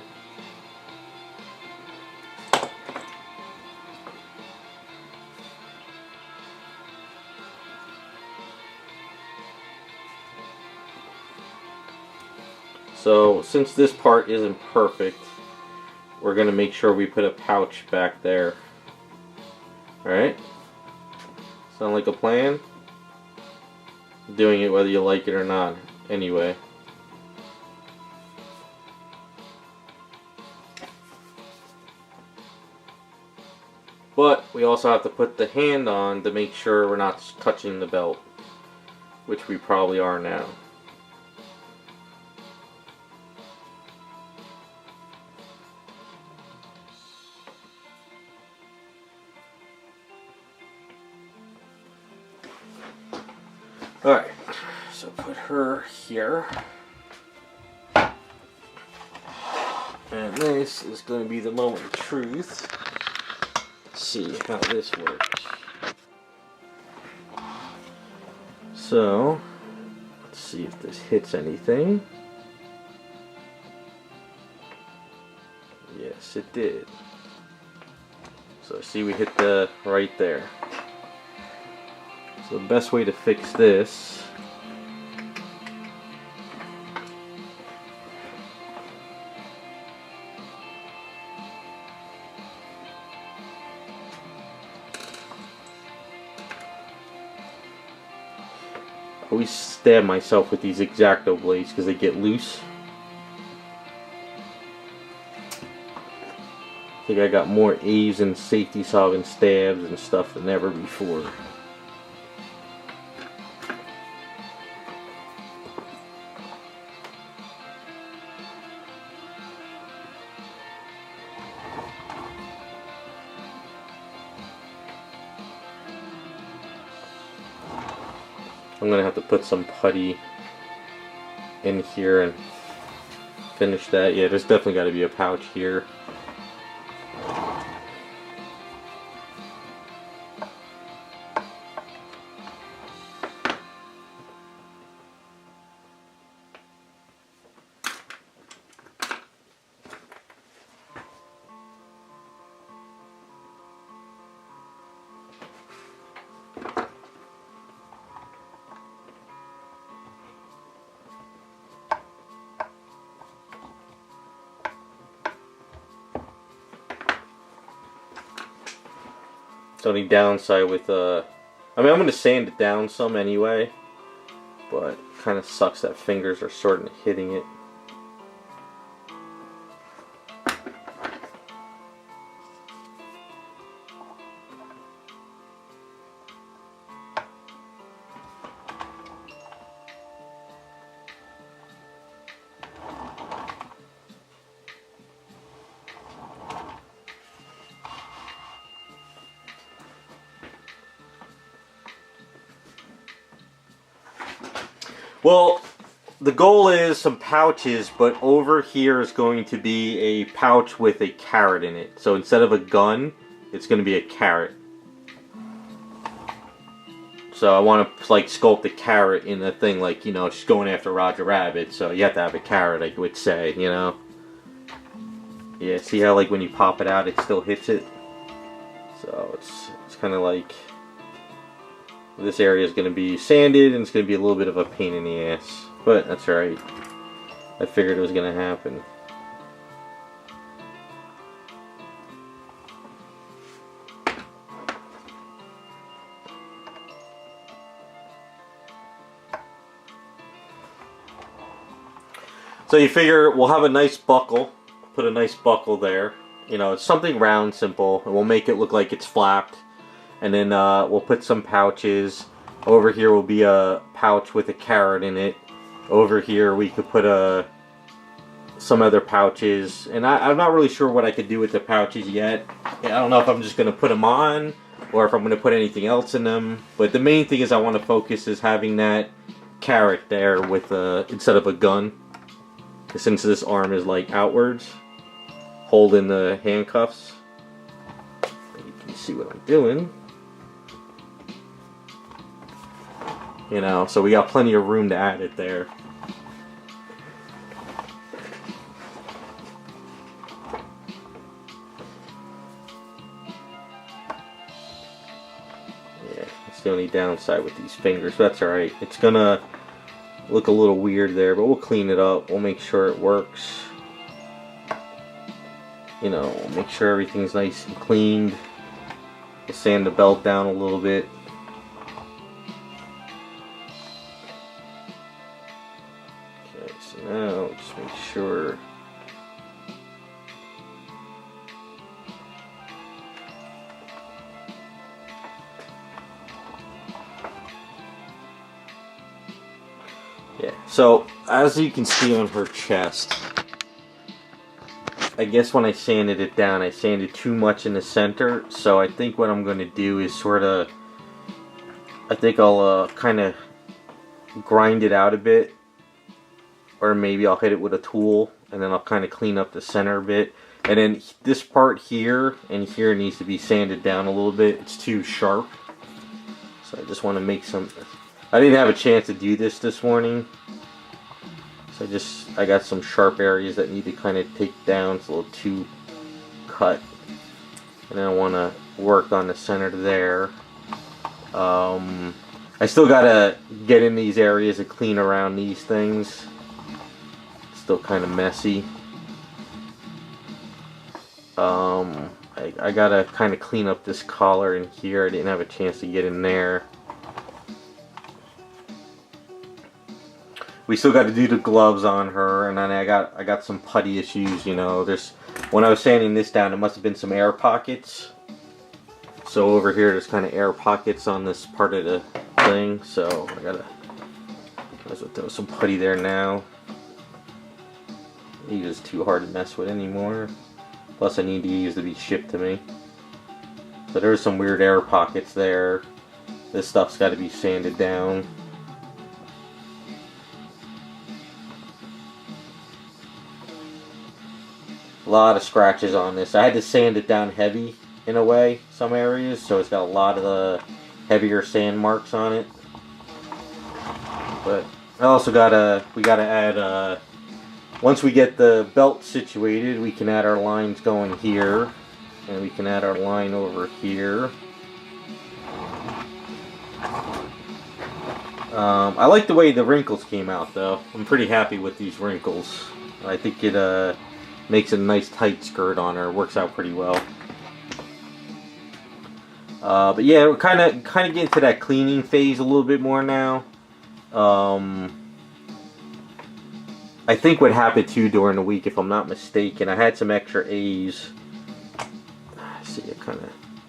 So since this part isn't perfect, we're going to make sure we put a pouch back there. Alright? Sound like a plan? Doing it whether you like it or not, anyway. But we also have to put the hand on to make sure we're not touching the belt. which we probably are now. Alright, so put her here. And this is going to be the moment of truth. Let's see how this works. So, let's see if this hits anything. Yes, it did. So see, we hit the right there. So the best way to fix this I always stab myself with these X-Acto blades because they get loose. I think I got more Aves and safety solving stabs and stuff than ever before. I'm gonna have to put some putty in here and finish that. Yeah, there's definitely got to be a pouch here. The only downside with I mean, I'm gonna sand it down some anyway, but kind of sucks that fingers are sort of hitting it. Well, the goal is some pouches, but over here is going to be a pouch with a carrot in it. So instead of a gun, it's going to be a carrot. So I want to like sculpt the carrot in the thing, like, you know, she's going after Roger Rabbit, so you have to have a carrot, I would say, you know. Yeah, see how like when you pop it out, it still hits it. So it's kind of like this area is going to be sanded, and it's going to be a little bit of a pain in the ass, but that's alright. I figured it was going to happen. So you figure we'll have a nice buckle, put a nice buckle there. You know, it's something round, simple, and we'll make it look like it's flapped. And then we'll put some pouches. Over here will be a pouch with a carrot in it. Over here we could put some other pouches. And I'm not really sure what I could do with the pouches yet. I don't know if I'm just going to put them on or if I'm going to put anything else in them. But the main thing is I want to focus is having that carrot there with instead of a gun. Since this arm is like outwards, holding the handcuffs. You can see what I'm doing. You know, so we got plenty of room to add it there. Yeah, that's the only downside with these fingers, but that's alright. It's gonna look a little weird there, but we'll clean it up. We'll make sure it works. You know, we'll make sure everything's nice and cleaned. We'll sand the belt down a little bit. Okay, so now just make sure. So, as you can see on her chest, I guess when I sanded it down, I sanded too much in the center. So I think what I'm going to do is sort of, I think I'll kind of grind it out a bit. Or maybe I'll hit it with a tool, and then I'll kind of clean up the center a bit. And then this part here and here needs to be sanded down a little bit. It's too sharp. So I just want to make some... I didn't have a chance to do this morning. So I got some sharp areas that need to kind of take down. It's a little too cut. And then I want to work on the center there. I still got to get in these areas and clean around these things. It's still kind of messy. I gotta kind of clean up this collar in here. I didn't have a chance to get in there. We still got to do the gloves on her, and then I got some putty issues. You know, when I was sanding this down, it must have been some air pockets. So over here, there's kind of air pockets on this part of the thing. So I gotta throw some putty there now. It is too hard to mess with anymore. Plus I need these to be shipped to me. So there's some weird air pockets there. This stuff's got to be sanded down. A lot of scratches on this. I had to sand it down heavy in a way, some areas, so it's got a lot of the heavier sand marks on it. But I also we gotta add, once we get the belt situated, we can add our lines going here, and we can add our line over here. I like the way the wrinkles came out, though. I'm pretty happy with these wrinkles. I think it makes a nice tight skirt on her. Works out pretty well. But yeah, we're kind of getting to that cleaning phase a little bit more now. I think what happened too during the week, if I'm not mistaken, I had some extra Aves. See,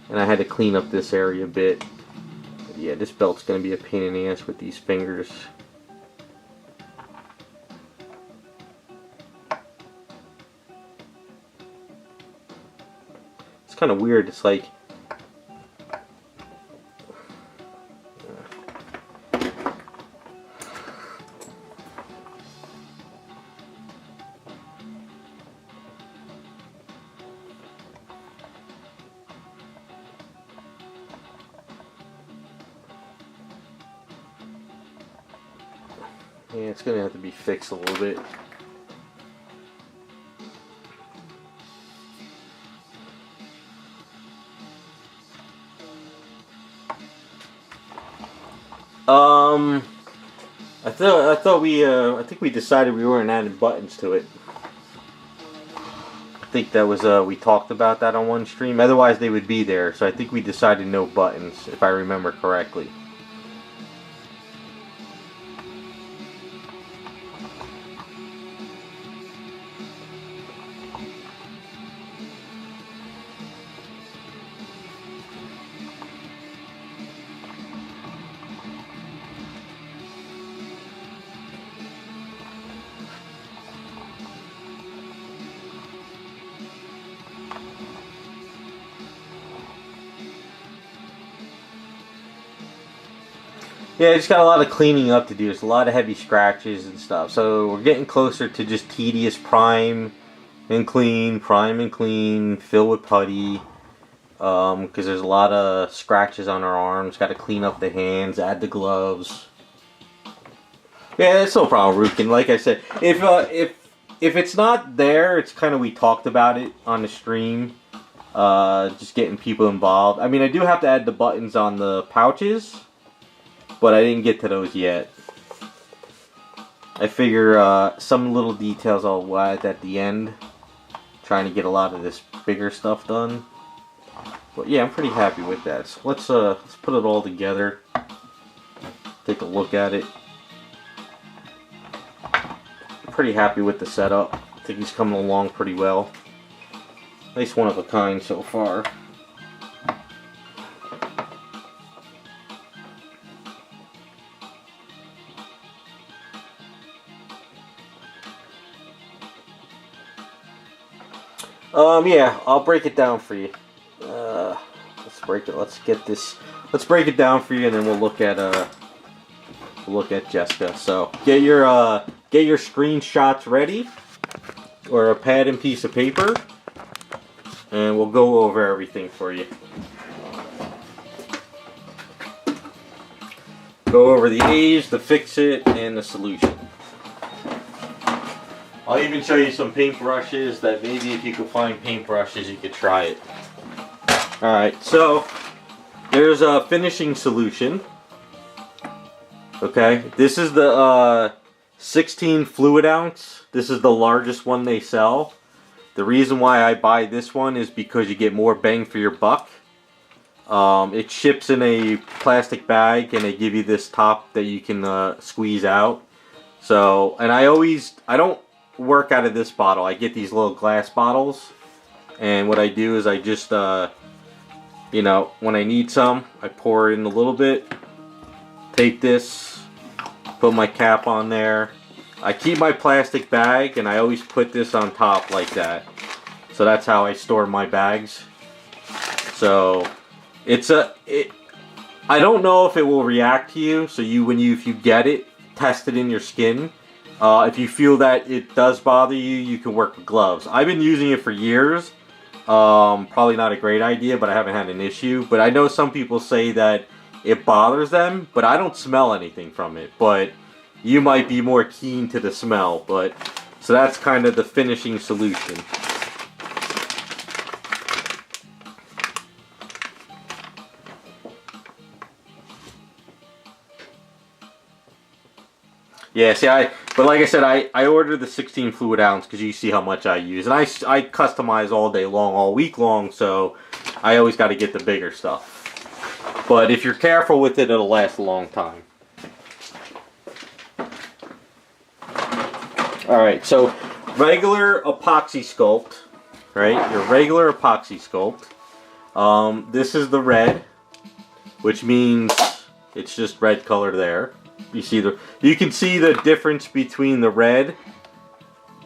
and I had to clean up this area a bit. But yeah, this belt's gonna be a pain in the ass with these fingers. It's kind of weird. It's like yeah, it's gonna have to be fixed a little bit. I think we decided we weren't adding buttons to it. I think that was we talked about that on one stream. Otherwise, they would be there. So I think we decided no buttons, if I remember correctly. Yeah, it's got a lot of cleaning up to do. There's a lot of heavy scratches and stuff. So we're getting closer to just tedious prime and clean, fill with putty. Because there's a lot of scratches on our arms. Got to clean up the hands, add the gloves. Yeah, it's no problem, Rukin. Like I said, if it's not there, it's kind of, we talked about it on the stream. Just getting people involved. I mean, I do have to add the buttons on the pouches, but I didn't get to those yet. I figure some little details I'll add at the end. Trying to get a lot of this bigger stuff done. But yeah, I'm pretty happy with that. So let's put it all together. Take a look at it. I'm pretty happy with the setup. I think he's coming along pretty well. Nice one of a kind so far. Yeah, I'll break it down for you. Let's break it. Let's get this. Let's break it down for you, and then we'll look at Jessica. So get your screenshots ready, or a pad and piece of paper, and we'll go over everything for you. Go over the Aves, the Fix-It, and the solution. I'll even show you some paintbrushes that maybe if you could find paintbrushes, you could try it. Alright, so there's a finishing solution. Okay, this is the 16 fluid ounce. This is the largest one they sell. The reason why I buy this one is because you get more bang for your buck. It ships in a plastic bag, and they give you this top that you can squeeze out. So, and I don't work out of this bottle. I get these little glass bottles, and what I do is I just, you know, when I need some, I pour in a little bit, take this, put my cap on there. I keep my plastic bag, and I always put this on top like that. So that's how I store my bags. So I don't know if it will react to you. So if you get it, test it in your skin. If you feel that it does bother you, you can work with gloves. I've been using it for years. Probably not a great idea, but I haven't had an issue. But I know some people say that it bothers them, but I don't smell anything from it. But you might be more keen to the smell. So that's kind of the finishing solution. Yeah, see, but like I said, I ordered the 16 fluid ounce because you see how much I use. And I customize all day long, all week long, so I always got to get the bigger stuff. But if you're careful with it, it'll last a long time. Alright, so regular epoxy sculpt, right? Your regular epoxy sculpt. This is the red, which means it's just red color there. You can see the difference between the red,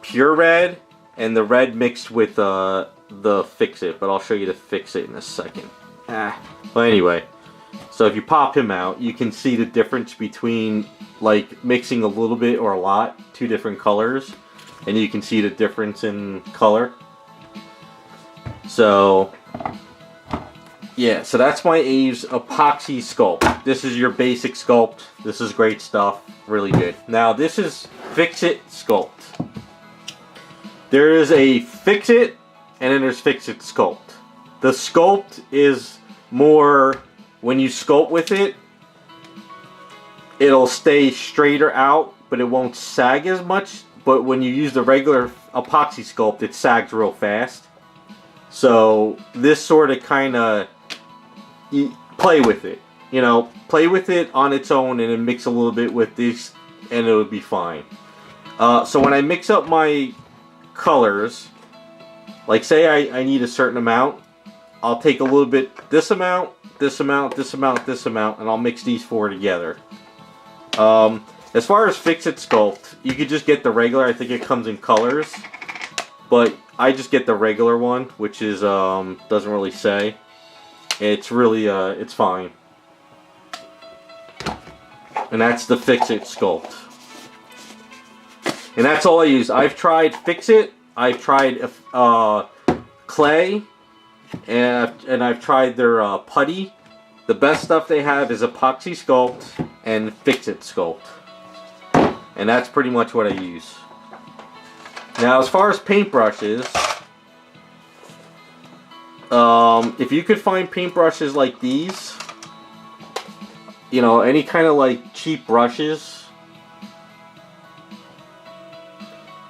pure red, and the red mixed with the Fix-It, but I'll show you the Fix-It in a second. Well, anyway, so if you pop him out, you can see the difference between like mixing a little bit or a lot, two different colors, and you can see the difference in color. So yeah, so that's my Aves epoxy sculpt. This is your basic sculpt. This is great stuff. Really good. Now this is Fix-It sculpt. There is a Fix-It and then there's Fix-It sculpt. The sculpt is more, when you sculpt with it, it'll stay straighter out, but it won't sag as much. But when you use the regular epoxy sculpt, it sags real fast. So this sort of kind of play with it, you know, play with it on its own and then mix a little bit with this and it'll be fine. So when I mix up my colors, like say I need a certain amount, I'll take a little bit, this amount, this amount, this amount, this amount, and I'll mix these four together. As far as Fix-It sculpt, you could just get the regular. I think it comes in colors, but I just get the regular one, which is doesn't really say. It's really it's fine. And that's the Fix-It sculpt. And that's all I use. I've tried Fix-It, I've tried clay, and I've tried their putty. The best stuff they have is epoxy sculpt and Fix-It sculpt. And that's pretty much what I use. Now as far as paintbrushes, if you could find paintbrushes like these, you know, any kind of like cheap brushes,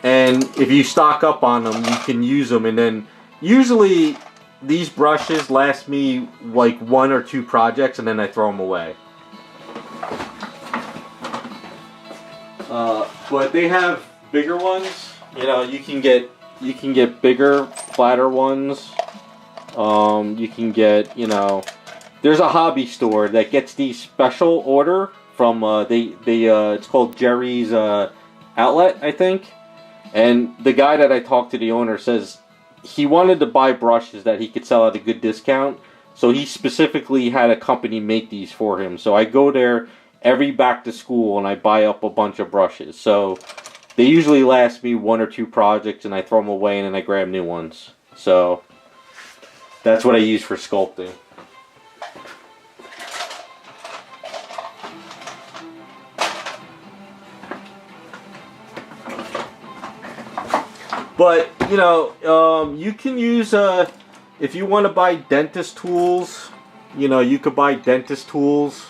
and if you stock up on them, you can use them. And then usually these brushes last me like 1 or 2 projects, and then I throw them away. But they have bigger ones. You know, you can get bigger, flatter ones. You can get, you know, there's a hobby store that gets these special order from it's called Jerry's Outlet, I think. And the guy that I talked to, the owner, says he wanted to buy brushes that he could sell at a good discount. So he specifically had a company make these for him. So I go there every back to school and I buy up a bunch of brushes. So they usually last me 1 or 2 projects and I throw them away and then I grab new ones. So that's what I use for sculpting. But, you know, you can use, if you want to buy dentist tools, you know, you could buy dentist tools.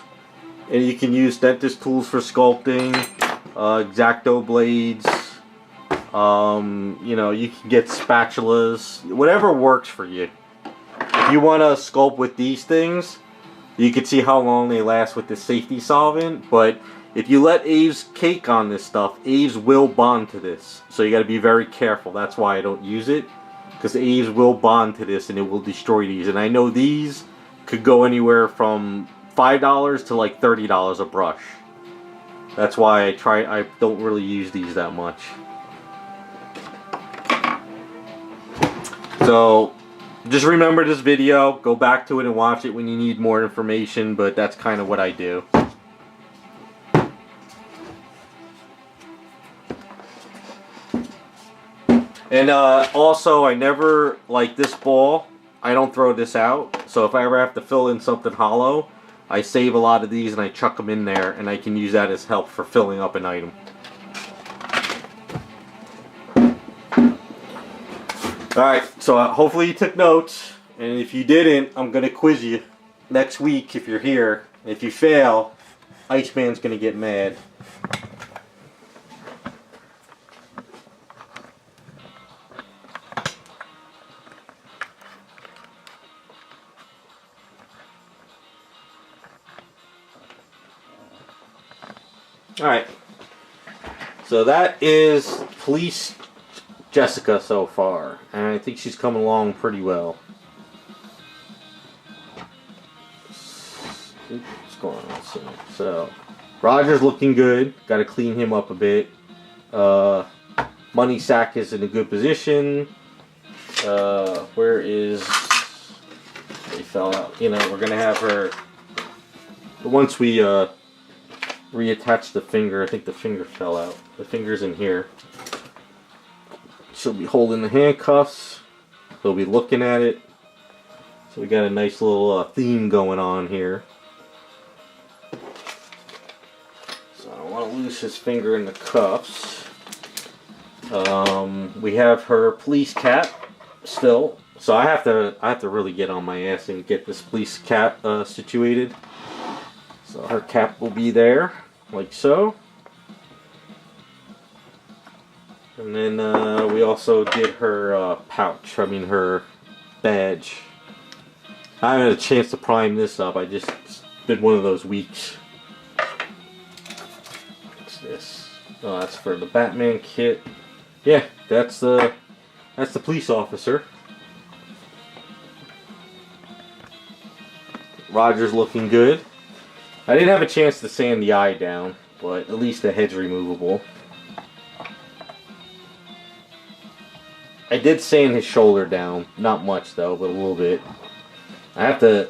And you can use dentist tools for sculpting, X-Acto blades. You know, you can get spatulas, whatever works for you. If you want to sculpt with these things, you can see how long they last with the safety solvent. But if you let Aves cake on this stuff, Aves will bond to this. So you got to be very careful. That's why I don't use it, because Aves will bond to this and it will destroy these. And I know these could go anywhere from $5 to like $30 a brush. That's why I don't really use these that much. So just remember this video, go back to it and watch it when you need more information, but that's kind of what I do. And also, I never, like this ball, I don't throw this out. So if I ever have to fill in something hollow, I save a lot of these and I chuck them in there, and I can use that as help for filling up an item. Alright, so hopefully you took notes, and if you didn't, I'm going to quiz you next week if you're here. If you fail, Iceman's going to get mad. Alright, so that is Police Jessica so far, and I think she's coming along pretty well. What's going on? So, Roger's looking good, got to clean him up a bit. Money Sack is in a good position. Where is... They fell out. You know, we're going to have her... Once we... reattach the finger. I think the finger fell out. The finger's in here. She'll be holding the handcuffs. They'll be looking at it. So we got a nice little theme going on here. So I don't want to lose his finger in the cuffs. We have her police cap still. So I have to really get on my ass and get this police cap situated. So her cap will be there, like so. And then we also did her pouch, her badge. I haven't had a chance to prime this up, it's been one of those weeks. What's this? Oh, that's for the Batman kit. Yeah, that's the police officer. Roger's looking good. I didn't have a chance to sand the eye down, but at least the head's removable. I did sand his shoulder down. Not much though, but a little bit. I have to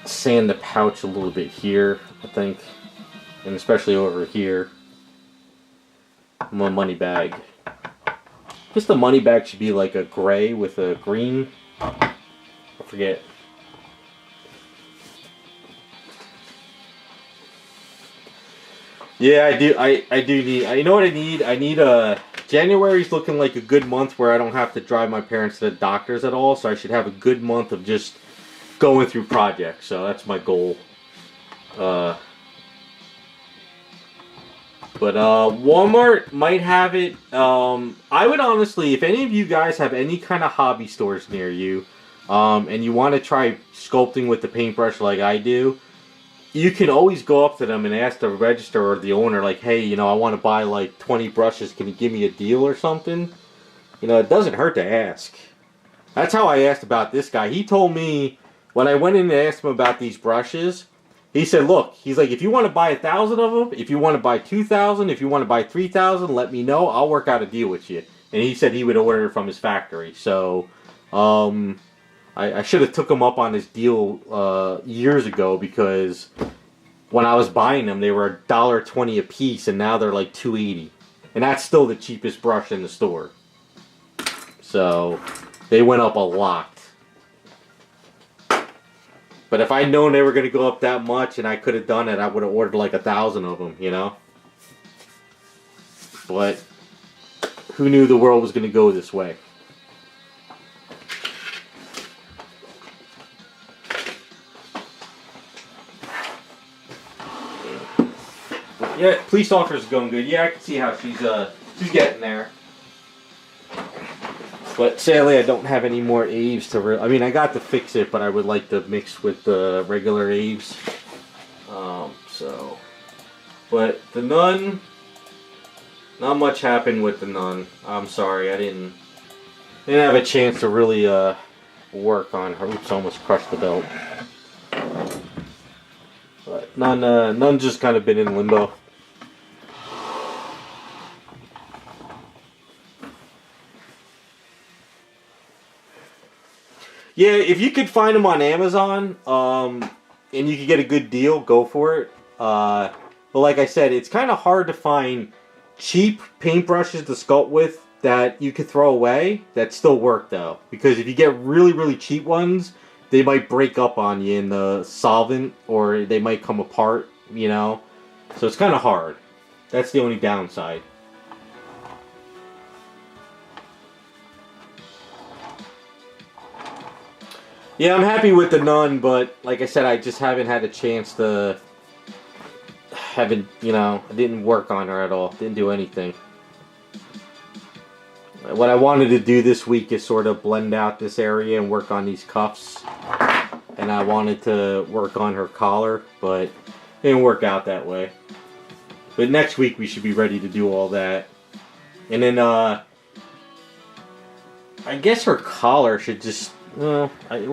sand the pouch a little bit here, I think. And especially over here. My money bag. Just the money bag should be like a gray with a green. I forget. Yeah, I do. I do need. You know what I need? I need a. January's looking like a good month where I don't have to drive my parents to the doctors at all. So I should have a good month of just going through projects. So that's my goal. But Walmart might have it. I would honestly, if any of you guys have any kind of hobby stores near you, and you want to try sculpting with the paintbrush like I do. You can always go up to them and ask the register or the owner, like, hey, you know, I want to buy like 20 brushes. Can you give me a deal or something? You know, it doesn't hurt to ask. That's how I asked about this guy. He told me, when I went in and asked him about these brushes, he said, look, he's like, if you want to buy 1,000 of them, if you want to buy 2,000, if you want to buy 3,000, let me know. I'll work out a deal with you. and he said he would order it from his factory. So, I should have took him up on his deal years ago, because when I was buying them, they were $1.20 a piece, and now they're like $2.80, and that's still the cheapest brush in the store. So, they went up a lot. But if I'd known they were going to go up that much and I could have done it, I would have ordered like 1,000 of them, you know? But who knew the world was going to go this way? But yeah, police officer's going good. Yeah, I can see how she's getting there. But sadly, I don't have any more Aves to... I mean, I got to fix it, but I would like to mix with the regular Aves. But the Nun... Not much happened with the Nun. I'm sorry, I didn't have a chance to really work on her. Oops, almost crushed the belt. But Nun just kind of been in limbo. Yeah, if you could find them on Amazon, and you could get a good deal, go for it. But like I said, it's kind of hard to find cheap paintbrushes to sculpt with that you could throw away that still work, though. Because if you get really, really cheap ones, they might break up on you in the solvent, or they might come apart, you know? So it's kind of hard. That's the only downside. Yeah, I'm happy with the Nun, but like I said, I just haven't had a chance to... I didn't work on her at all. Didn't do anything. What I wanted to do this week is sort of blend out this area and work on these cuffs. And I wanted to work on her collar, but it didn't work out that way. But next week we should be ready to do all that. And then, I guess her collar should just... we're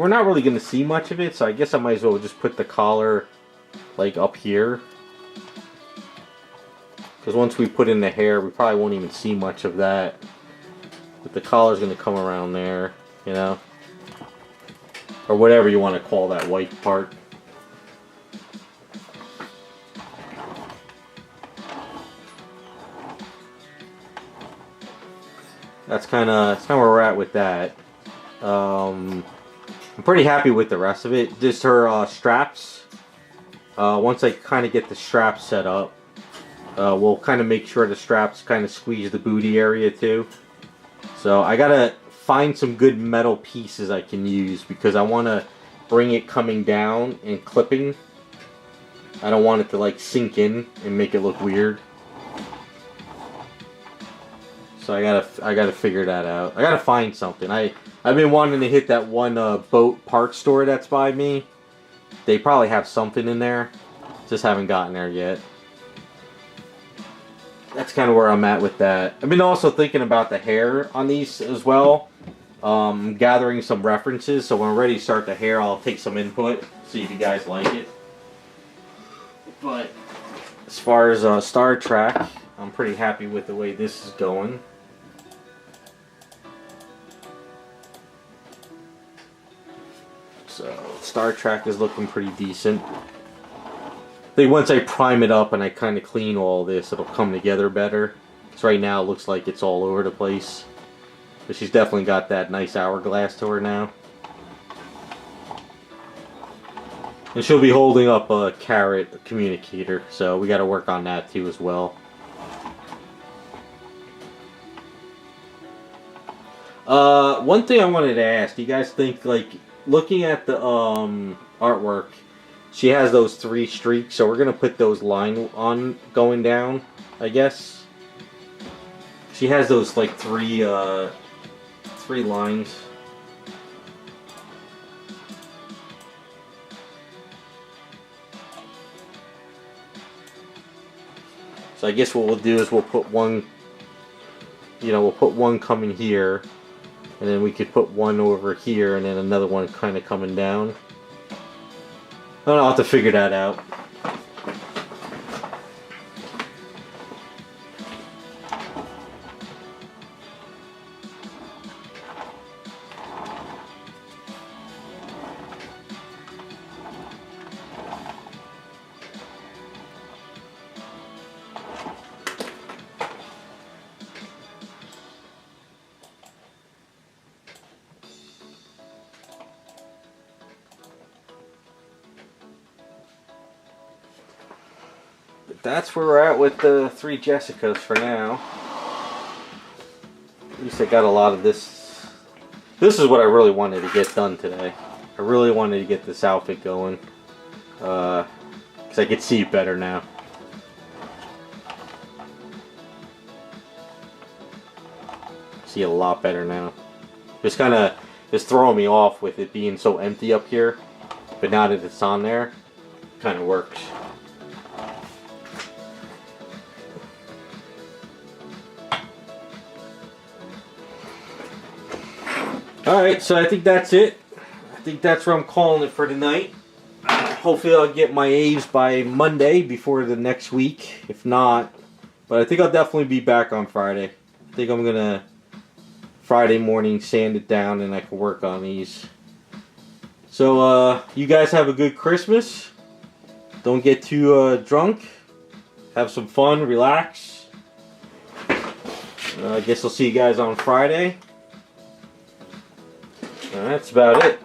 not really going to see much of it, so I guess I might as well just put the collar, like, up here. Because once we put in the hair, we probably won't even see much of that. But the collar's going to come around there, you know? Or whatever you want to call that white part. That's kind of where we're at with that. I'm pretty happy with the rest of it. Just her straps. Once I kind of get the straps set up, we'll kind of make sure the straps kind of squeeze the booty area too. So I gotta find some good metal pieces I can use, because I want to bring it coming down and clipping. I don't want it to like sink in and make it look weird. So I gotta figure that out. I gotta find something. I've been wanting to hit that one boat parts store that's by me. They probably have something in there. Just haven't gotten there yet. That's kind of where I'm at with that. I've been also thinking about the hair on these as well. Gathering some references, so when we're ready to start the hair, I'll take some input, see if you guys like it. But as far as Star Trek, I'm pretty happy with the way this is going. So Star Trek is looking pretty decent. I think once I prime it up and I kind of clean all this, it'll come together better. So right now it looks like it's all over the place. But she's definitely got that nice hourglass to her now. And she'll be holding up a carrot communicator, so we got to work on that too as well. One thing I wanted to ask, do you guys think, like, looking at the artwork, she has those 3 streaks, so we're going to put those line on going down, I guess. She has those, like, 3 lines. So I guess what we'll do is we'll put one, we'll put one coming here, and then we could put one over here, and then another one kind of coming down. I don't know, I'll have to figure that out. that's where we're at with the 3 Jessicas for now. At least I got a lot of this. This is what I really wanted to get done today. I really wanted to get this outfit going. Because I could see better now. See a lot better now. Just kind of throwing me off with it being so empty up here. But now that it's on there, it kind of works. Alright, so I think that's it. I think that's where I'm calling it for tonight. Hopefully I'll get my Aves by Monday before the next week. If not, but I think I'll definitely be back on Friday. I think I'm going to Friday morning sand it down and I can work on these. So you guys have a good Christmas. Don't get too drunk. Have some fun, relax. I guess I'll see you guys on Friday. That's about it.